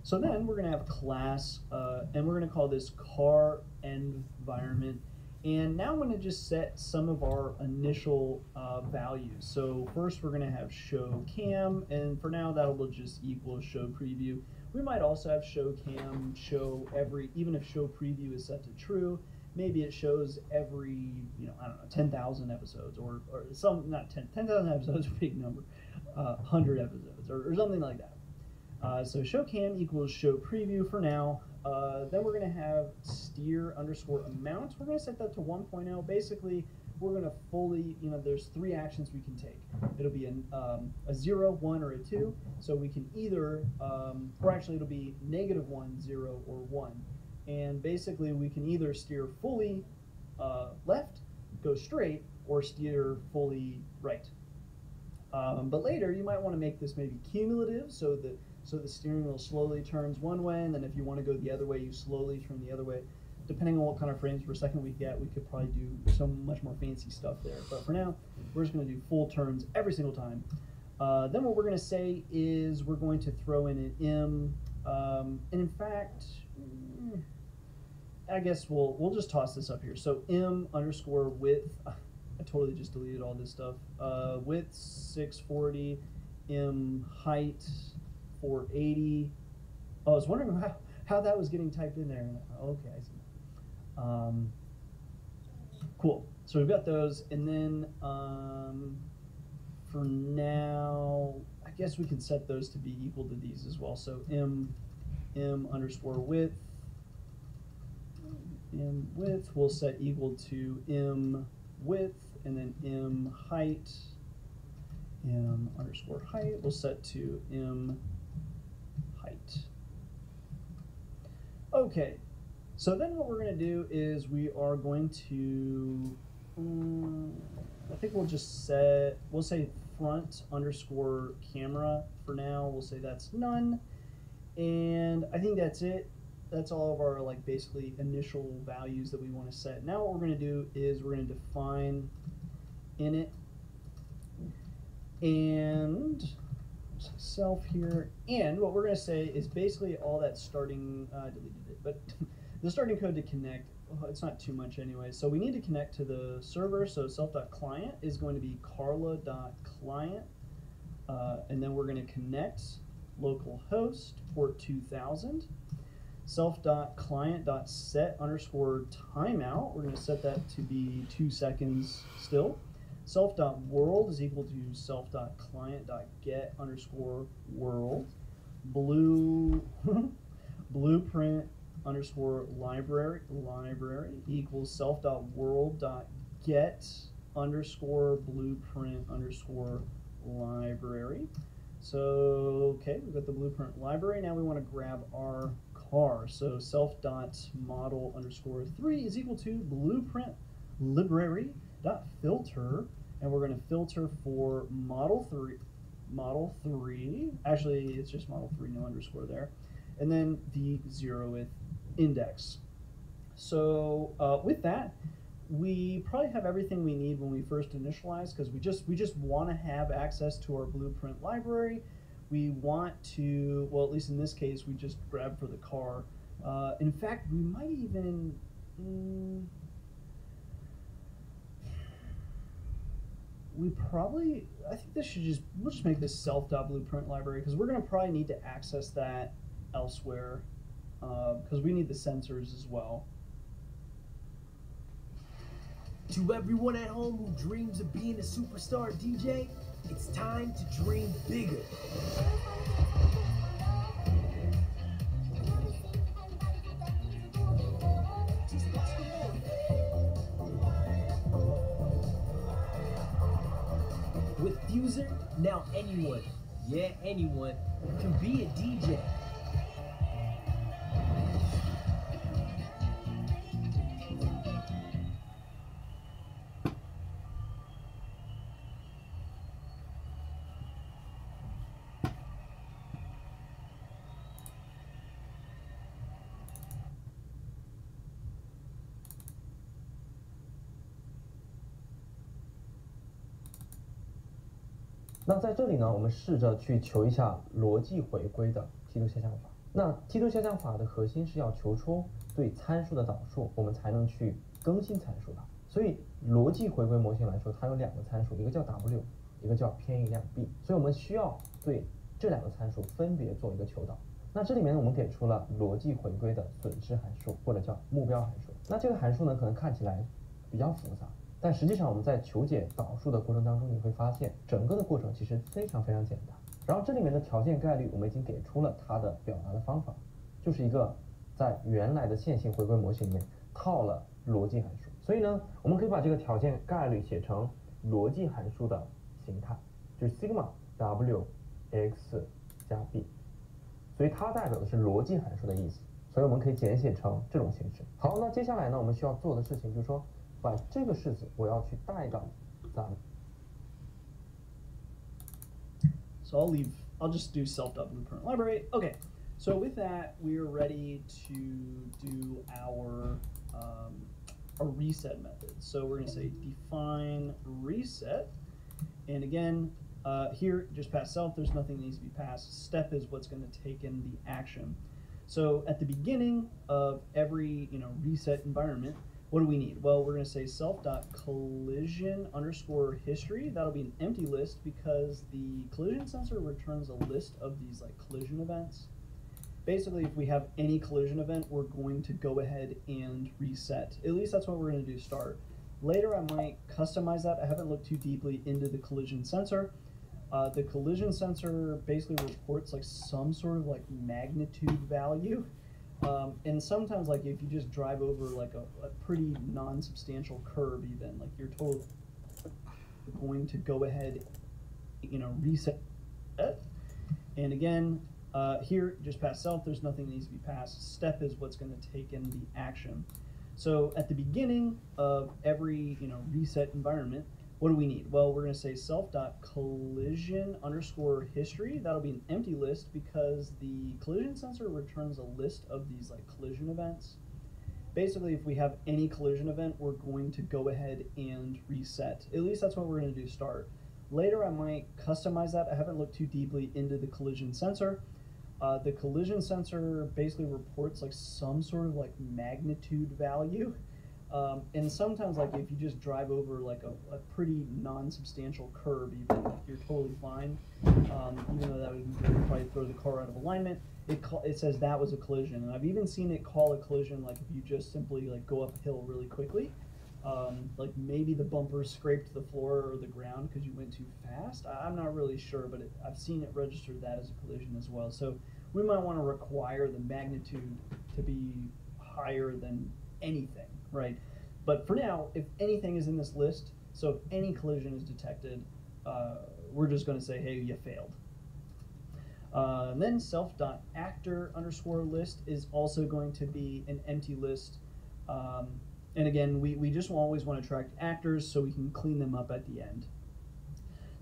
Speaker 4: So then we're going to have class, and we're going to call this car environment. And now I'm going to just set some of our initial values. So first we're going to have show cam, and for now that will just equal show preview. We might also have show cam show every, even if show preview is set to true, maybe it shows every, you know, I don't know, 10,000 episodes, or some, not 10,000 episodes, a big number, 100 episodes, or something like that. So show cam equals show preview for now. Then we're going to have steer underscore amount. We're going to set that to 1.0. Basically, we're going to fully, you know, there's three actions we can take. It'll be a 0, 1, or a 2. So we can either, or actually it'll be -1, 0, or 1. And basically we can either steer fully left, go straight, or steer fully right. But later you might want to make this maybe cumulative, so the steering wheel slowly turns one way, and then if you want to go the other way, you slowly turn the other way. Depending on what kind of frames per second we get, we could probably do so much more fancy stuff there. But for now, we're just going to do full turns every single time. Then what we're going to say is we're going to throw in an im, and in fact, I guess we'll just toss this up here. So im underscore width, I totally just deleted all this stuff. Width 640, im height 480. I was wondering how that was getting typed in there. Okay, I see. Cool. So we've got those, and then for now, I guess we could set those to be equal to these as well. So m underscore width, we'll set equal to m width, and then m height, m underscore height, we'll set to m height. Okay, so then what we're going to do is we are going to, I think we'll just we'll say front underscore camera for now. We'll say that's none. And I think that's it. That's all of our like basically initial values that we want to set. Now what we're going to do is we're going to define init and self here. And what we're going to say is basically all that starting, I deleted it, but the starting code to connect, it's not too much anyway. So we need to connect to the server. So self.client is going to be carla.client. And then we're going to connect localhost port 2000. Self.client.set underscore timeout. We're going to set that to be 2 seconds still. Self.world is equal to self.client.get underscore world. Blueprint underscore library equals self.world.get underscore blueprint underscore library. So, okay, we've got the blueprint library. Now we want to grab our car. So self.model underscore 3 is equal to blueprint library.filter, and we're going to filter for model 3. Actually, it's just model 3, no underscore there. And then the 0th index. So with that, we probably have everything we need when we first initialize, because we just want to have access to our blueprint library. We want to, well, at least in this case, we just grab for the car. In fact, we might even, I think this should we'll just make this self.blueprint library, because we're going to probably need to access that elsewhere, because we need the sensors as well.
Speaker 5: To everyone at home who dreams of being a superstar DJ, it's time to dream bigger. With Fuser, now anyone, yeah anyone, can be a DJ.
Speaker 6: 那在这里呢，我们试着去求一下逻辑回归的梯度下降法。那梯度下降法的核心是要求出对参数的导数，我们才能去更新参数的。所以逻辑回归模型来说，它有2个参数，一个叫 w， 一个叫偏移量 b。所以我们需要对这2个参数分别做一个求导。那这里面我们给出了逻辑回归的损失函数，或者叫目标函数。那这个函数呢，可能看起来比较复杂。但实际上我们在求解导数的过程当中，你会发现整个的过程其实非常非常简单。然后这里面的条件概率我们已经给出了它的表达的方法，就是一个在原来的线性回归模型里面套了逻辑函数。所以呢，我们可以把这个条件概率写成逻辑函数的形态，就是 sigma w x 加 b， 所以它代表的是逻辑函数的意思。所以我们可以简写成这种形式。好，那接下来呢，我们需要做的事情就是说，把这个式子我要去带到咱们。
Speaker 4: So I'll just do self.blueprint library. Okay, so with that, we are ready to do our reset method. So we're going to say define reset, and again, here just pass self. There's nothing that needs to be passed. Step is what's going to take in the action. So at the beginning of every reset environment, what do we need? Well, we're going to say self.collision underscore history. That'll be an empty list because the collision sensor returns a list of these like collision events. Basically, if we have any collision event, we're going to go ahead and reset. At least that's what we're going to do to start. Later, I might customize that. I haven't looked too deeply into the collision sensor. The collision sensor basically reports like some sort of like magnitude value. And sometimes like if you just drive over like a pretty non-substantial curve even, like you're totally going to go ahead, reset it. And again, here, just past self, there's nothing that needs to be passed. Step is what's going to take in the action. So at the beginning of every reset environment, what do we need? Well, we're going to say self.collision_history. That'll be an empty list because the collision sensor returns a list of these like collision events. Basically, if we have any collision event, we're going to go ahead and reset. At least that's what we're going to do to start. Later, I might customize that. I haven't looked too deeply into the collision sensor. The collision sensor basically reports like some sort of like magnitude value. And sometimes like if you just drive over like a pretty non-substantial curve even, like you're totally fine. Even though that would probably throw the car out of alignment, it says that was a collision. And I've even seen it call a collision like if you just simply like go uphill really quickly. Like maybe the bumper scraped the floor or the ground because you went too fast. I'm not really sure, but I've seen it register that as a collision as well. So we might want to require the magnitude to be higher than anything, right? But for now, if anything is in this list, so if any collision is detected, we're just going to say, hey, you failed. Then self.actor_list is also going to be an empty list. And again, we just always want to track actors so we can clean them up at the end.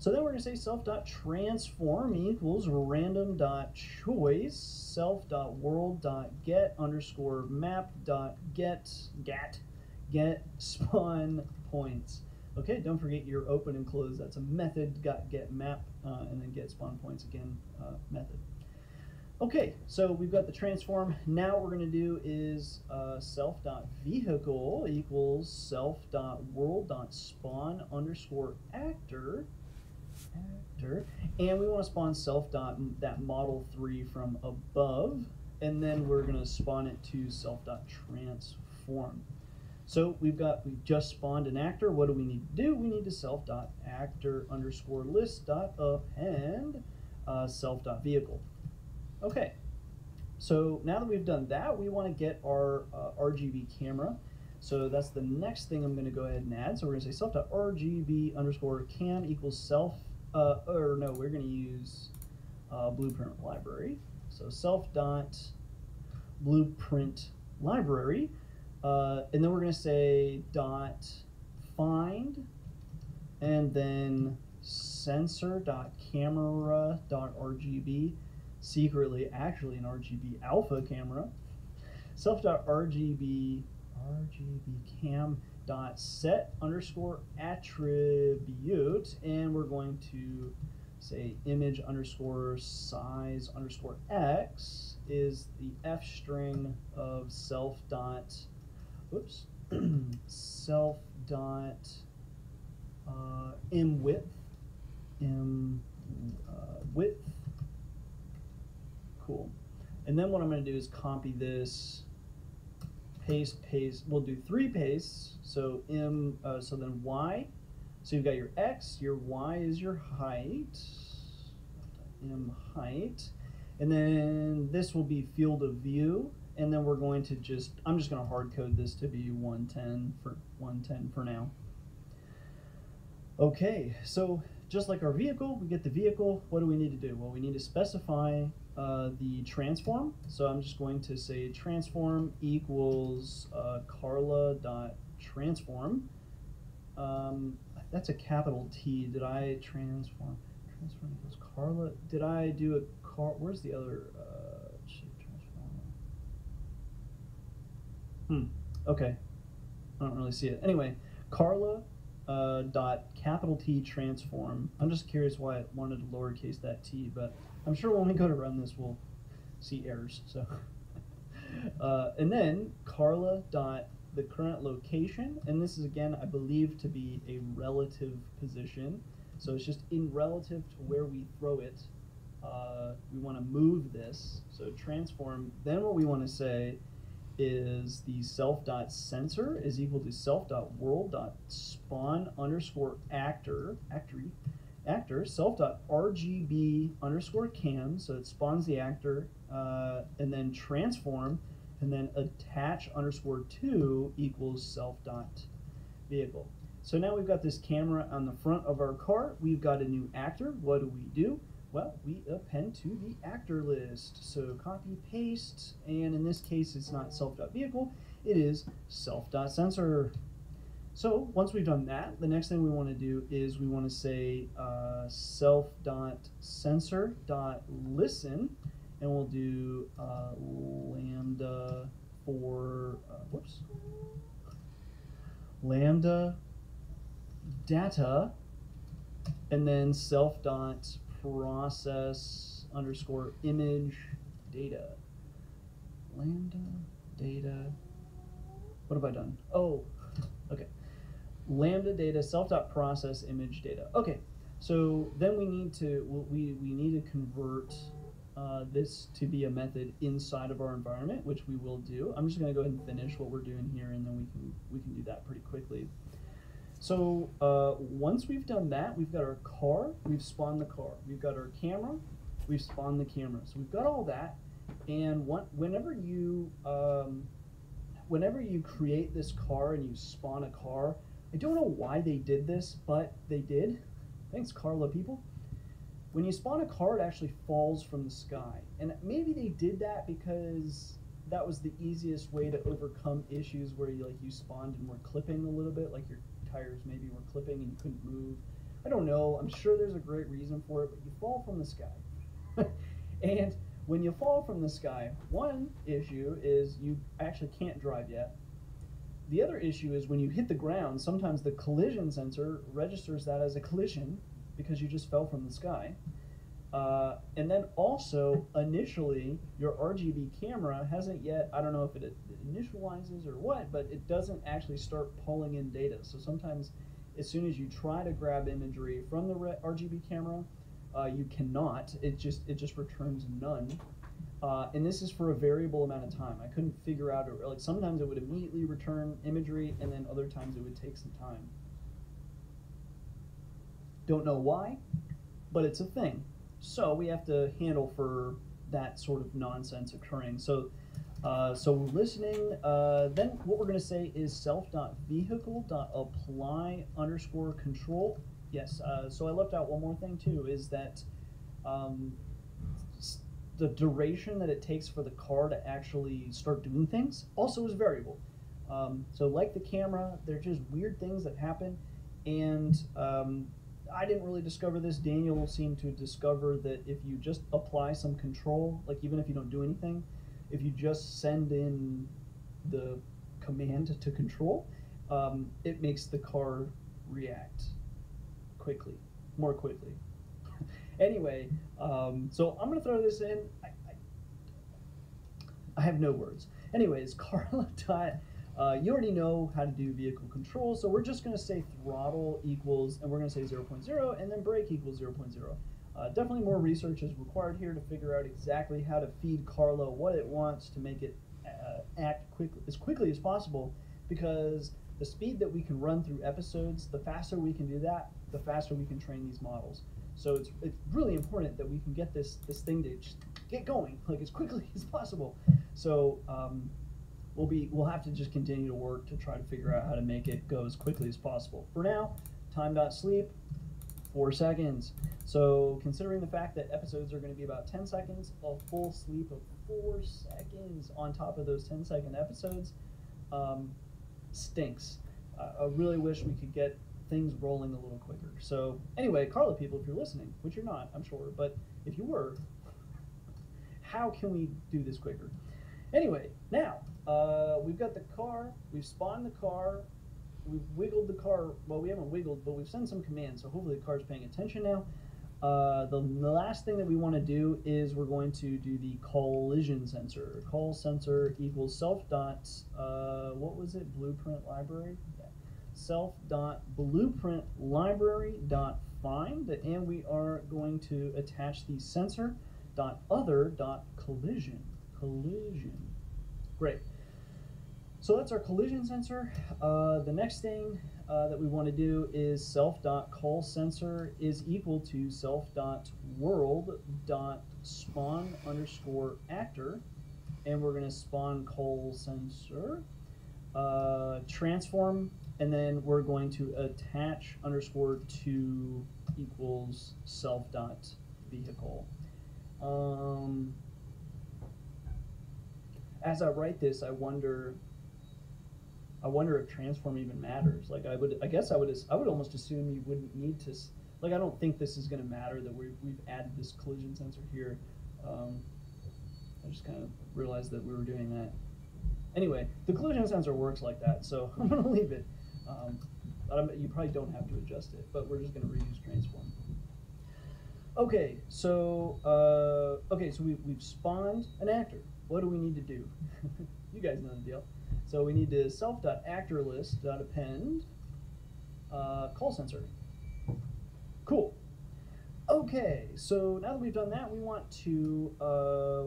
Speaker 4: So then we're going to say self.transform equals random.choice self.world.get_map.get spawn points. Okay, don't forget your open and close. That's a method, get map, and then get spawn points again, method. Okay, so we've got the transform. Now what we're going to do is self.vehicle equals self.world.spawn_actor, and we want to spawn self.that model 3 from above, and then we're going to spawn it to self.transform. So we've just spawned an actor. What do we need to do? We need to self.actor_list.append self.vehicle. Okay, so now that we've done that, we want to get our RGB camera. So that's the next thing I'm going to go ahead and add. So we're going to say self.rgb_cam equals self, or no, we're going to use blueprint library. So self.blueprint library, and then we're going to say .find, and then sensor.camera.rgb, secretly actually an RGB alpha camera, self.rgb cam.set_attribute, and we're going to say image_size_x is the f string of width. Cool. And then what I'm going to do is copy this, paste. We'll do 3 pastes. So so then y. So you've got your x, your y is your height, height, and then this will be field of view. And then we're going to I'm just going to hard code this to be 110 for now. Okay, so just like our vehicle, we get the vehicle. What do we need to do? Well, we need to specify the transform. So I'm just going to say transform equals Carla.transform. That's a capital T. Did I transform? Transform equals Carla. Did I do a car? Where's the other transform? Okay. I don't really see it. Anyway, Carla dot capital T transform. I'm just curious why it wanted to lowercase that t, but I'm sure when we go to run this, we'll see errors. So, and then Carla dot the current location, and this is again, I believe, to be a relative position. So it's just in relative to where we throw it. We want to move this. So transform. Then what we want to say is the self.sensor is equal to self.world.spawn_actor, actor, self.rgb underscore cam, so it spawns the actor, and then transform, and then attach underscore to equals self.vehicle. So now we've got this camera on the front of our car. We've got a new actor. What do? Well, we append to the actor list. So copy, paste, and in this case, it's not self.vehicle, it is self.sensor. So once we've done that, the next thing we want to do is we want to say self.sensor.listen, and we'll do lambda for, lambda data, and then self.process underscore image data. Lambda data. What have I done? Oh, okay. Lambda data self.process image data. Okay, so then we need to we need to convert this to be a method inside of our environment, which we will do. I'm just going to go ahead and finish what we're doing here, and then we can do that pretty quickly. So once we've done that, we've got our car, we've spawned the car. We've got our camera, we've spawned the camera. So we've got all that, and whenever you create this car and you spawn a car, I don't know why they did this, but they did. Thanks, Carla people. When you spawn a car, it actually falls from the sky. And maybe they did that because that was the easiest way to overcome issues where you spawned and were clipping a little bit, like your tires maybe were clipping and you couldn't move. I don't know. I'm sure there's a great reason for it, but you fall from the sky. And when you fall from the sky, one issue is you actually can't drive yet. The other issue is when you hit the ground, sometimes the collision sensor registers that as a collision because you just fell from the sky. And then also, initially, your RGB camera hasn't yet, I don't know if it initializes or what, but it doesn't actually start pulling in data. So sometimes, as soon as you try to grab imagery from the RGB camera, you cannot. It just returns none. And this is for a variable amount of time. I couldn't figure out, like sometimes it would immediately return imagery, and then other times it would take some time. Don't know why, but it's a thing. So we have to handle for that sort of nonsense occurring. So so we're listening. Then what we're going to say is self.vehicle.apply underscore control. Yes, so I left out one more thing too, is that the duration that it takes for the car to actually start doing things also is variable. So like the camera, they're just weird things that happen, and I didn't really discover this. Daniel seemed to discover that if you just apply some control, like even if you don't do anything, if you just send in the command to control, it makes the car react more quickly. Anyway, so I'm gonna throw this in. I have no words. Anyways, Carla you already know how to do vehicle control, so we're just gonna say throttle equals, and we're gonna say 0.0, and then brake equals 0.0. Definitely more research is required here to figure out exactly how to feed Carla what it wants to make it act as quickly as possible, because the speed that we can run through episodes, the faster we can do that, the faster we can train these models. So it's really important that we can get this thing to just get going like as quickly as possible. So we'll have to just continue to work to try to figure out how to make it go as quickly as possible. For now, time.sleep, 4 seconds. So considering the fact that episodes are going to be about 10 seconds, a full sleep of 4 seconds on top of those 10-second episodes stinks. I really wish we could get things rolling a little quicker. So anyway, Carla people, if you're listening, which you're not, I'm sure, but if you were, how can we do this quicker? Anyway, now we've got the car, we've spawned the car, we've wiggled the car. Well, we haven't wiggled, but we've sent some commands, so hopefully the car's paying attention now. The last thing that we want to do is we're going to do the collision sensor. Call sensor equals self dot, what was it, blueprint library? Yeah. Self dot blueprint library dot find, and we are going to attach the sensor dot other dot collision. Great. So that's our collision sensor. The next thing that we want to do is self.callSensor is equal to self.world.spawn_actor, and we're going to spawn call sensor, transform, and then we're going to attach _to equals self.vehicle. As I write this, I wonder if transform even matters. Like I guess I would almost assume you wouldn't need to. Like I don't think this is going to matter that we've added this collision sensor here. I just kind of realized that we were doing that. Anyway, the collision sensor works like that, so I'm going to leave it. You probably don't have to adjust it, but we're just going to reuse transform. Okay, so we've spawned an actor. What do we need to do? You guys know the deal. So we need to self.actorList.append call sensor. Cool. Okay, so now that we've done that, we want to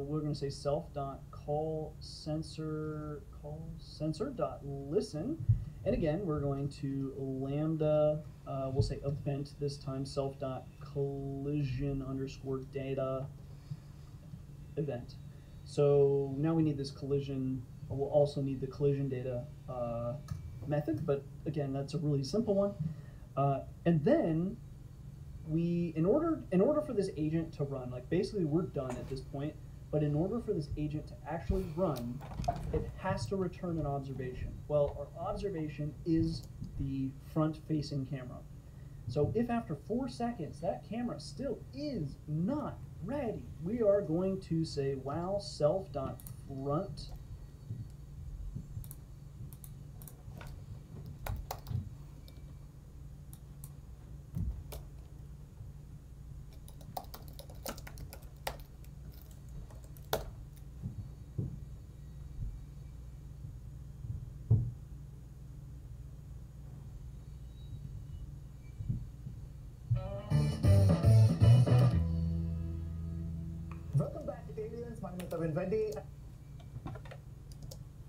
Speaker 4: we're going to say self.callSensor.listen, and again we're going to lambda. We'll say event this time. Self.collision_data event. So now we need this collision. We'll also need the collision data method, but again, that's a really simple one. And then in order for this agent to run, like basically we're done at this point, but in order for this agent to actually run, it has to return an observation. Well, our observation is the front-facing camera. So if after 4 seconds that camera still is not ready, we are going to say wow self.front
Speaker 13: Welcome back, aliens. My name is Vide.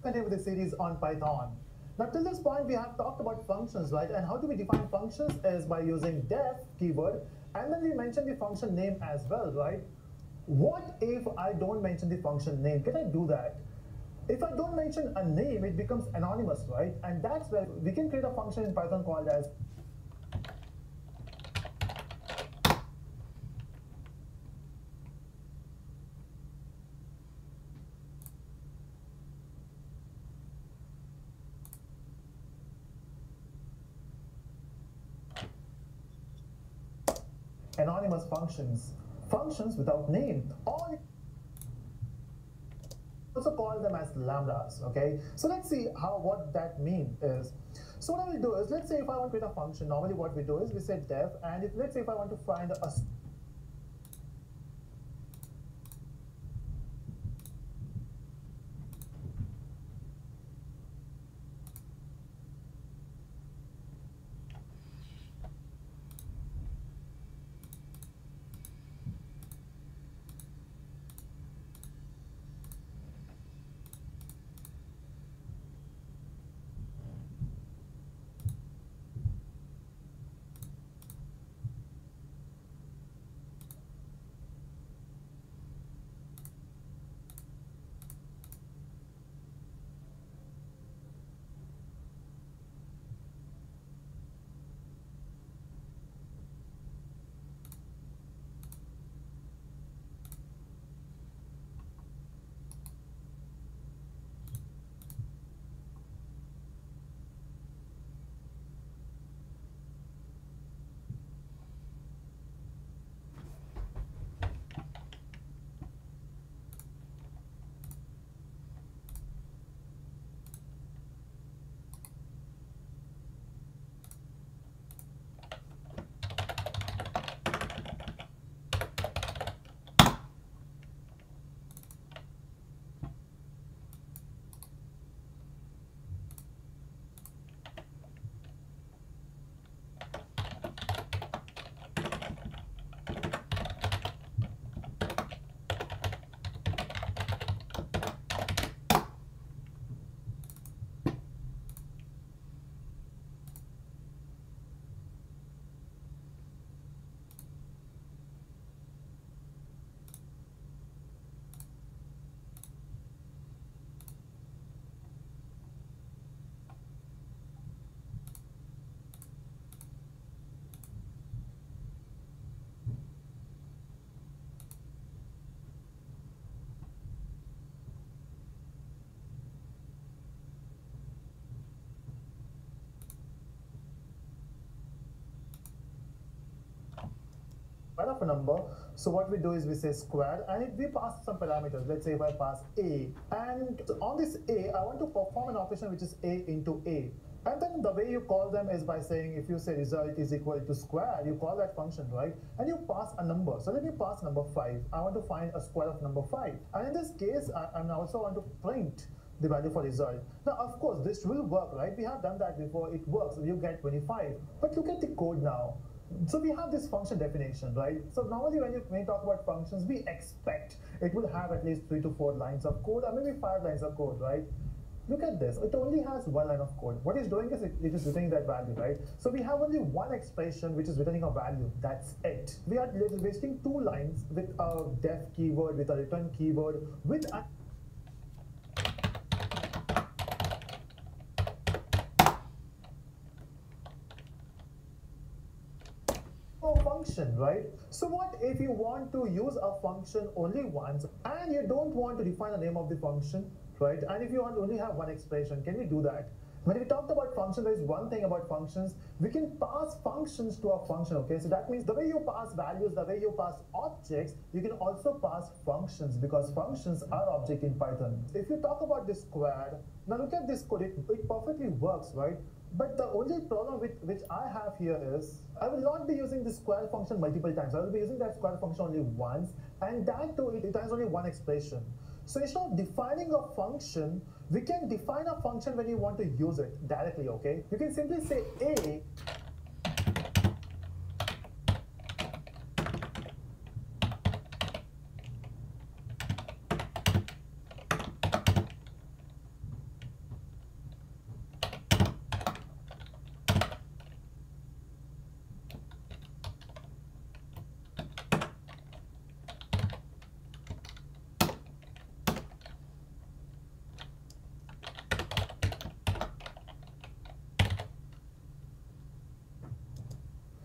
Speaker 13: Continue with the series on Python. Now, till this point, we have talked about functions, right? And how do we define functions is by using def keyword, and then we mention the function name as well, right? What if I don't mention the function name? Can I do that? If I don't mention a name, it becomes anonymous, right? And that's where we can create a function in Python called as anonymous functions, functions without name. All also call them as lambdas, okay? So let's see what that means is. So what I will do is, let's say if I want to create a function, normally what we do is we say def, and let's say if I want to find a of a number. So what we do is we say square, and if we pass some parameters, let's say if I pass a, and on this a, I want to perform an operation which is a into a. And then the way you call them is by saying, if you say result is equal to square, you call that function, right? And you pass a number. So let me pass number 5. I want to find a square of number 5. And in this case, I also want to print the value for result. Now, of course, this will work, right? We have done that before. It works. You get 25. But look at the code now. So we have this function definition, right? So normally when you talk about functions, we expect it will have at least 3 to 4 lines of code, or maybe 5 lines of code, right? Look at this. It only has 1 line of code. What it's doing is it is returning that value, right? So we have only one expression which is returning a value. That's it. We are wasting 2 lines with a def keyword, with a return keyword, with a function, right? So what if you want to use a function only once and you don't want to define the name of the function, right? And if you want to only have one expression, can we do that? When we talked about functions, there is one thing about functions. We can pass functions to a function, okay? So that means the way you pass values, the way you pass objects, you can also pass functions, because functions are object in Python. If you talk about this square, now look at this code. It perfectly works, right? But the only problem which I have here is, I will not be using the square function multiple times. I will be using that square function only once, and that too, it has only one expression. So instead of defining a function, we can define a function when you want to use it directly, okay? You can simply say a.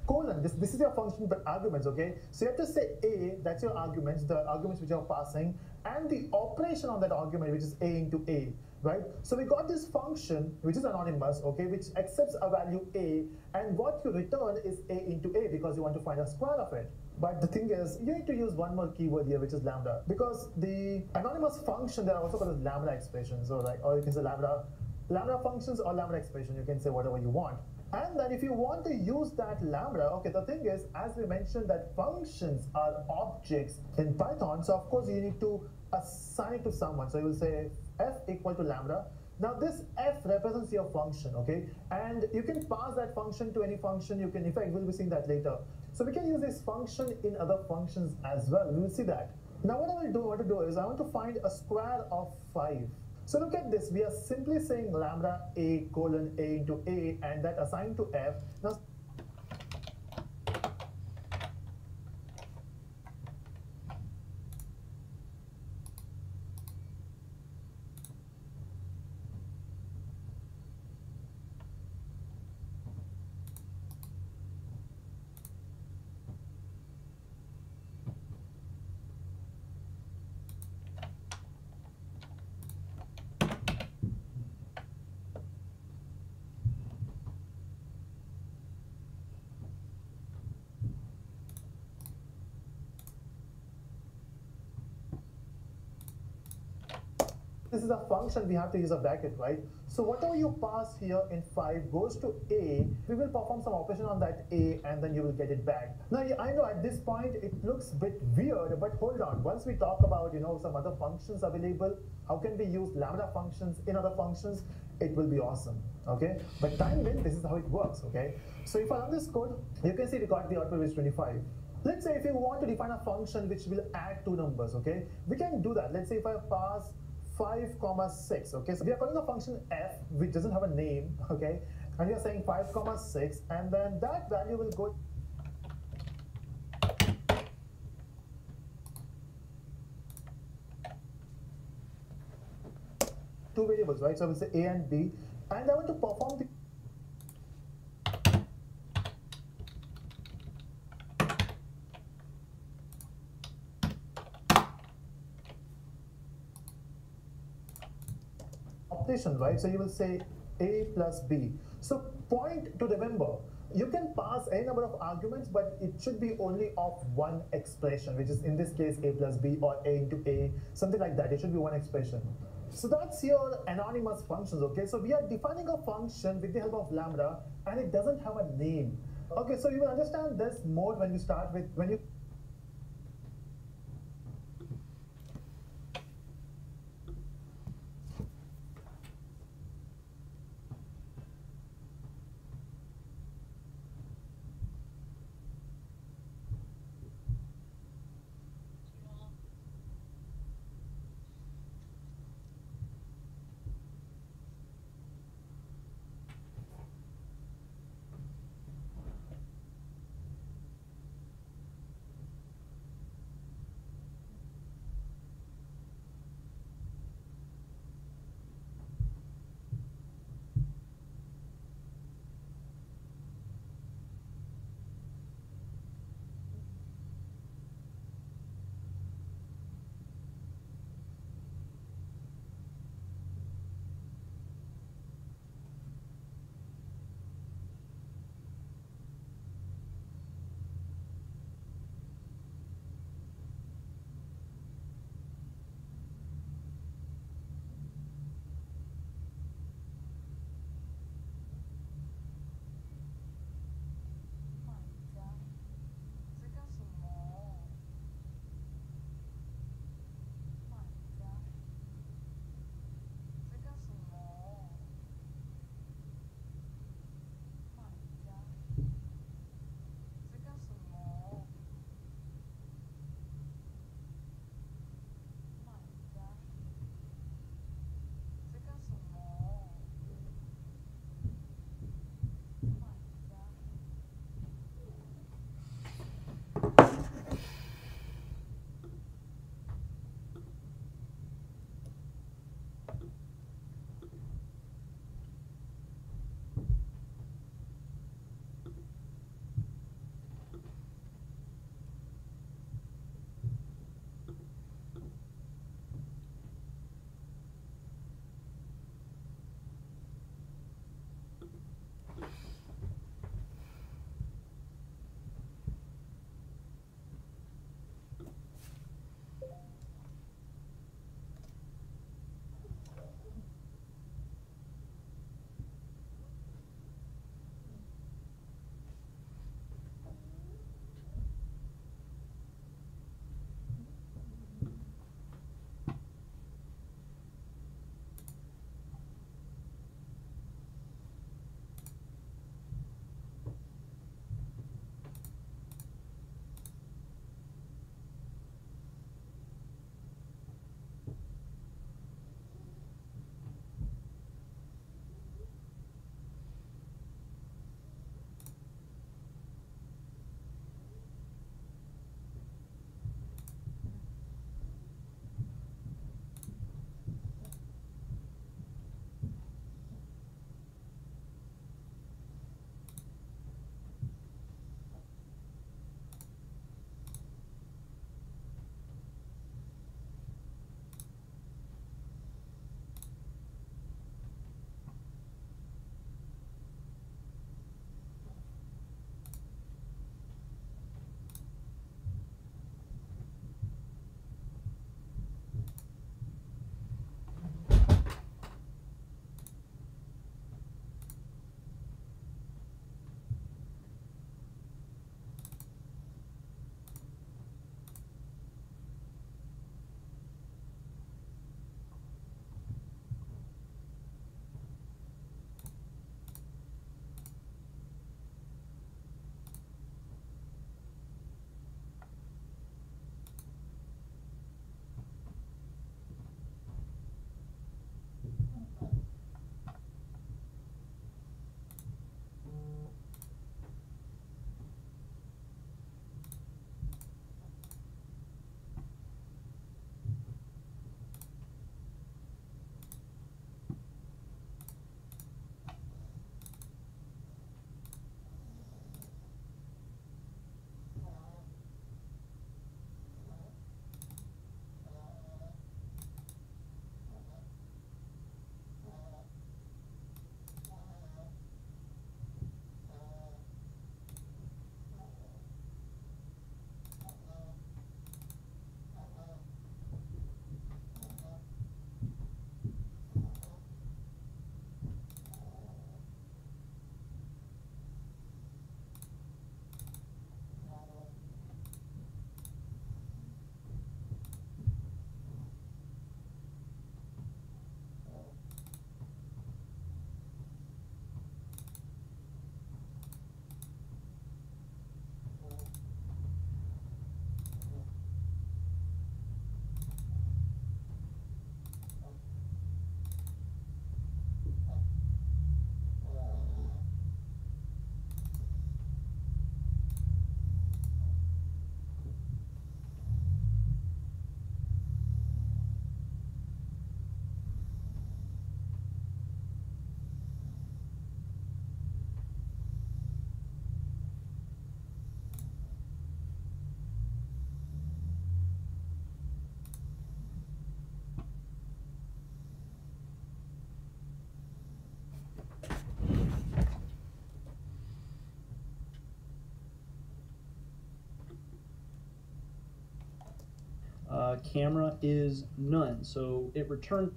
Speaker 13: Colon, this is your function but arguments, okay? So you have to say a, that's your arguments, the arguments which you're passing, and the operation on that argument, which is a into a, right? So we got this function which is anonymous, okay, which accepts a value a, and what you return is a into a, because you want to find a square of it. But the thing is, you need to use one more keyword here, which is lambda, because the anonymous function, they are also called as lambda expressions, or you can say lambda functions or lambda expression. You can say whatever you want. And then if you want to use that lambda, okay, the thing is, as we mentioned, that functions are objects in Python. So of course you need to assign it to someone. So you will say f equal to lambda. Now this f represents your function, okay? And you can pass that function to any function. You can, in fact, we'll be seeing that later. So we can use this function in other functions as well. We will see that. Now what I want to do is I want to find a square of 5. So look at this, we are simply saying lambda a colon a into a, and that assigned to f. Now, this is a function, we have to use a bracket, right? So whatever you pass here in 5 goes to a. We will perform some operation on that a, and then you will get it back. Now I know at this point it looks a bit weird, but hold on. Once we talk about, some other functions available, how can we use lambda functions in other functions, it will be awesome, okay? But time being, this is how it works, okay? So if I run this code, you can see we got the output which is 25. Let's say if you want to define a function which will add 2 numbers, okay? We can do that. Let's say if I pass 5, 6, okay? So we are calling a function f, which doesn't have a name, okay? And we are saying 5, 6, and then that value will go two variables, right? So I will say a and b, and I want to perform the operation, right? So you will say a plus b. So point to remember, You can pass any number of arguments, but it should be only of one expression, which is in this case a plus b or a into a, something like that. It should be one expression. So that's your anonymous functions, okay? So we are defining a function with the help of lambda, and it doesn't have a name. Okay, so you will understand this more when you start with, when you
Speaker 4: camera is none. So it returned.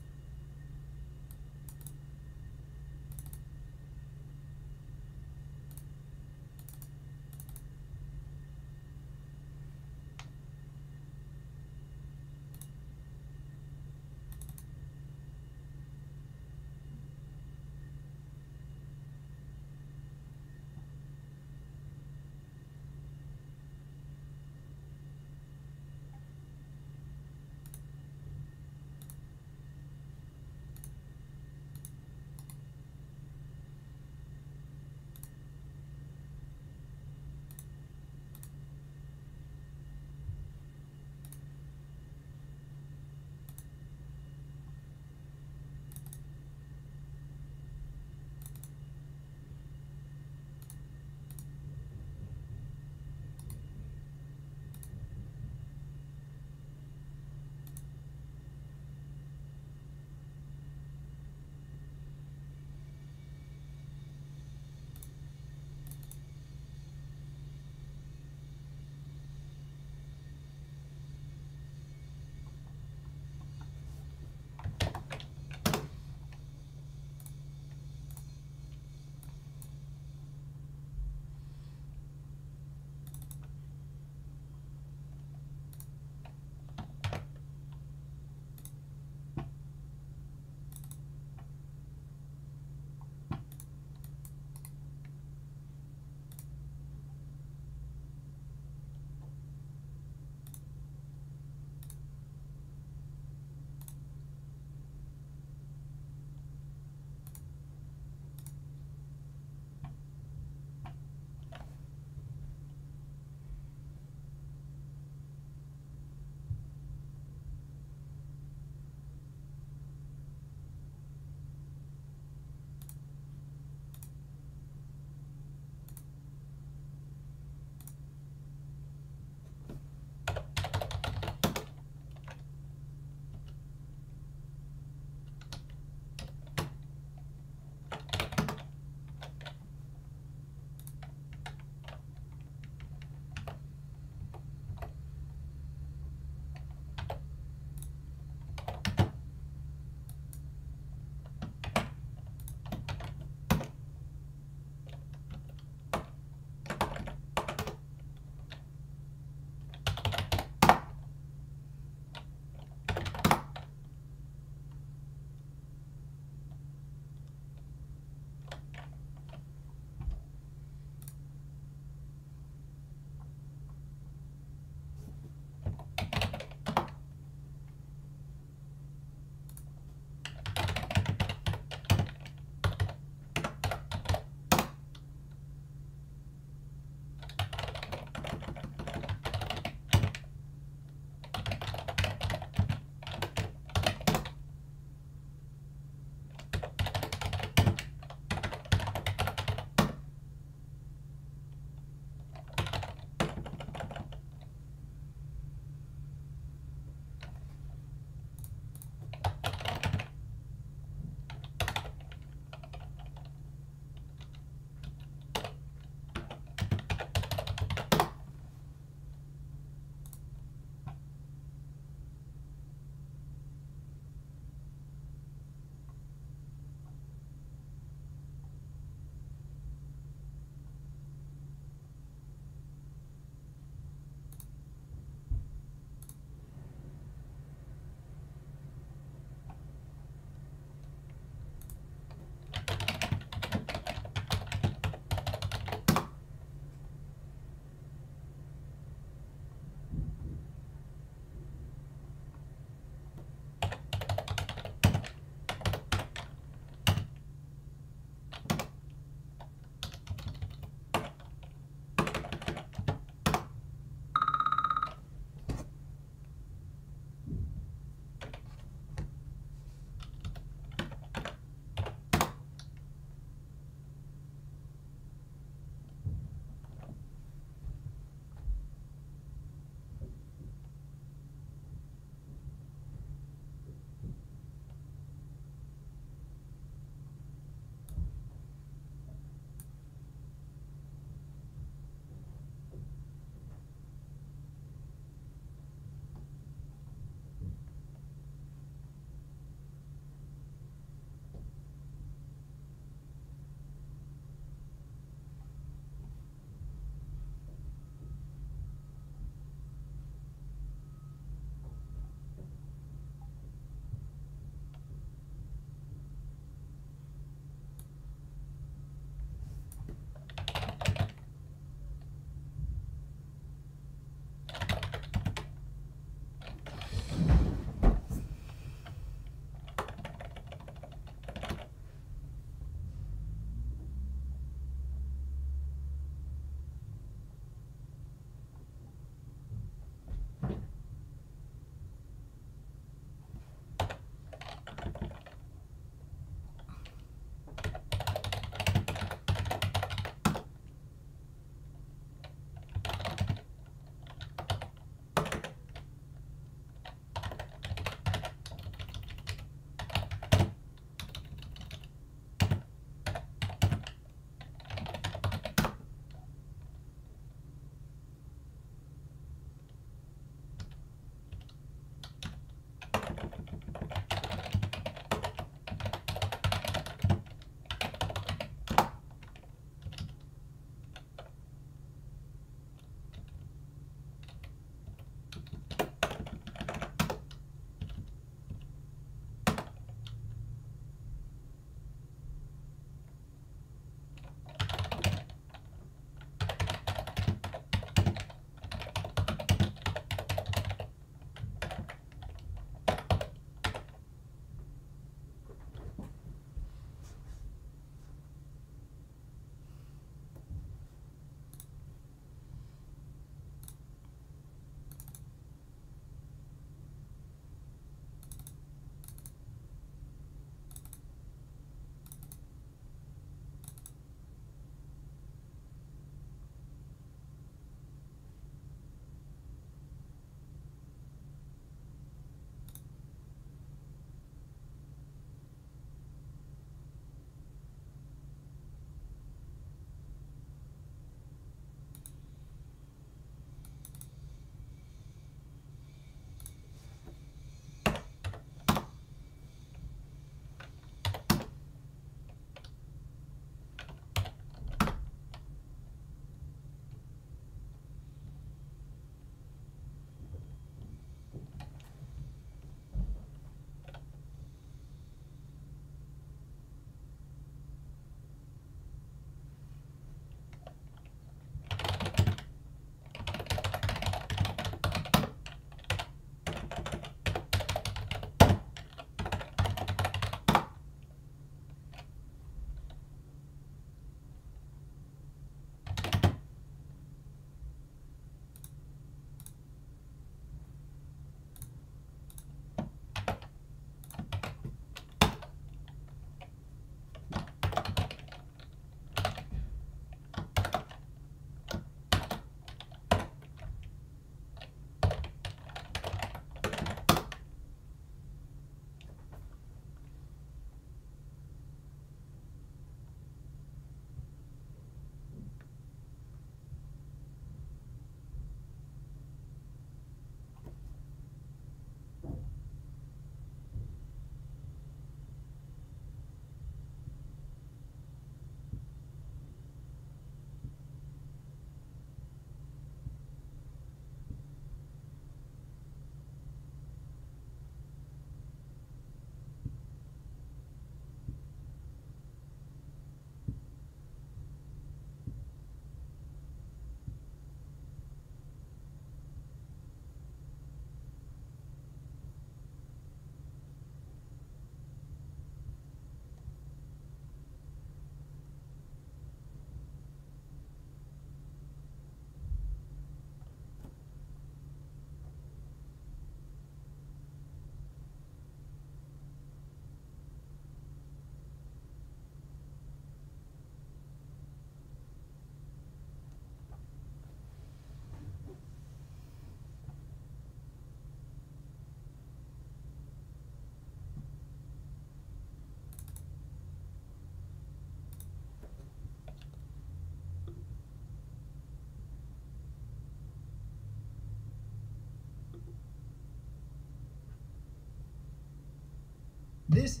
Speaker 7: This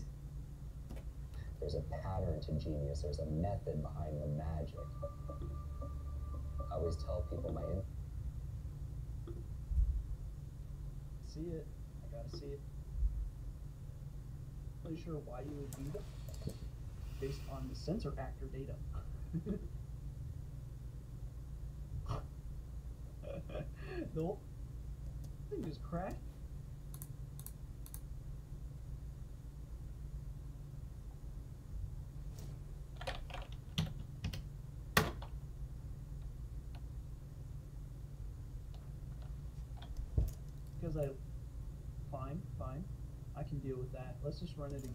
Speaker 3: There's a pattern to genius. There's a method behind the magic. I always tell people
Speaker 4: See it. I gotta see it. Not really sure why you would do that based on the sensor actor data. The whole thing just crashed. Because fine, I can deal with that. Let's just run it again.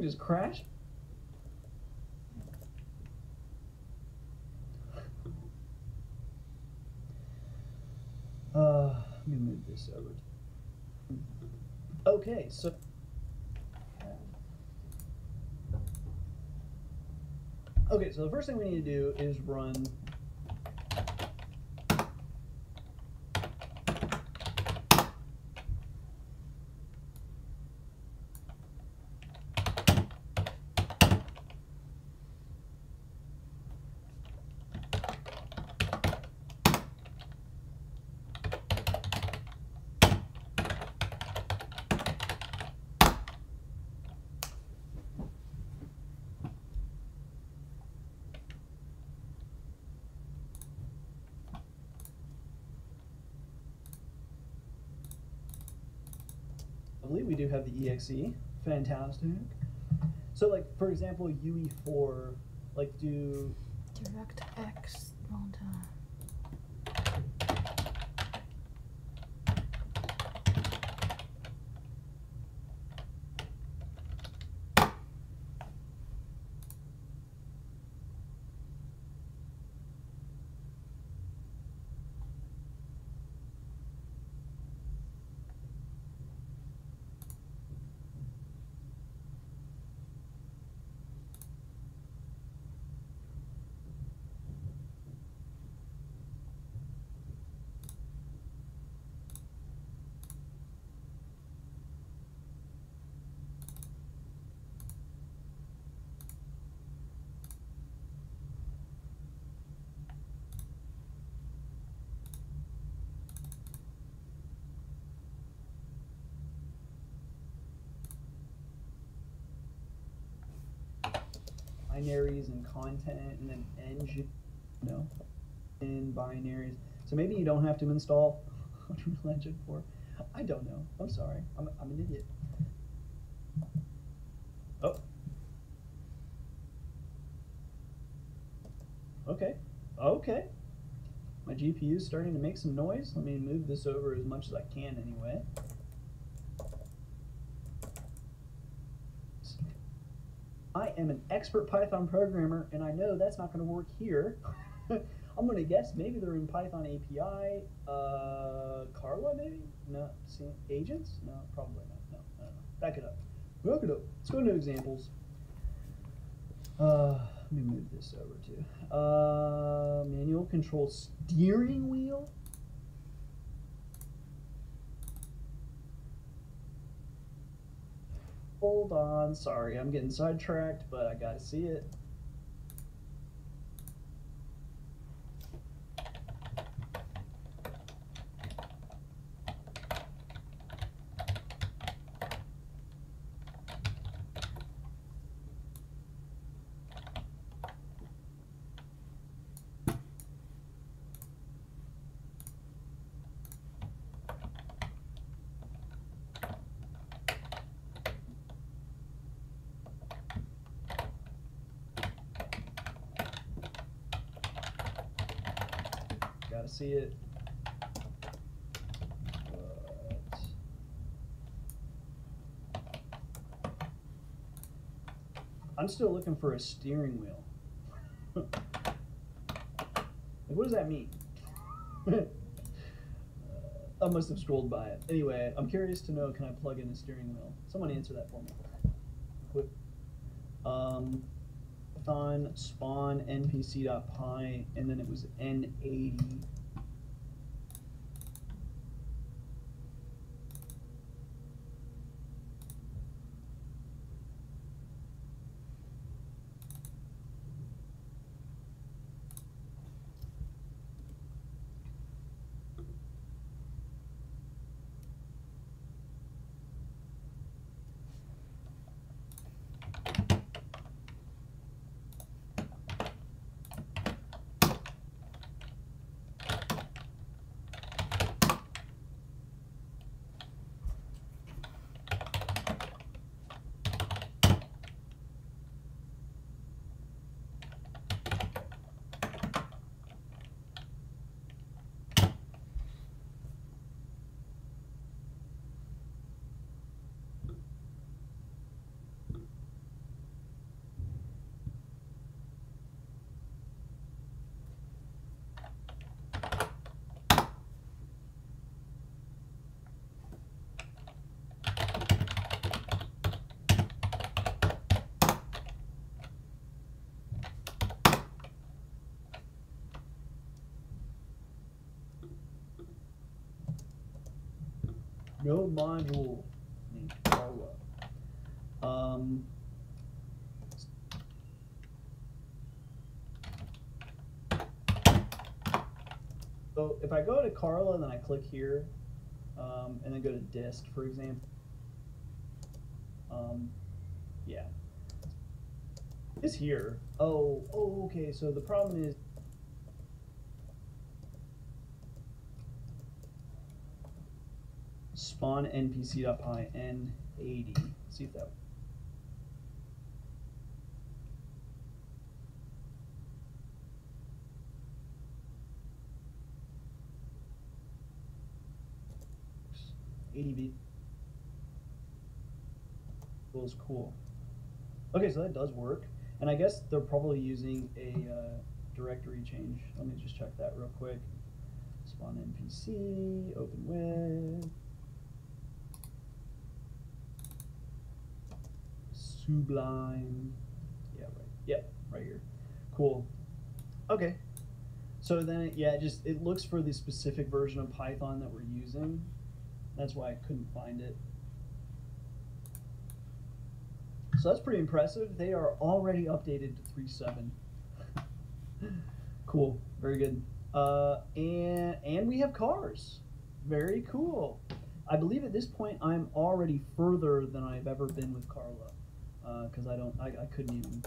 Speaker 4: thing just crashed? Let me move this over. Okay, so the first thing we need to do is run we do have the exe. Fantastic. So like for example UE4, like do
Speaker 1: DirectX runtime.
Speaker 4: binaries and content, and then engine, in binaries. So maybe you don't have to install Unreal Engine 4. I don't know. I'm sorry. I'm an idiot. Oh. Okay. Okay. My GPU is starting to make some noise. Let me move this over as much as I can anyway. I am an expert Python programmer, and I know that's not going to work here. I'm going to guess maybe they're in Python API. Carla, maybe? No. See, agents? No, probably not. No, I don't know. Back it up. Back it up. Let's go into examples. Let me move this over to manual control steering wheel. Hold on, sorry, I'm getting sidetracked, but I gotta see it. Gotta see it. I'm still looking for a steering wheel. What does that mean? I must have scrolled by it. Anyway, I'm curious to know, can I plug in a steering wheel? Someone answer that for me. Quick. Python spawn npc.py, and then it was n80. node module named Carla. So if I go to Carla and then I click here, and then go to dist, for example, yeah, it's here. Oh, okay. So the problem is spawn npc.py n80. Let's see if that. ADV was cool. Okay, so that does work, and I guess they're probably using a directory change. Let me just check that real quick. Spawn NPC, open with Sublime. Yeah, right. Yep, right here. Cool. Okay. So then, yeah, it looks for the specific version of Python that we're using. That's why I couldn't find it. So that's pretty impressive. They are already updated to 3.7. Cool, very good. And we have cars. Very cool. I believe at this point I'm already further than I've ever been with Carla, because I couldn't even.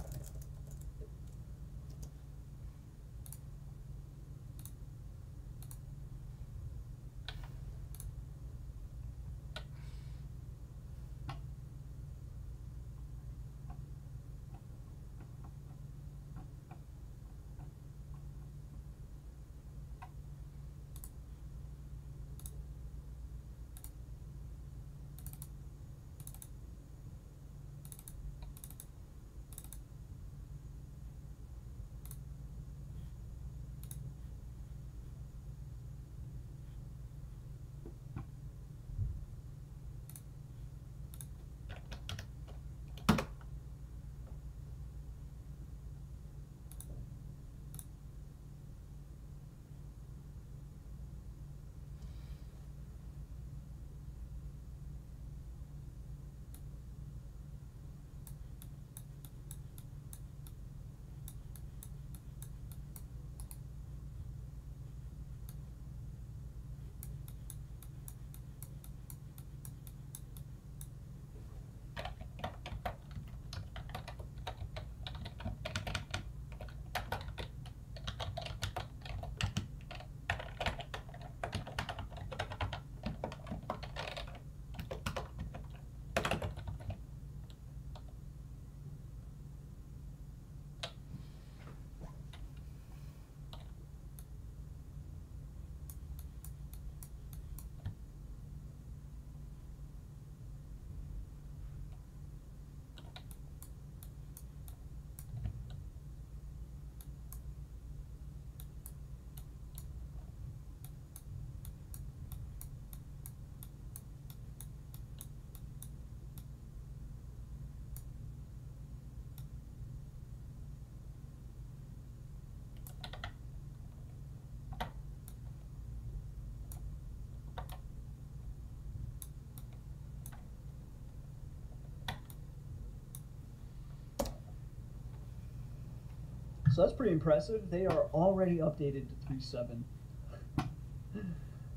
Speaker 4: So that's pretty impressive. They are already updated to 3.7.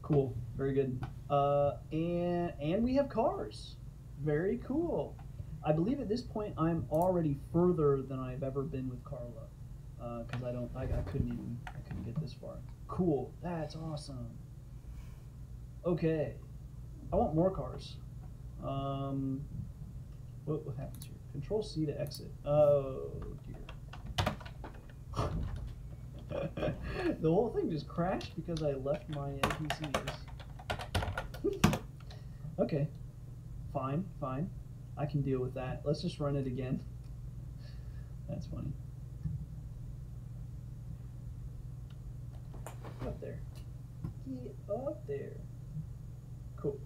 Speaker 4: Cool, very good. And we have cars. Very cool. I believe at this point I'm already further than I've ever been with Carla, because I couldn't get this far. Cool, that's awesome. Okay, I want more cars. What happens here? Control C to exit. Oh dear. The whole thing just crashed because I left my NPCs. Okay, fine. I can deal with that. Let's just run it again. That's funny. Get up there. Get up there. Cool.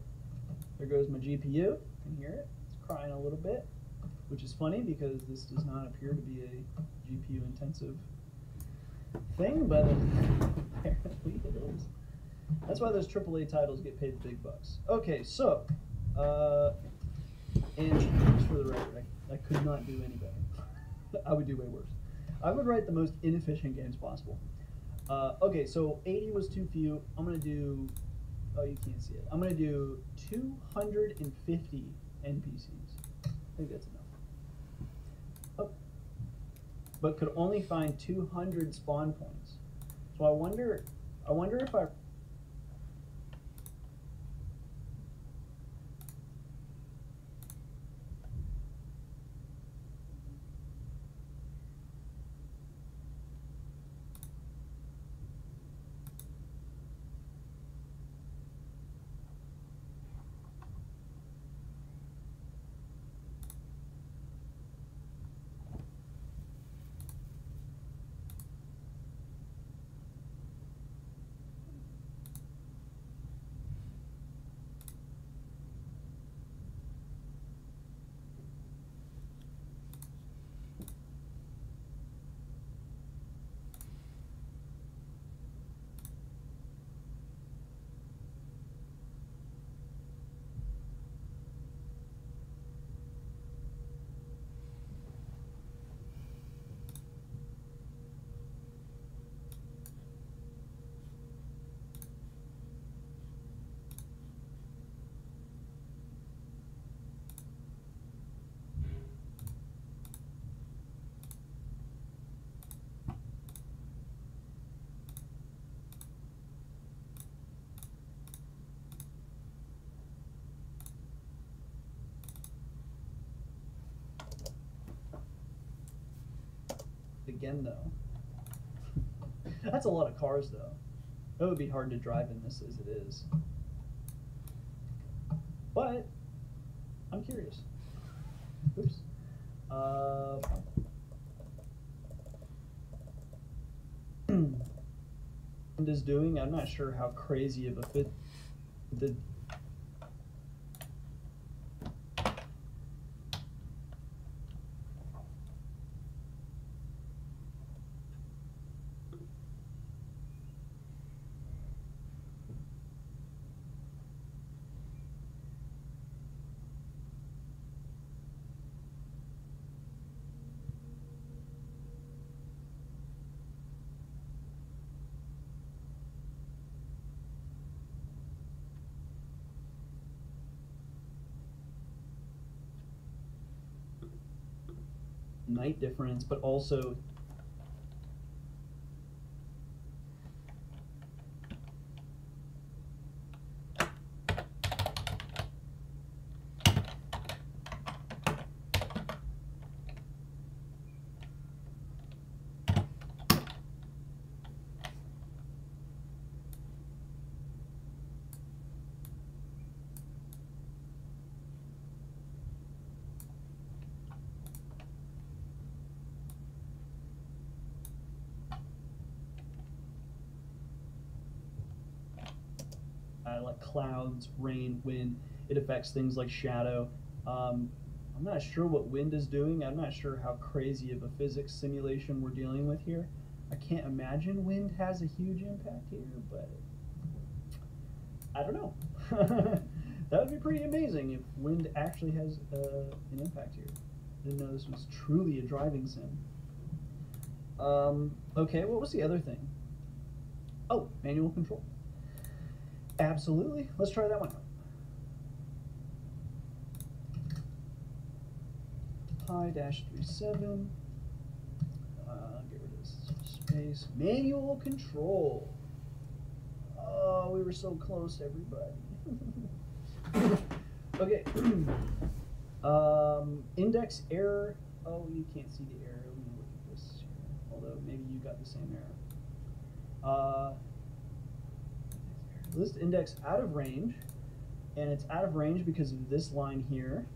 Speaker 4: There goes my GPU. You can hear it. It's crying a little bit, which is funny because this does not appear to be a GPU intensive thing, but apparently it is. That's why those AAA titles get paid the big bucks. Okay, so, and just for the record, I could not do any better. I would do way worse. I would write the most inefficient games possible. Okay, so 80 was too few. I'm gonna do, oh, you can't see it. I'm gonna do 250 NPCs. I think that's enough. Oh. But could only find 200 spawn points. So I wonder if I again though. That's a lot of cars though. It would be hard to drive in this as it is. But I'm curious. Oops. Is doing, I'm not sure how crazy of a fit the night difference, but also like clouds, rain, wind. It affects things like shadow. I'm not sure what wind is doing. I'm not sure how crazy of a physics simulation we're dealing with here. I can't imagine wind has a huge impact here, but I don't know. That would be pretty amazing if wind actually has an impact here. I didn't know this was truly a driving sim. Okay, what was the other thing? Oh, manual control. Absolutely. Let's try that one out. Pi-37. Get rid of this space. Manual control. Oh, we were so close, everybody. Okay. Index error. Oh, you can't see the error. Let me look at this here. Although maybe you got the same error. List index out of range, and it's out of range because of this line here,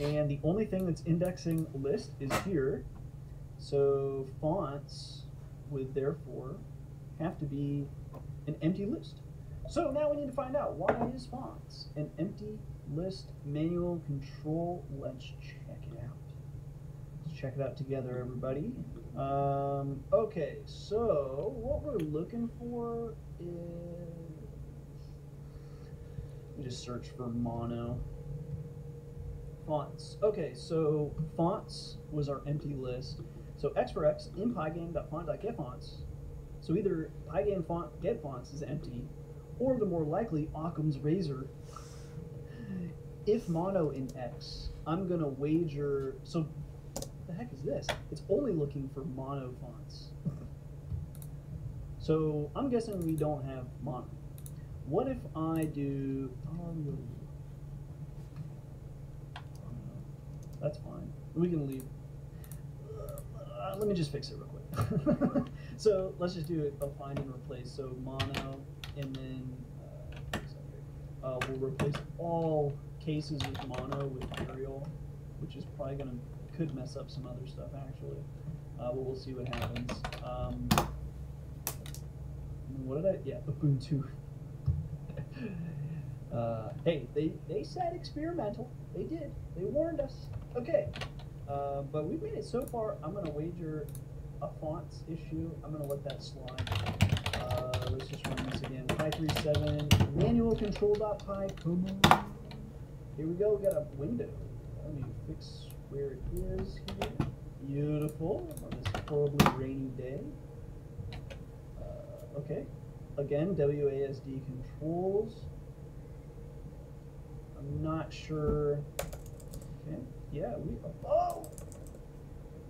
Speaker 4: and the only thing that's indexing list is here, so fonts would therefore have to be an empty list. So now we need to find out, why is fonts an empty list manual control? Let's check it out. Let's check it out together, everybody. Okay, so what we're looking for is, let me just search for mono. Fonts. Okay, so fonts was our empty list. So x for x in pygame.font.getFonts. So either pygame font get fonts is empty, or the more likely Occam's razor. If mono in x, I'm gonna wager. So what the heck is this? It's only looking for mono fonts. So I'm guessing we don't have mono. What if I do? That's fine. We can leave. Let me just fix it real quick. So let's just do a find and replace. So mono, and then we'll replace all cases with mono with Arial, which is probably could mess up some other stuff actually. But we'll see what happens. What did I? Yeah, Ubuntu. Hey, they said experimental. They did. They warned us. Okay, but we've made it so far. I'm gonna wager a fonts issue. I'm gonna let that slide. Let's just run this again. Pi37 manual control.py. Come on. Here we go. We got a window. Let me fix where it is here. Beautiful on this horribly rainy day. Okay. Again, WASD controls. I'm not sure. Okay. Yeah, oh!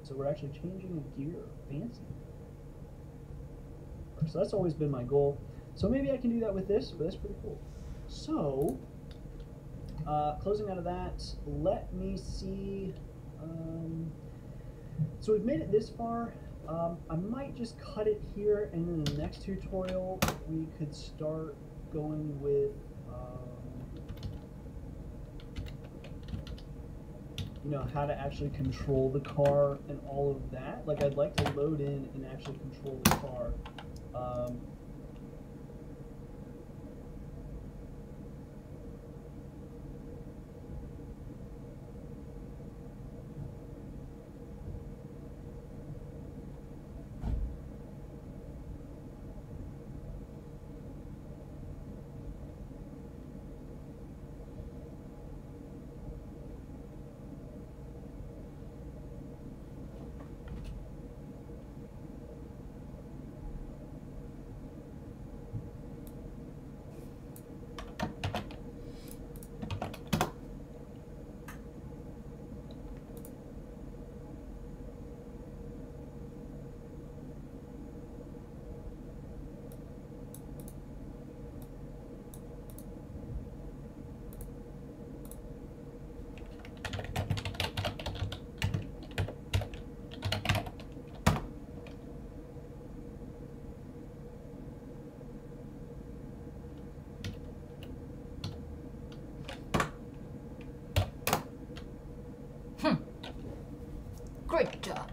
Speaker 4: So we're actually changing a gear. Fancy. So that's always been my goal. So maybe I can do that with this, but that's pretty cool. So, closing out of that, let me see. So we've made it this far. I might just cut it here, and in the next tutorial, we could start going with you know, how to actually control the car and all of that. Like, I'd like to load in and actually control the car.
Speaker 14: Great job.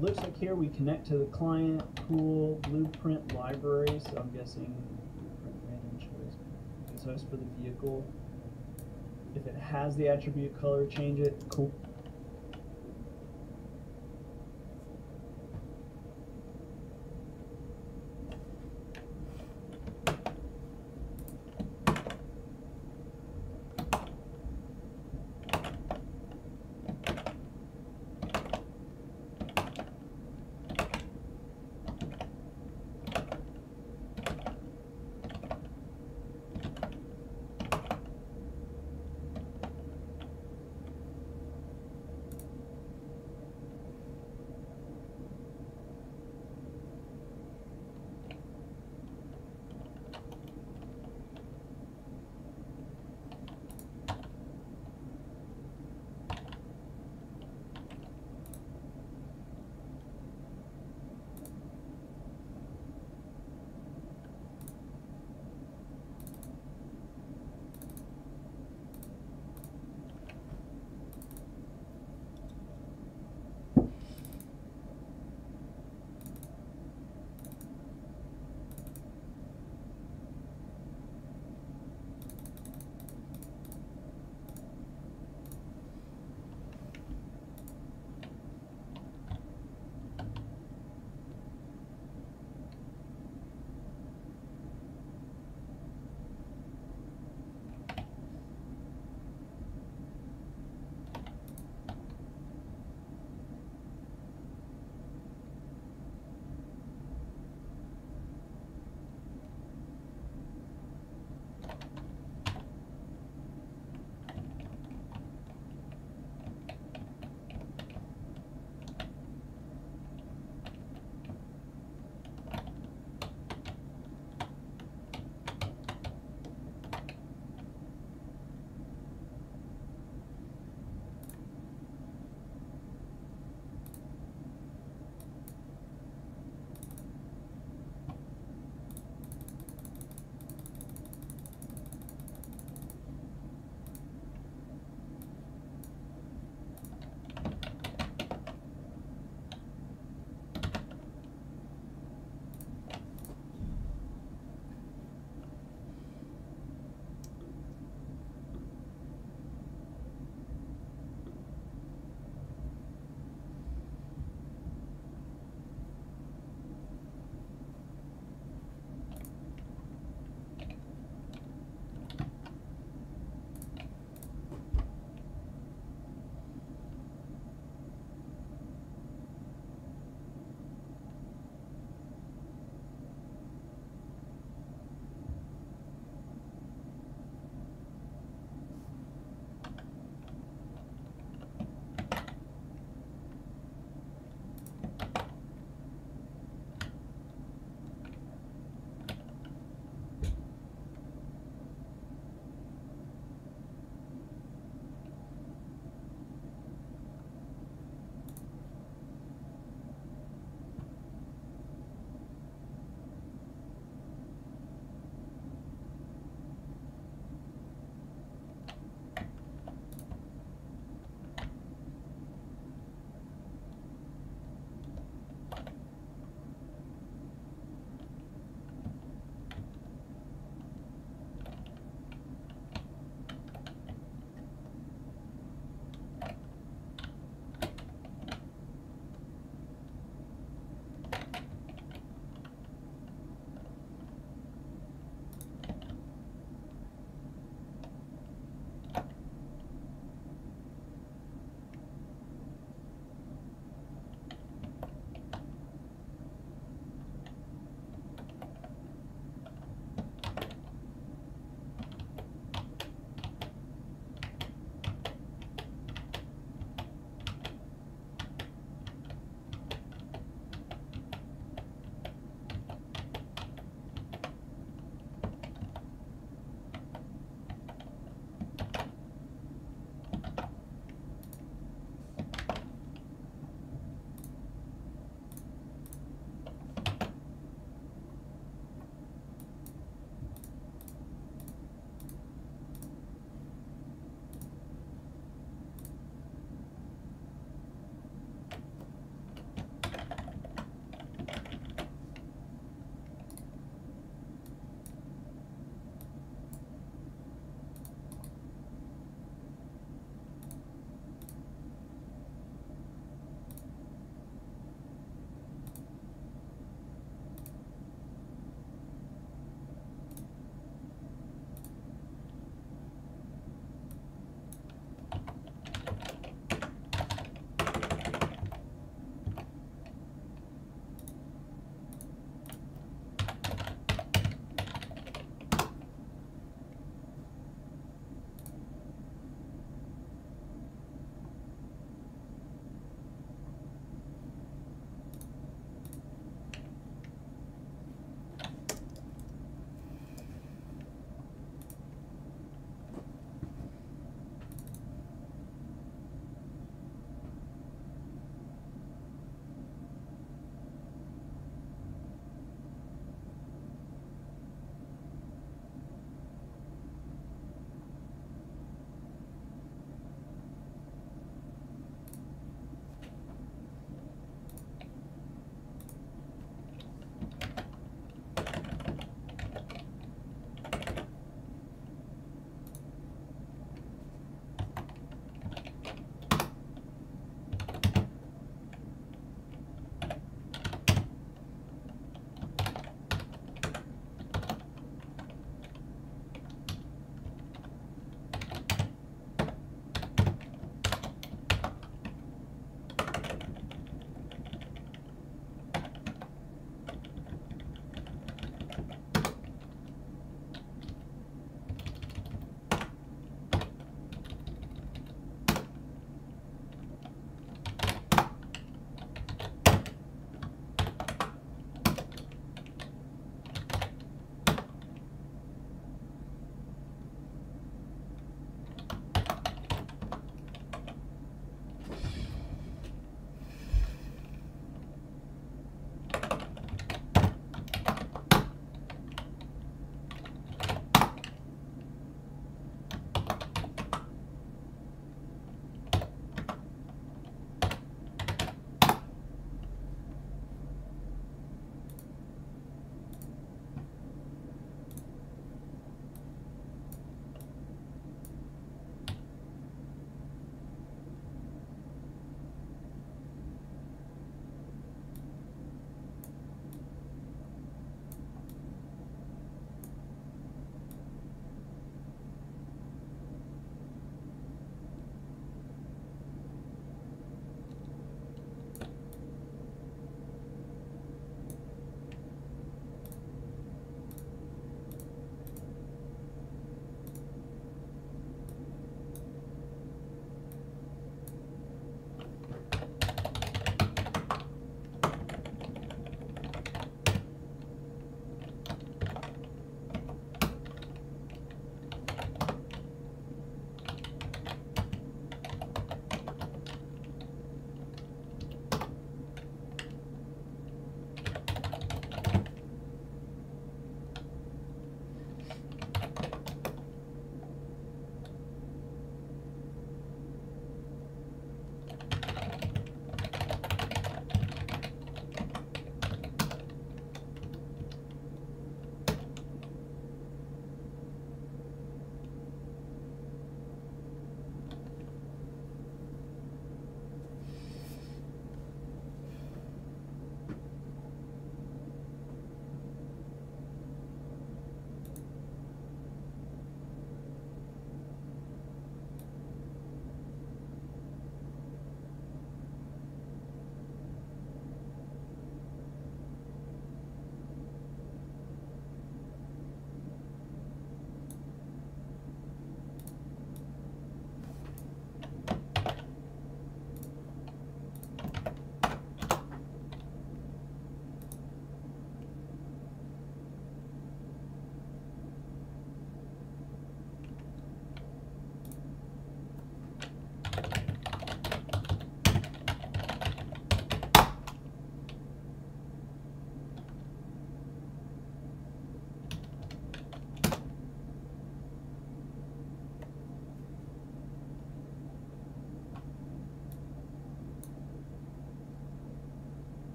Speaker 4: looks like here we connect to the client, pool, blueprint library. So I'm guessing blueprint random choice. So it's for the vehicle. If it has the attribute color, change it. Cool.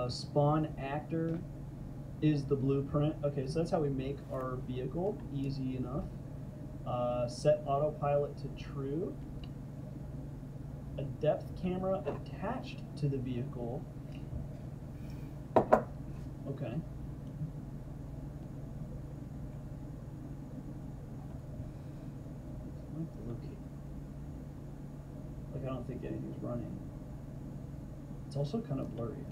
Speaker 4: Spawn actor is the blueprint. Okay, so that's how we make our vehicle. Easy enough. Set autopilot to true. A depth camera attached to the vehicle. Okay. Locate. Like, I don't think anything's running. It's also kind of blurry.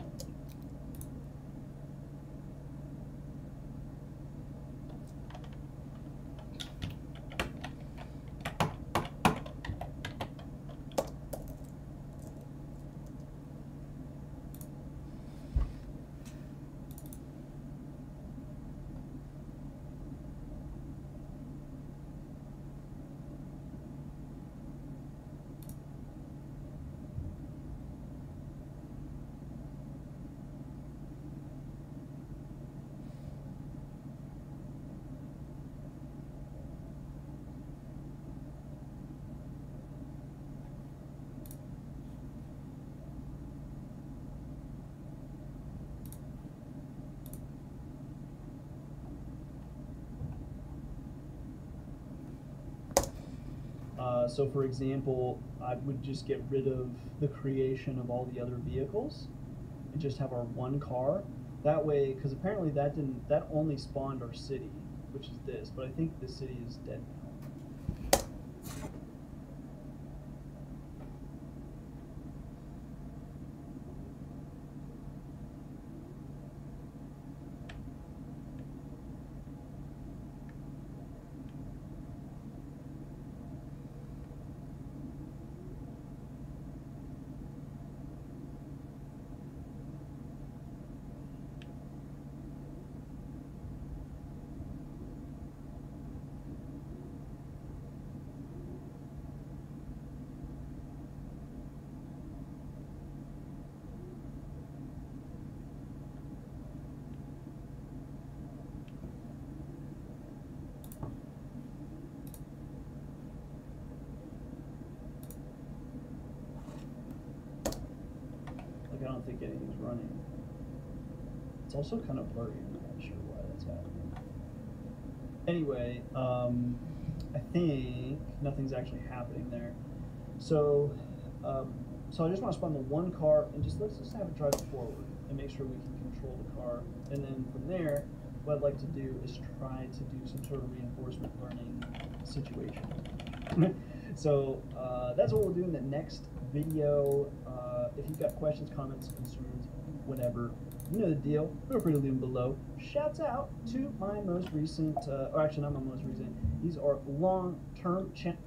Speaker 4: So for example, I would just get rid of the creation of all the other vehicles and just have our one car. That way, because apparently that only spawned our city, which is this, but I think the city is dead now. I don't think anything's running. It's also kind of blurry. I'm not sure why that's happening. Anyway, I think nothing's actually happening there. So, so I just want to spawn the one car and let's just have it drive forward and make sure we can control the car. And then from there, what I'd like to do is try to do some sort of reinforcement learning situation. So that's what we'll do in the next video. If you've got questions, comments, concerns, whatever, you know the deal. Feel free to leave them below. Shouts out to my most recent, or actually not my most recent, these are long-term channel.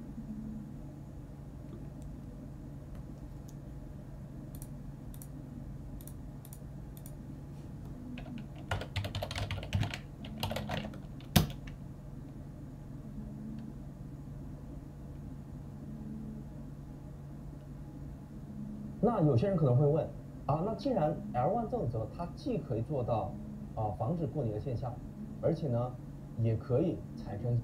Speaker 6: 那有些人可能会问，那既然 L1 正则它既可以做到防止过拧的现象，而且呢也可以产生。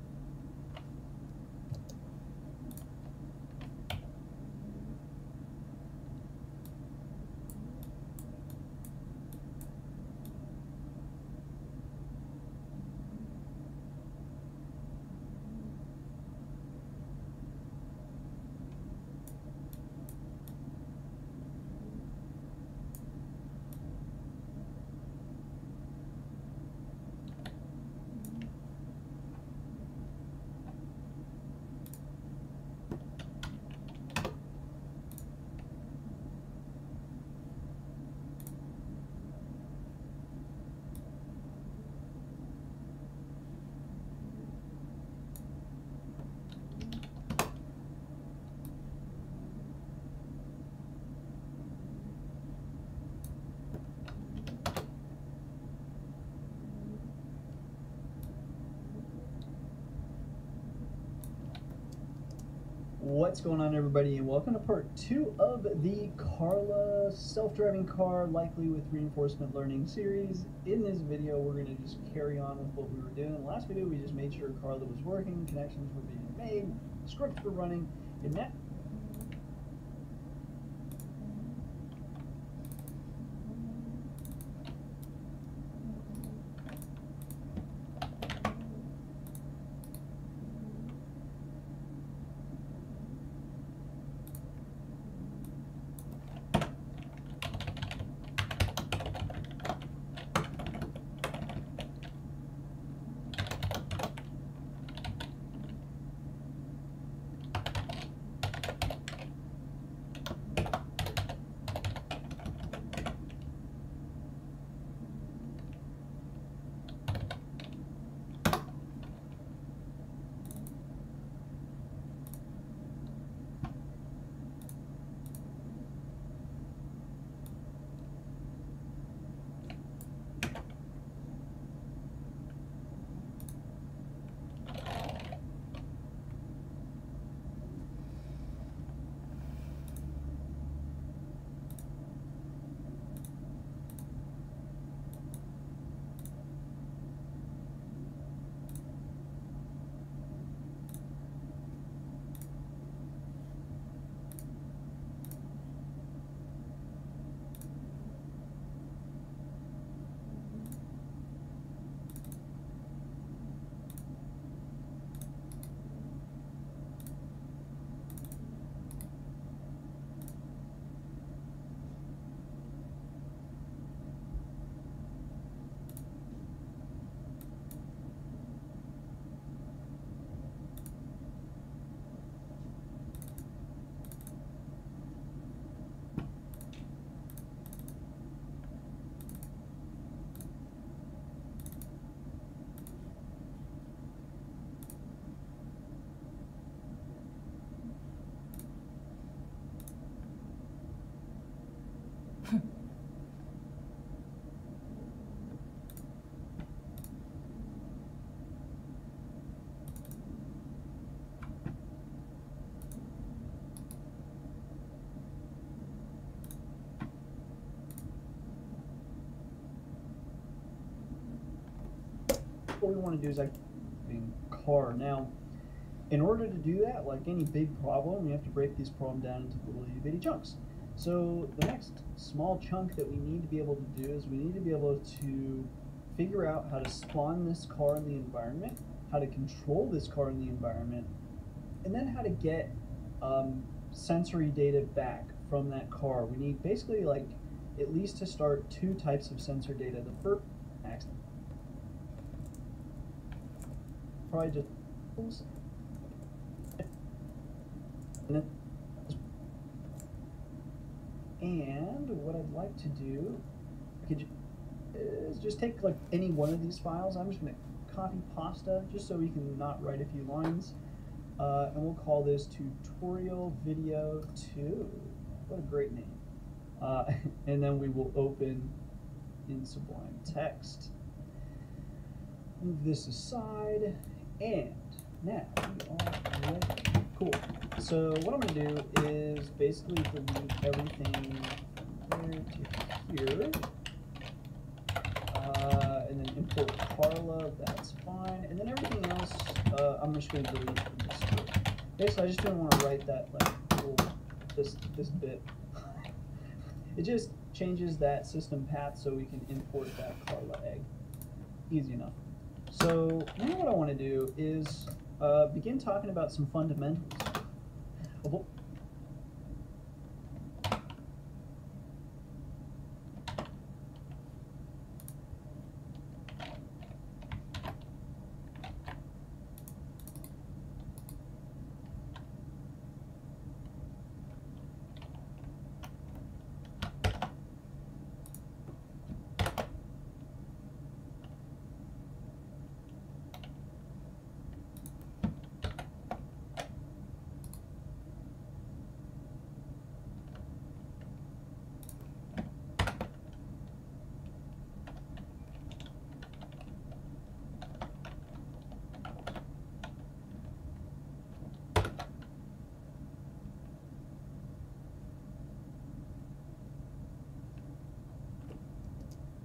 Speaker 4: What's going on, everybody, and welcome to part 2 of the Carla self-driving car likely with reinforcement learning series. In this video, we're going to just carry on with what we were doing. In the last video, we just made sure Carla was working, connections were being made, scripts were running, and that what we want to do is like car. Now, in order to do that, like any big problem, we have to break this problem down into little itty-bitty chunks. So the next small chunk that we need to be able to do is we need to be able to figure out how to spawn this car in the environment, how to control this car in the environment, and then how to get sensory data back from that car. We need basically like at least to start 2 types of sensor data. The first probably just and what I'd like to do is just take like any one of these files. I'm just going to copy pasta just so we can not write a few lines. And we'll call this tutorial video 2. What a great name. And then we will open in Sublime Text. Move this aside, and now we are ready. Cool. So what I'm going to do is basically delete everything here to here. And then import Carla, that's fine. And then everything else, I'm just going to delete from this script. Basically, I just didn't want to write that like little, this bit. It just changes that system path so we can import that Carla egg. Easy enough. So now what I want to do is begin talking about some fundamentals.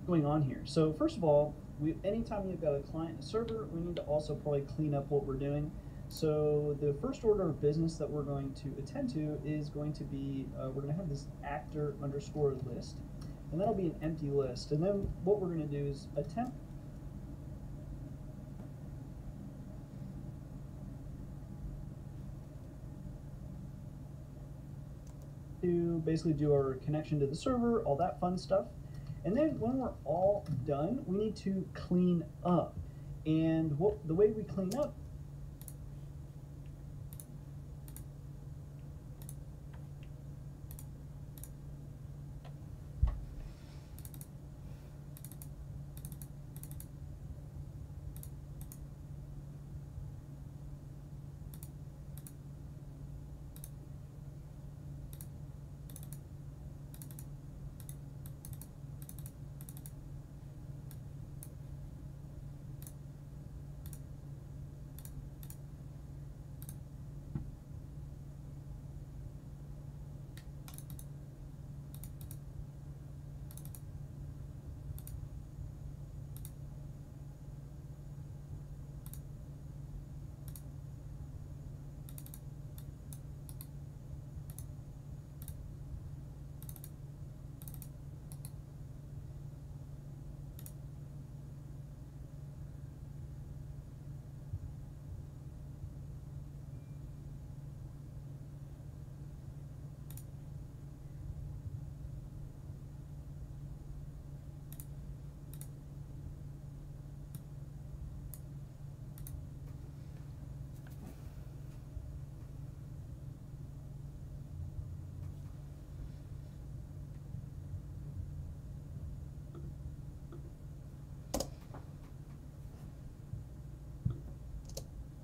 Speaker 4: Going on here. So first of all, anytime you've got a client and a server, we need to also probably clean up what we're doing. So the first order of business that we're going to attend to is going to be, we're going to have this actor underscore list, and that'll be an empty list. And then what we're going to do is attempt to basically do our connection to the server, all that fun stuff. And then when we're all done, we need to clean up. And the way we clean up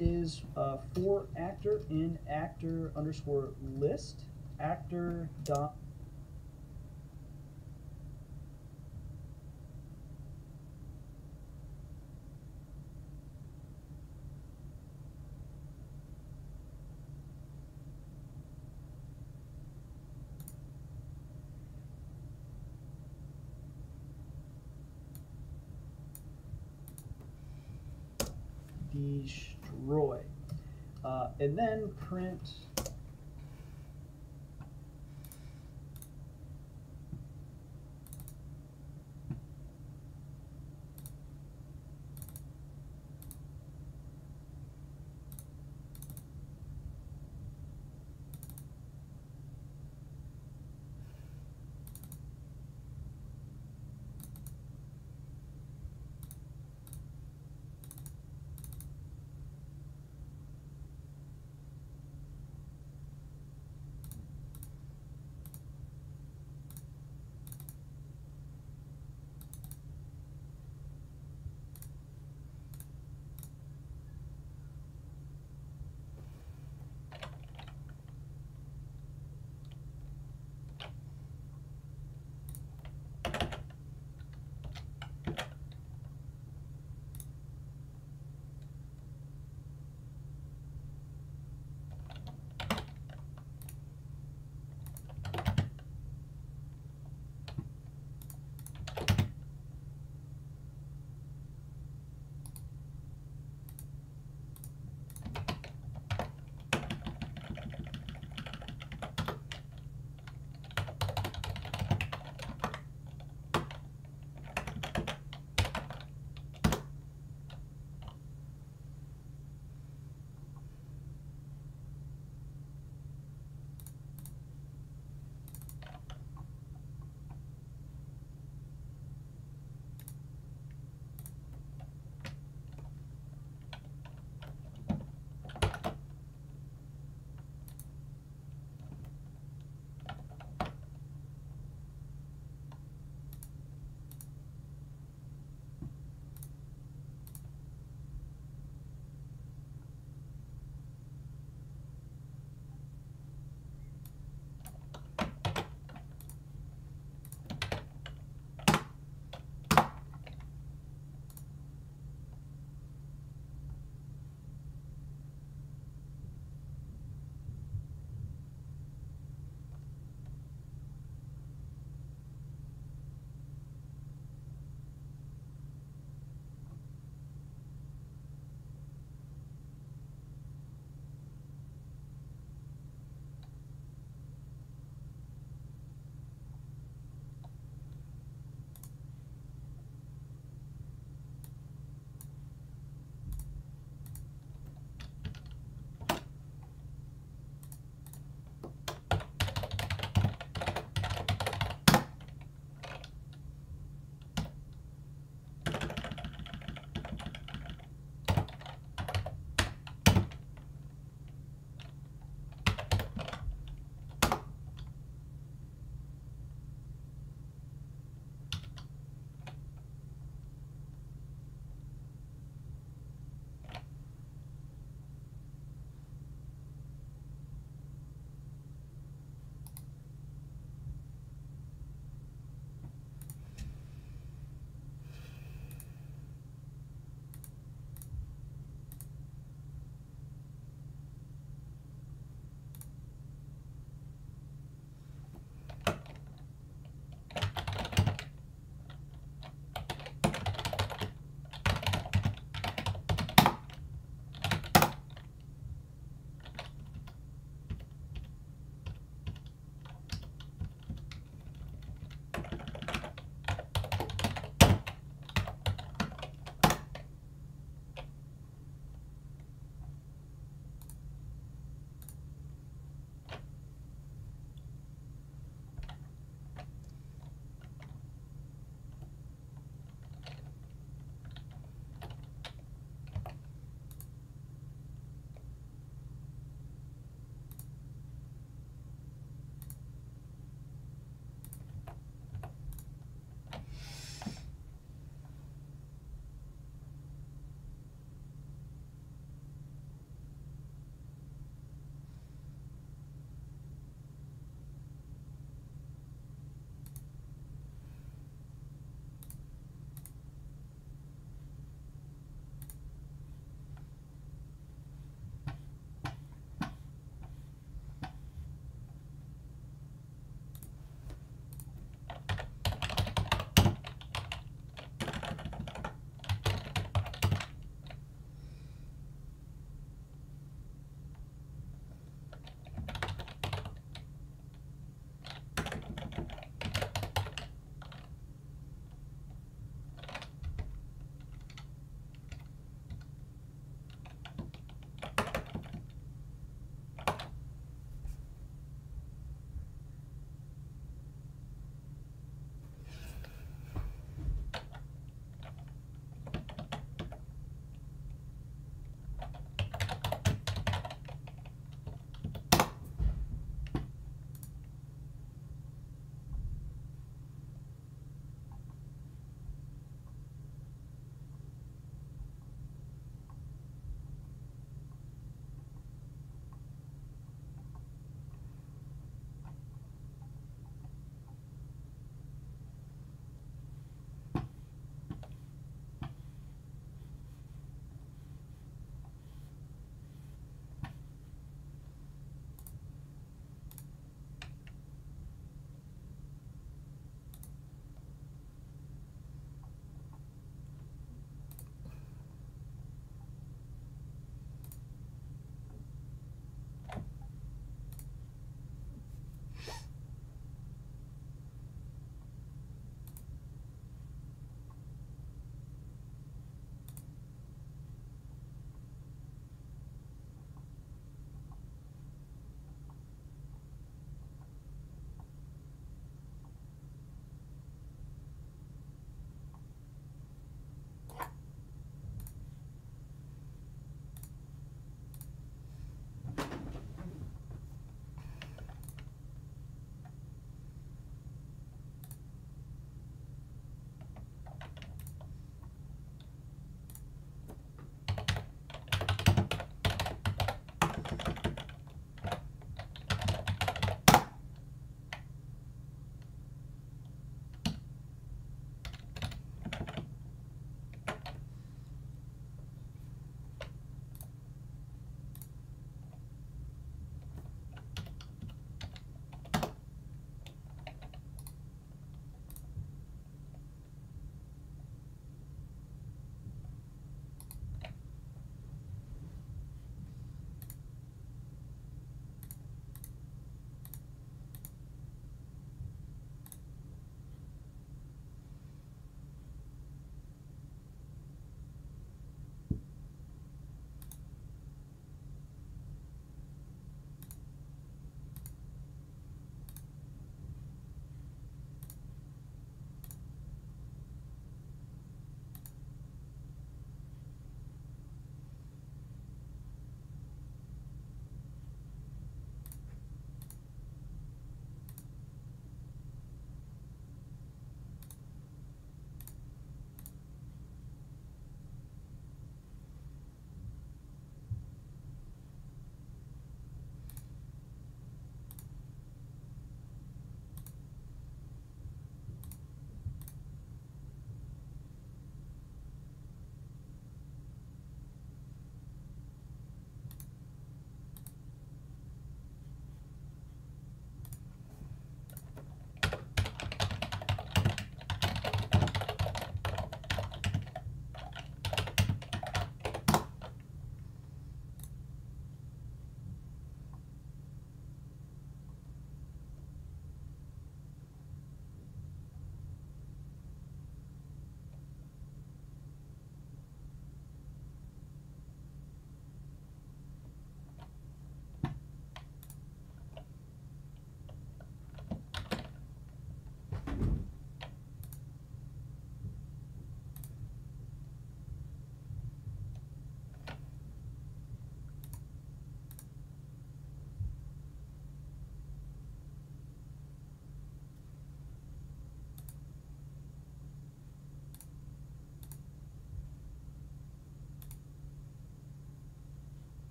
Speaker 4: is for actor in actor underscore list, actor dot destroy. And then print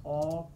Speaker 4: all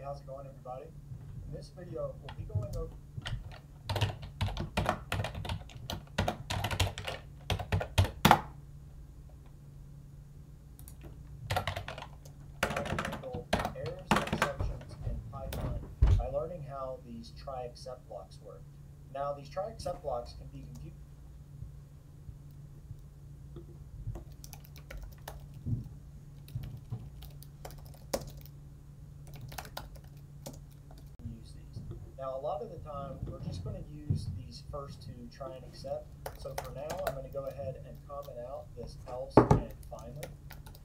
Speaker 15: how's it going, everybody? In this video, we'll be going over how to handle errors and exceptions in Python by learning how these try except blocks work. Now, these try except blocks can be confusing. Now, a lot of the time, we're just going to use these first two, try and accept. So for now, I'm going to go ahead and comment out this else and finally.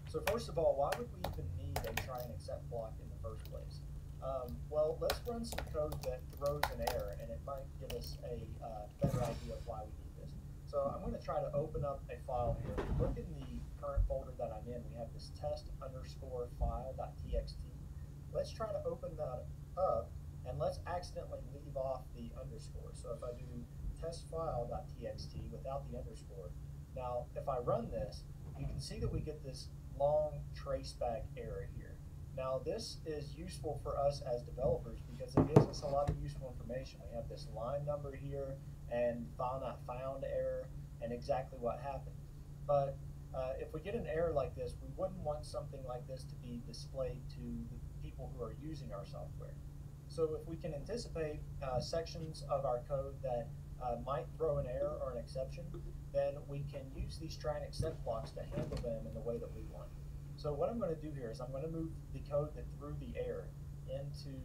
Speaker 15: So first of all, why would we even need a try and accept block in the first place? Well, let's run some code that throws an error, and it might give us a better idea of why we need this. So I'm going to try to open up a file here. Look in the current folder that I'm in. We have this test_file.txt. Let's try to open that up. And let's accidentally leave off the underscore. So if I do testfile.txt without the underscore, now if I run this, you can see that we get this long traceback error here. Now this is useful for us as developers because it gives us a lot of useful information. We have this line number here and file not found error and exactly what happened. But if we get an error like this, we wouldn't want something like this to be displayed to the people who are using our software. So if we can anticipate sections of our code that might throw an error or an exception, then we can use these try and accept blocks to handle them in the way that we want. So what I'm going to do here is I'm going to move the code that threw the error into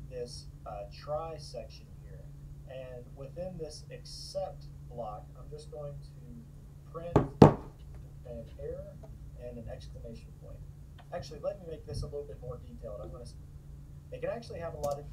Speaker 15: this try section here. And within this except block, I'm just going to print an error and an exclamation point. Actually, let me make this a little bit more detailed. I'm going to They can actually have a lot of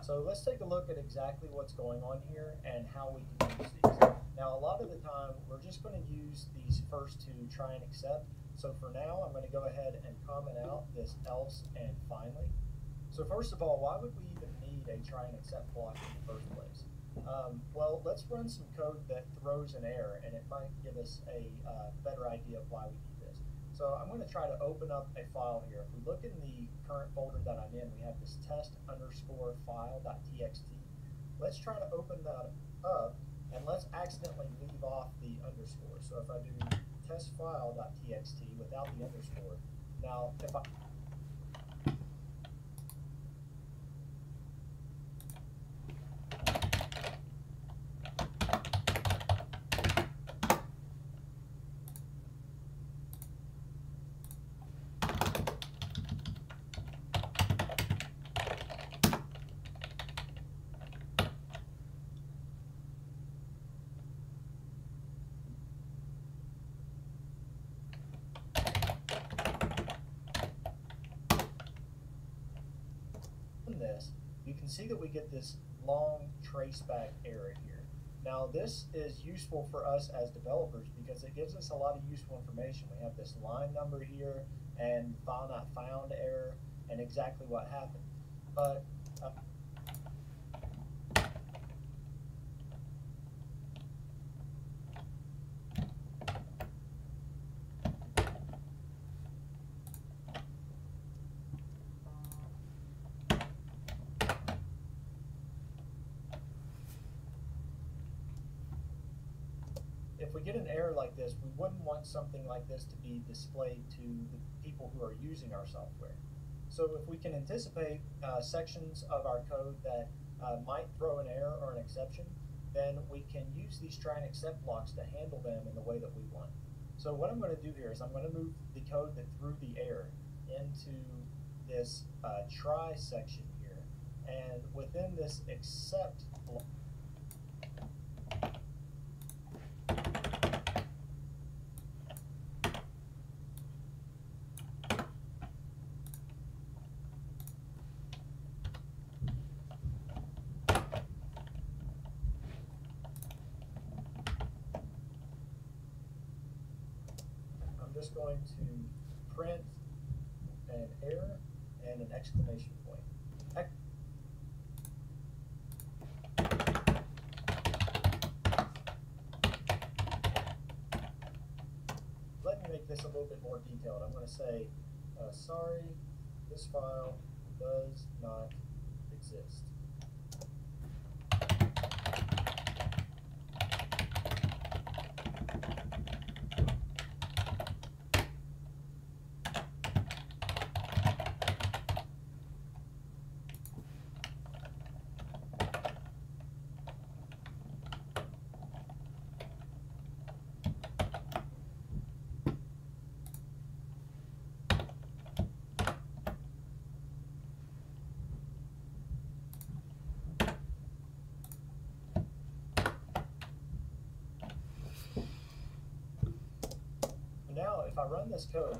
Speaker 15: So let's take a look at exactly what's going on here and how we can use these. Now, a lot of the time, we're just going to use these first two, try and accept. So for now, I'm going to go ahead and comment out this else and finally. So first of all, why would we even need a try and accept block in the first place? Well, let's run some code that throws an error, and it might give us a better idea of why we need this. So I'm going to try to open up a file here. If we look in the current folder that I'm in, we have this test_file.txt. Let's try to open that up, and let's accidentally leave off the underscore. So if I do testfile.txt without the underscore, now if I this, you can see that we get this long traceback error here. Now this is useful for us as developers because it gives us a lot of useful information. We have this line number here and file not found error and exactly what happened. But if we get an error like this, we wouldn't want something like this to be displayed to the people who are using our software. So if we can anticipate sections of our code that might throw an error or an exception, then we can use these try and accept blocks to handle them in the way that we want. So what I'm going to do here is I'm going to move the code that threw the error into this try section here. And within this accept block, just going to print an error and an exclamation point. Let me make this a little bit more detailed. I'm going to say, sorry, this file does not exist. Now, if I run this code,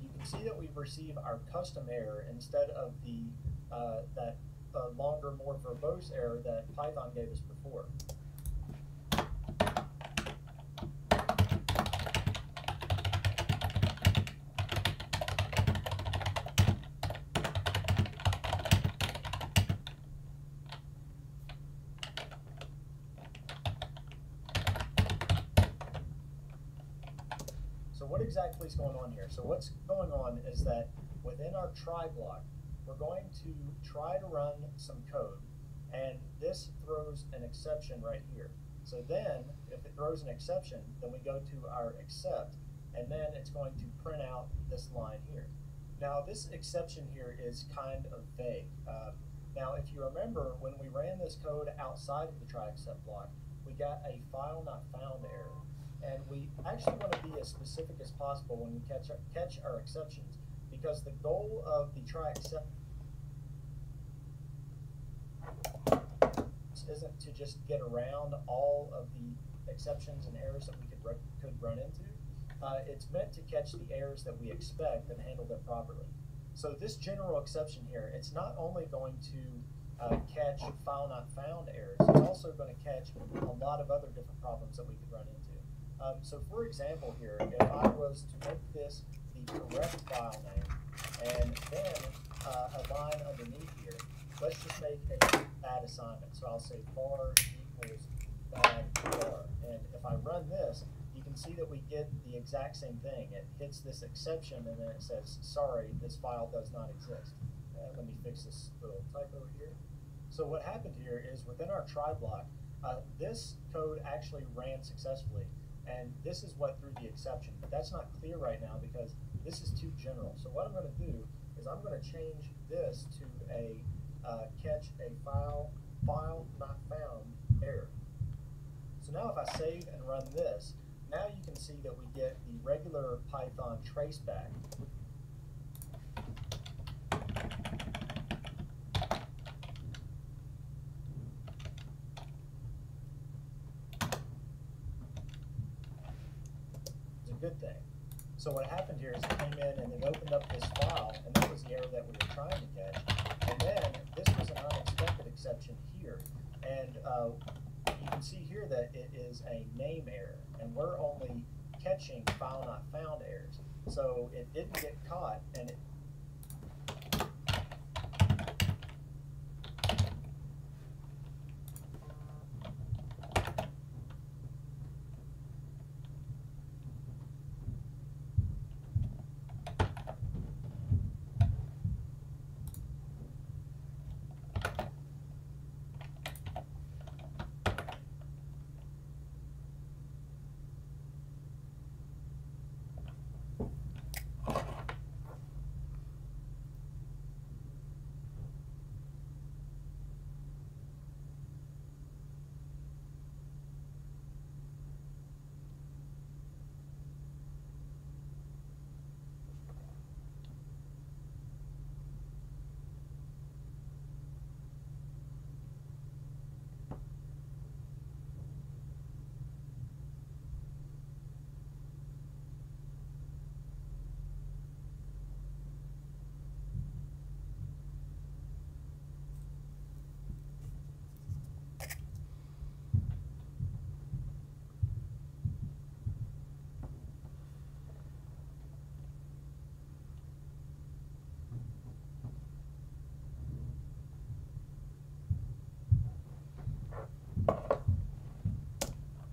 Speaker 15: you can see that we've received our custom error instead of the that longer, more verbose error that Python gave us before. So what exactly is going on here? So what's going on is that within our try block, we're going to try to run some code, and this throws an exception right here. So then, if it throws an exception, then we go to our accept, and then it's going to print out this line here. Now this exception here is kind of vague. Now if you remember, when we ran this code outside of the try except block, we got a file not found error. And we actually want to be as specific as possible when we catch our exceptions, because the goal of the try except isn't to just get around all of the exceptions and errors that we could run into. It's meant to catch the errors that we expect and handle them properly. So this general exception here, it's not only going to catch file not found errors, it's also going to catch a lot of other different problems that we could run into. So for example here, if I was to make this the correct file name and then a line underneath here, let's just make a bad assignment. So I'll say var equals bad var. And if I run this, you can see that we get the exact same thing. It hits this exception and then it says, sorry, this file does not exist. Let me fix this little typo here. So what happened here is within our try block, this code actually ran successfully. And this is what threw the exception. But that's not clear right now because this is too general. So what I'm going to do is I'm going to change this to a catch a file not found error. So now if I save and run this, now you can see that we get the regular Python traceback. It's a good thing. So what happened here is it came in and it opened up this file, and that was the error that we were trying to catch. And then this was an unexpected exception here. And you can see here that it is a name error, and we're only catching file not found errors. So it didn't get caught, and it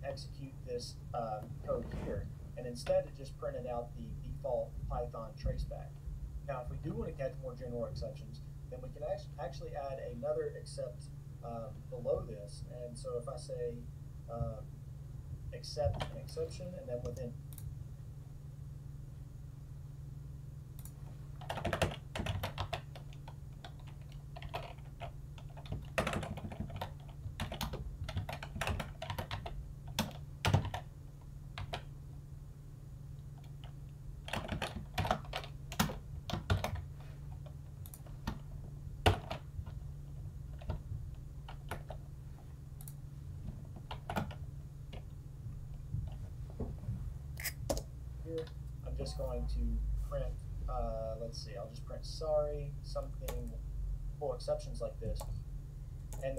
Speaker 15: execute this code here, and instead it just printed out the default Python traceback. Now if we do want to catch more general exceptions, then we can actually add another except below this. And so if I say accept an exception, and then within here, I'm just going to print, let's see, I'll just print sorry, something, full exceptions like this, and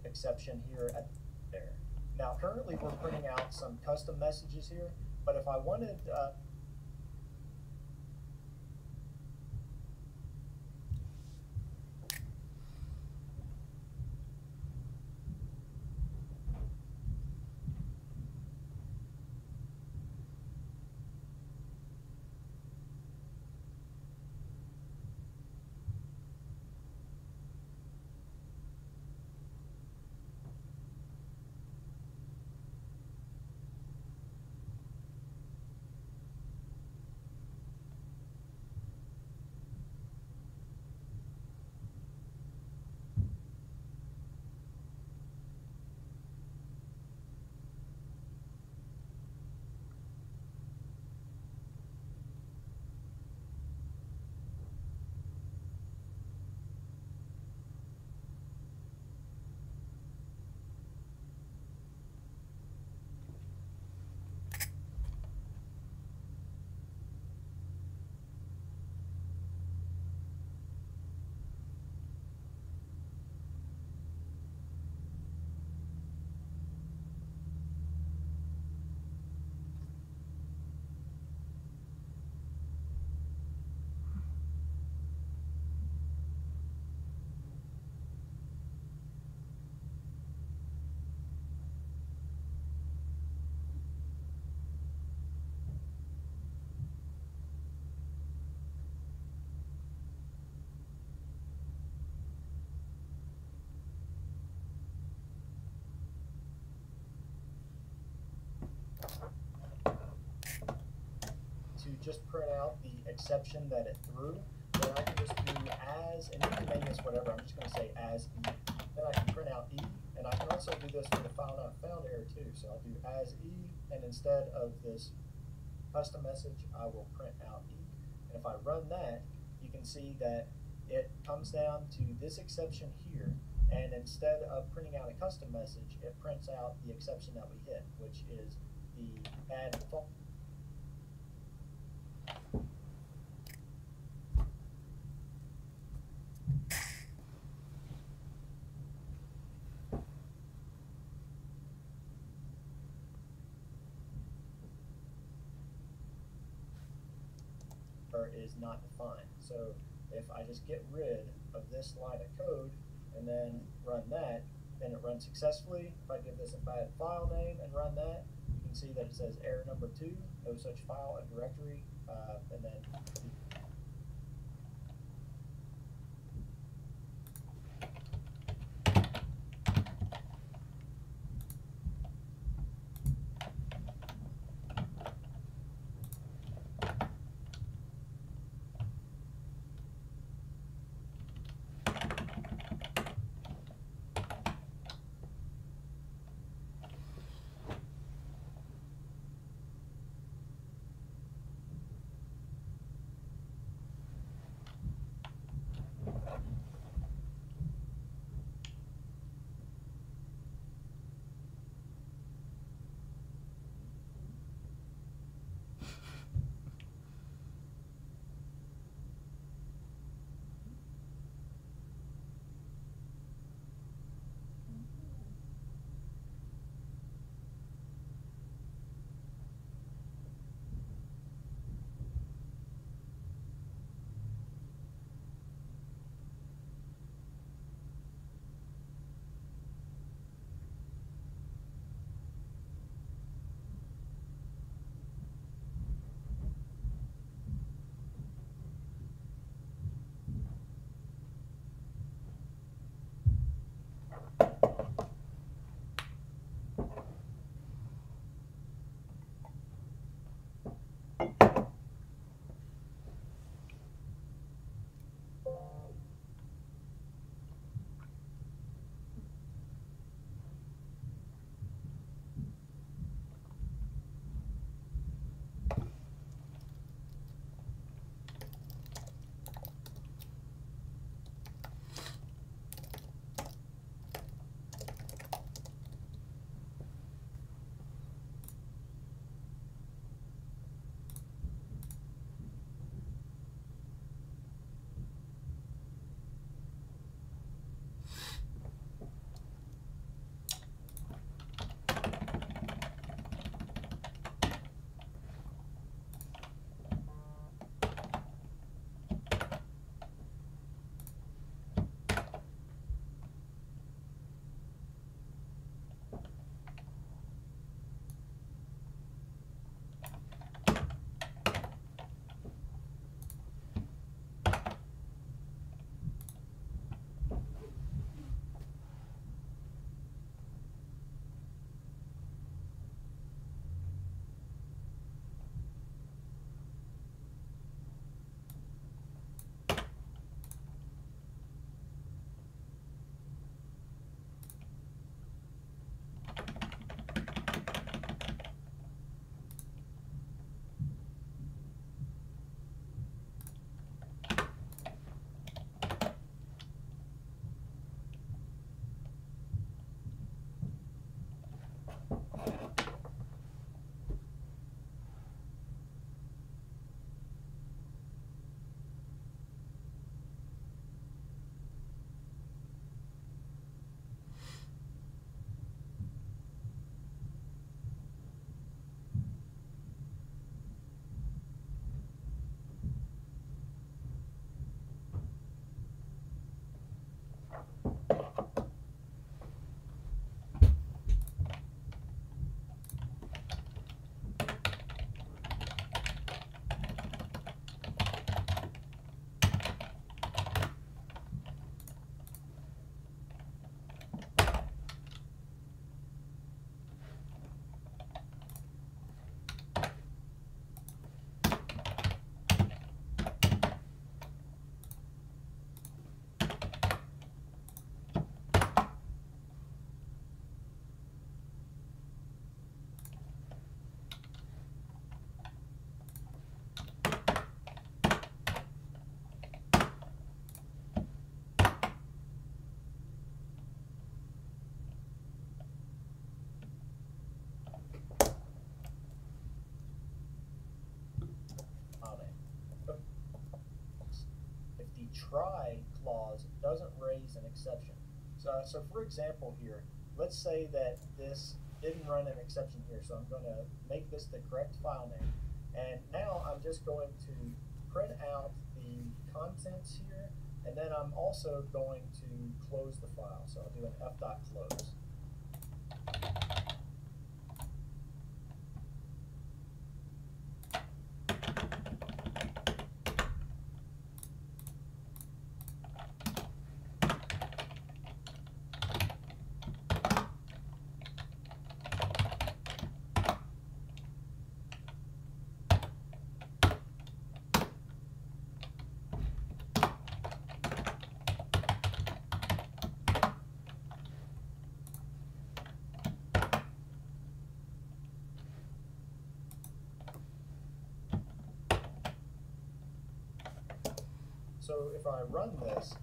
Speaker 15: exception here at there. Now currently we're printing out some custom messages here, but if I wanted just print out the exception that it threw, then I can just do as, and you can name this whatever, I'm just going to say as E. Then I can print out E, and I can also do this for the file not found error too. So I'll do as E, and instead of this custom message, I will print out E. And if I run that, you can see that it comes down to this exception here, and instead of printing out a custom message, it prints out the exception that we hit, which is the add default. Is not defined. So if I just get rid of this line of code and then run that, then it runs successfully. If I give this a bad file name and run that, you can see that it says error number 2, no such file and directory, and then try clause doesn't raise an exception. So for example here, let's say that this didn't run an exception here, so I'm going to make this the correct file name. And now I'm just going to print out the contents here, and then I'm also going to close the file. So I'll do an f.close. So if I run this,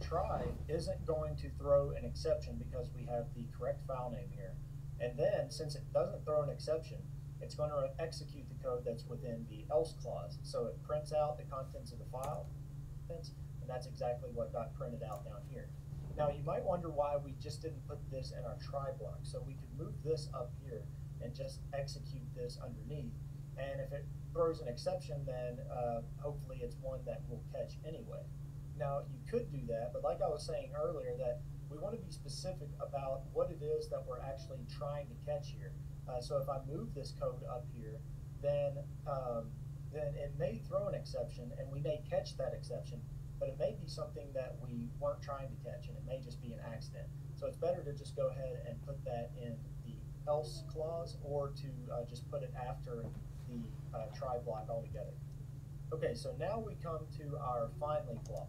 Speaker 15: try isn't going to throw an exception because we have the correct file name here. And then, since it doesn't throw an exception, it's going to execute the code that's within the else clause. So it prints out the contents of the file, and that's exactly what got printed out down here. Now you might wonder why we just didn't put this in our try block. So we could move this up here and just execute this underneath. And if it throws an exception, then hopefully it's one that we'll catch anyway. Now you could do that, but like I was saying earlier, that we want to be specific about what it is that we're actually trying to catch here. So if I move this code up here, then it may throw an exception, and we may catch that exception, but it may be something that we weren't trying to catch, and it may just be an accident. So it's better to just go ahead and put that in the else clause, or to just put it after the try block altogether. Okay, so now we come to our finally block.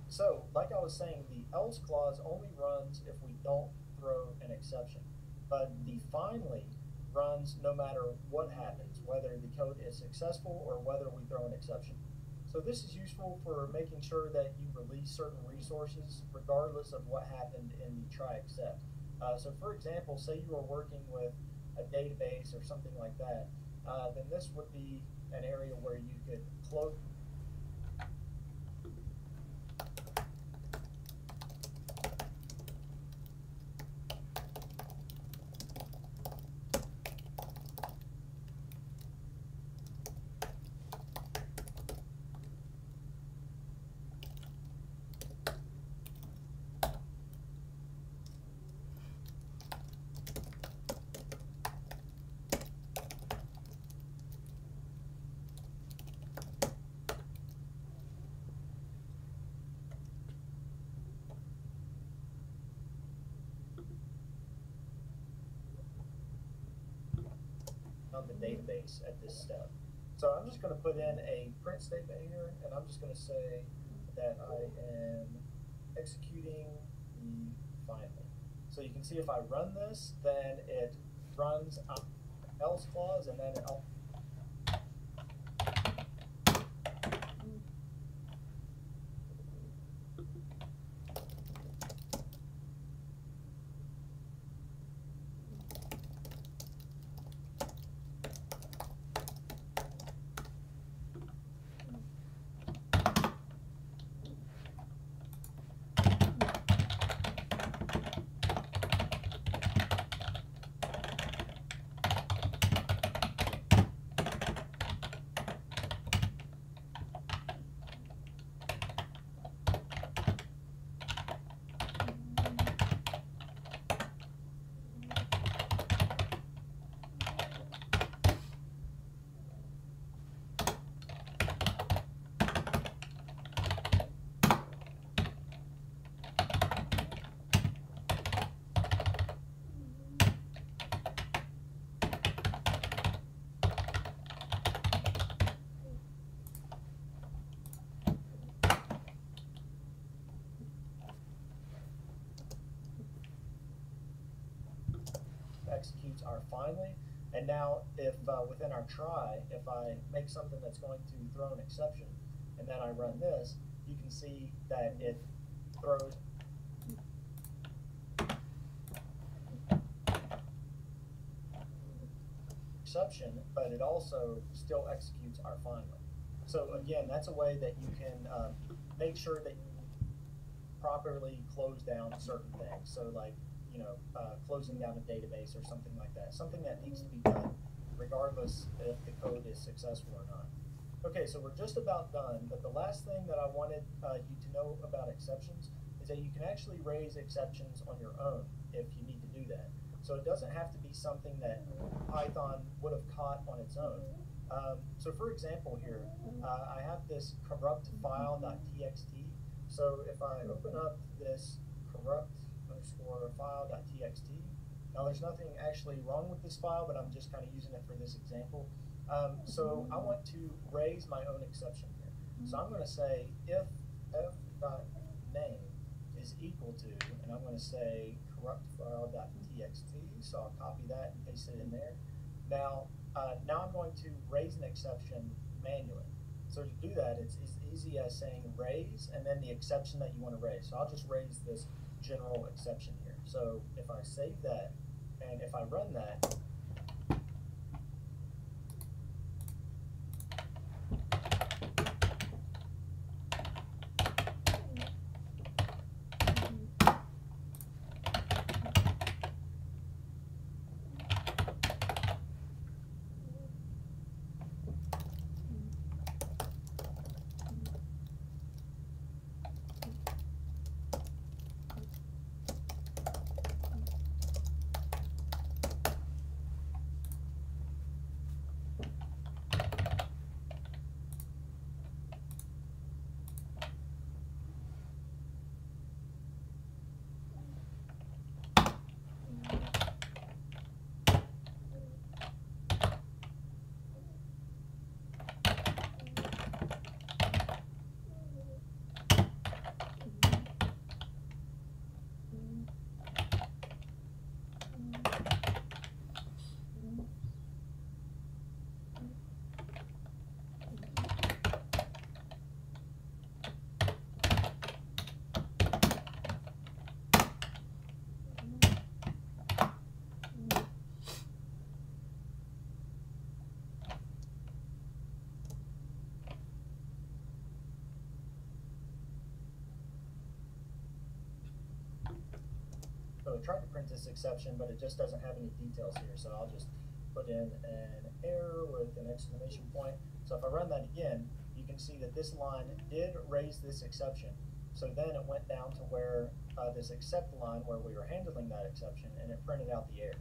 Speaker 15: So, like I was saying, the else clause only runs if we don't throw an exception. But the finally runs no matter what happens, whether the code is successful or whether we throw an exception. So this is useful for making sure that you release certain resources regardless of what happened in the try except. So for example, say you are working with a database or something like that, then this would be an area where you could close. On the database at this step. So I'm just going to put in a print statement here, and I'm just going to say that I am executing the finally. So you can see if I run this, then it runs else clause, and then it executes our finally. And now if within our try, if I make something that's going to throw an exception, and then I run this, you can see that it throws exception, but it also still executes our finally. So again, that's a way that you can make sure that you properly close down certain things. So like, closing down a database or something like that. Something that needs to be done regardless if the code is successful or not. Okay, so we're just about done, but the last thing that I wanted you to know about exceptions is that you can actually raise exceptions on your own if you need to do that. So it doesn't have to be something that Python would have caught on its own. So for example here, I have this corrupt file.txt. So if I open up this corrupt_file.txt, now there's nothing actually wrong with this file, but I'm just kind of using it for this example. So I want to raise my own exception here. So I'm going to say if f.name is equal to, and I'm going to say corruptfile.txt, so I'll copy that and paste it in there. Now I'm going to raise an exception manually. So to do that, it's as easy as saying raise and then the exception that you want to raise. So I'll just raise this general exception here. So if I save that, and if I run that, code tried to print this exception, but it just doesn't have any details here. So I'll just put in an error with an exclamation point. So if I run that again, you can see that this line did raise this exception. So then it went down to where this except line where we were handling that exception, and it printed out the error.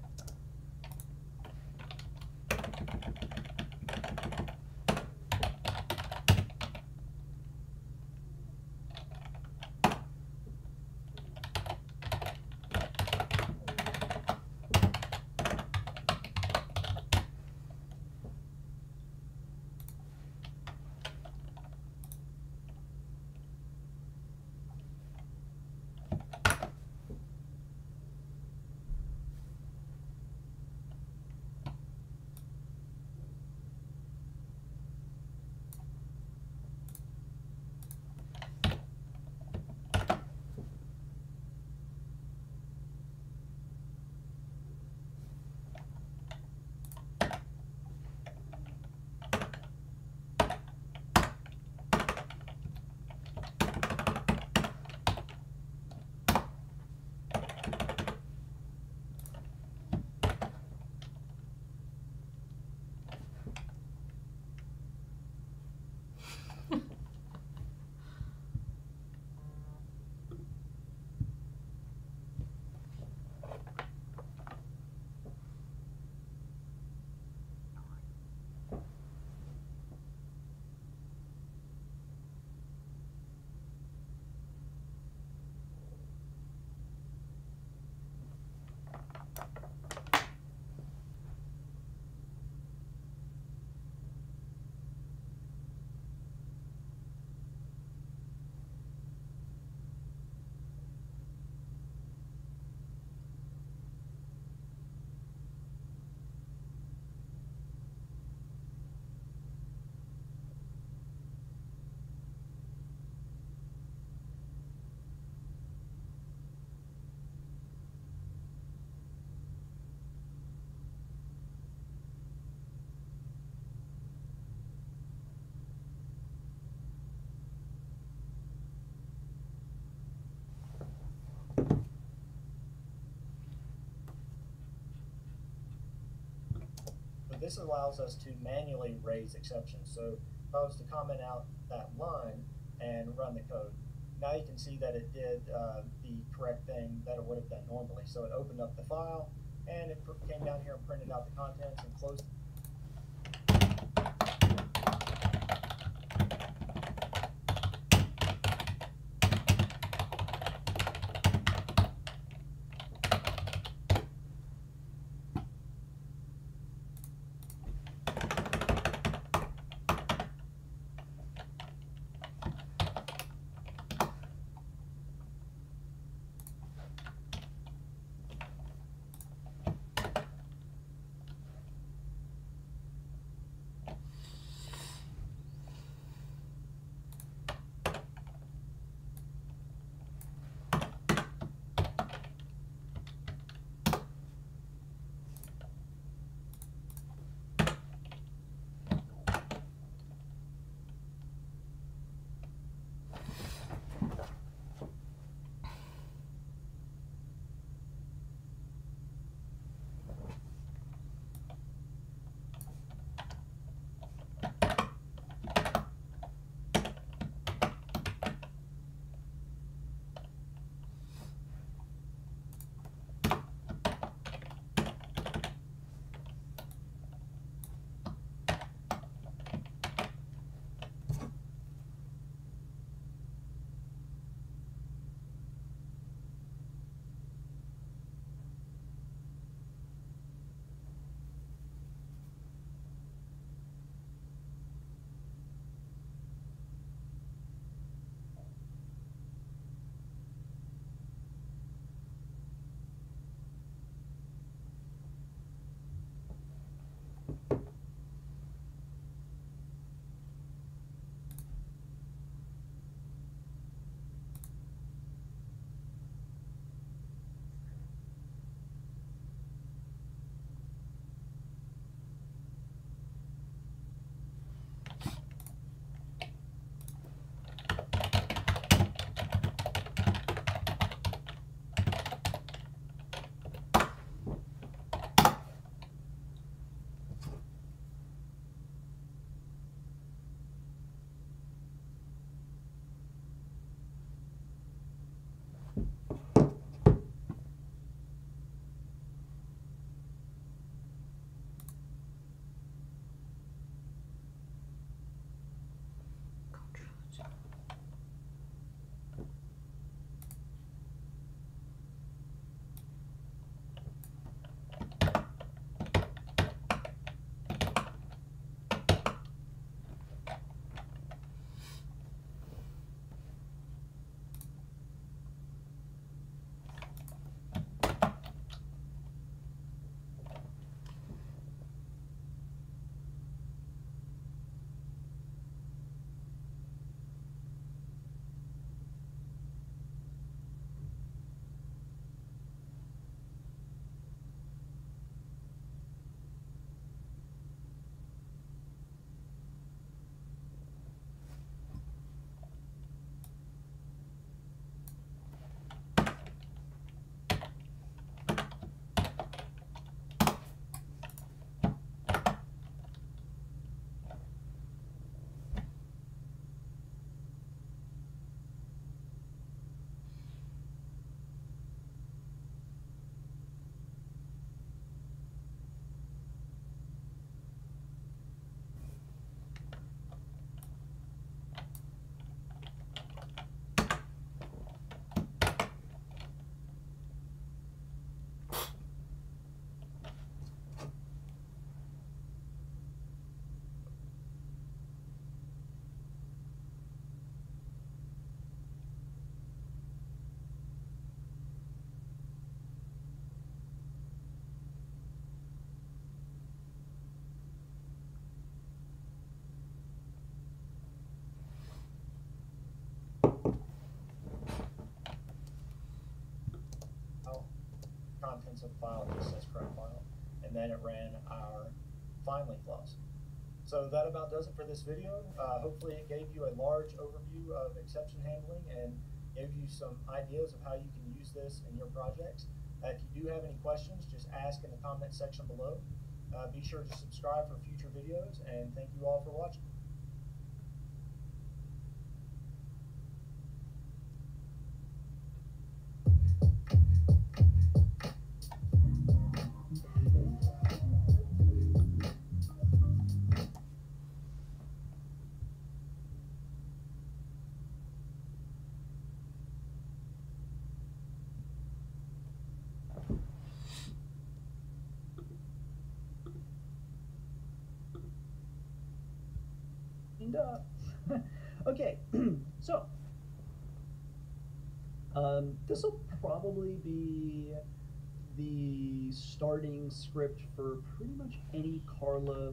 Speaker 15: This allows us to manually raise exceptions. So if I was to comment out that line and run the code, now you can see that it did the correct thing that it would have done normally. So it opened up the file, and it came down here and printed out the contents and closed it. contents of the file, it just says correct file, and then it ran our find link clause. So that about does it for this video. Hopefully it gave you a large overview of exception handling and gave you some ideas of how you can use this in your projects. If you do have any questions, just ask in the comment section below. Be sure to subscribe for future videos, and thank you all for watching.
Speaker 4: Up. Okay, so this will probably be the starting script for pretty much any Carla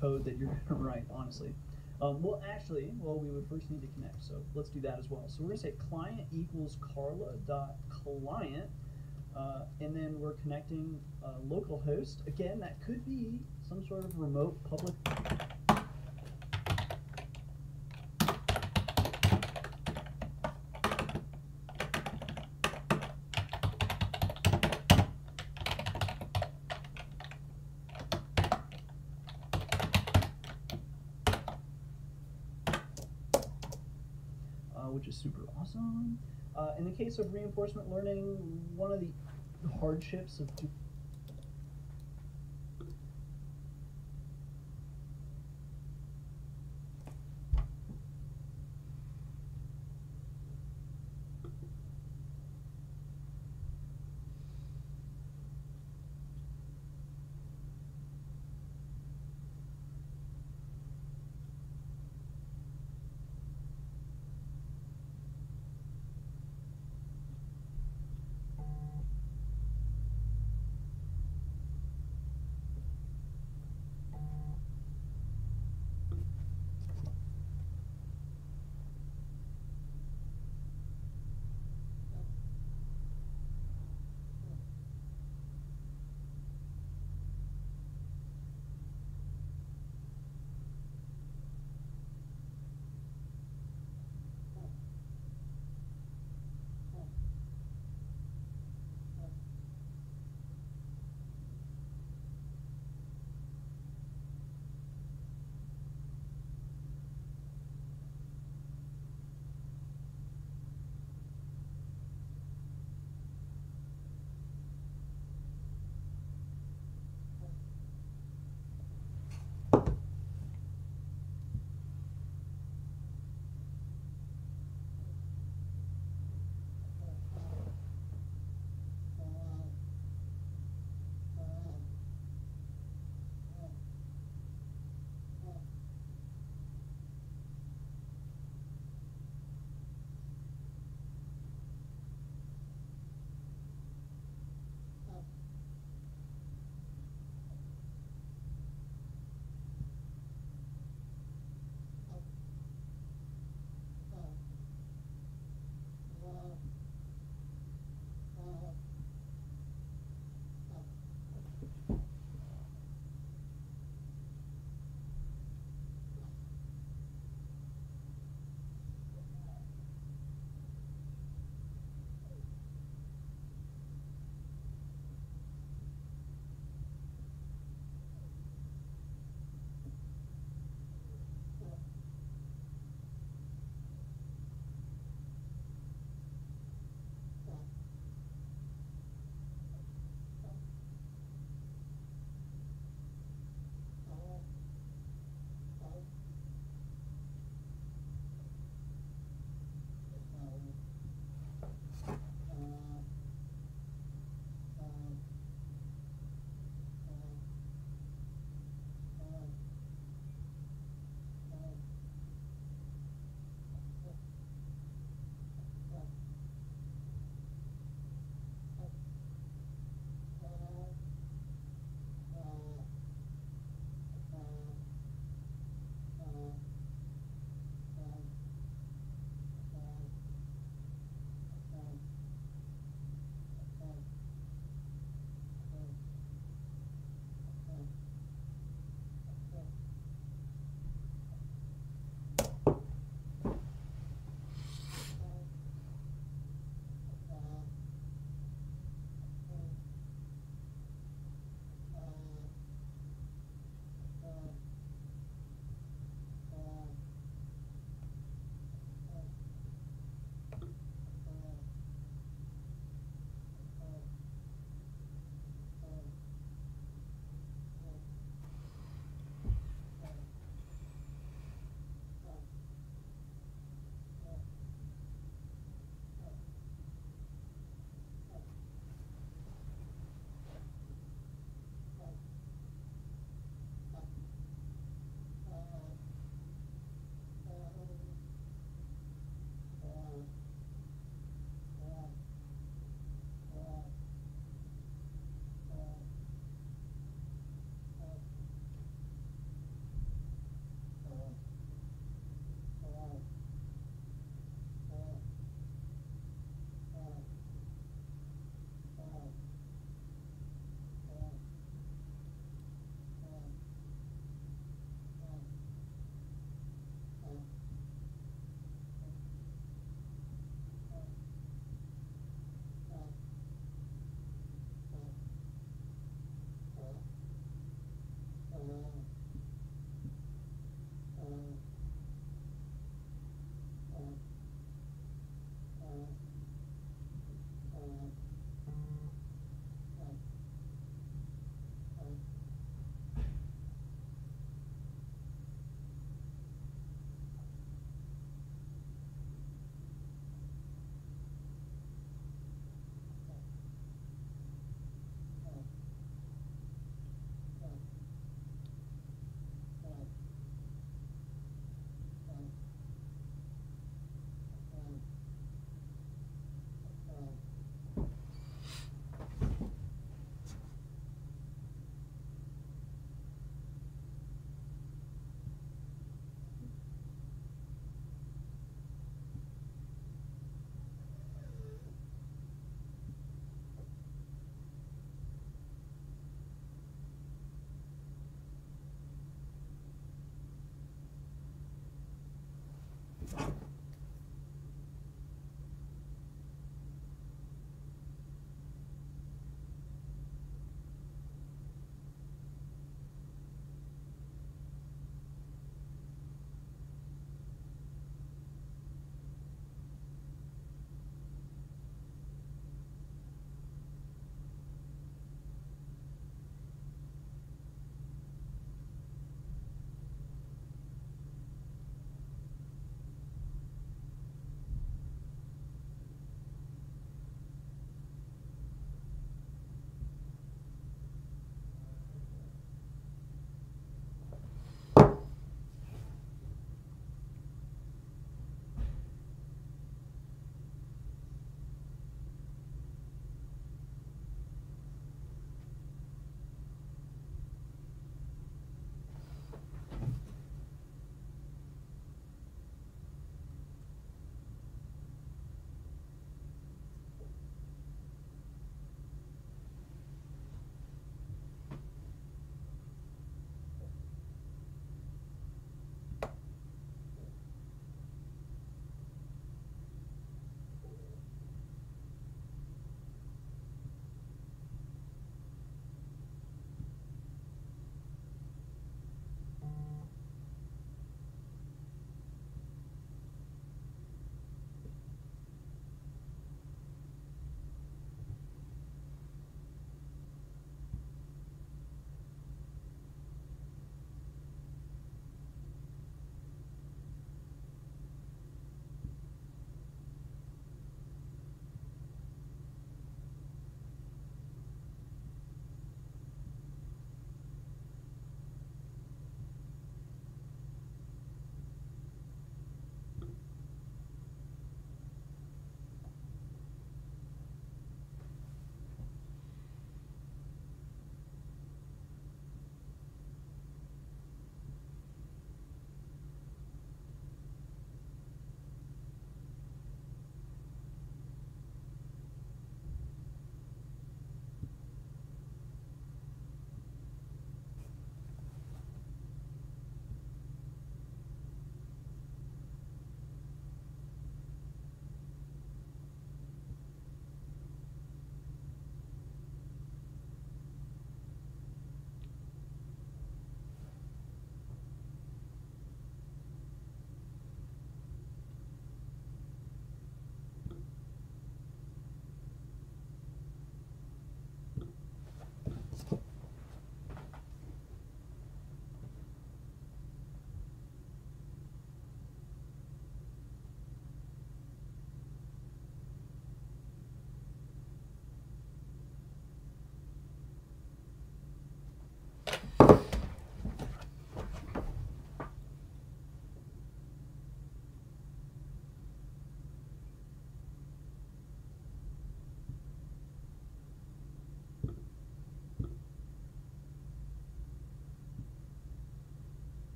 Speaker 4: code that you're going to write, honestly. Well, we would first need to connect, so let's do that as well. So we're going to say client equals Carla.client, and then we're connecting localhost. Again, that could be some sort of remote public. Which is super awesome. In the case of reinforcement learning, one of the hardships of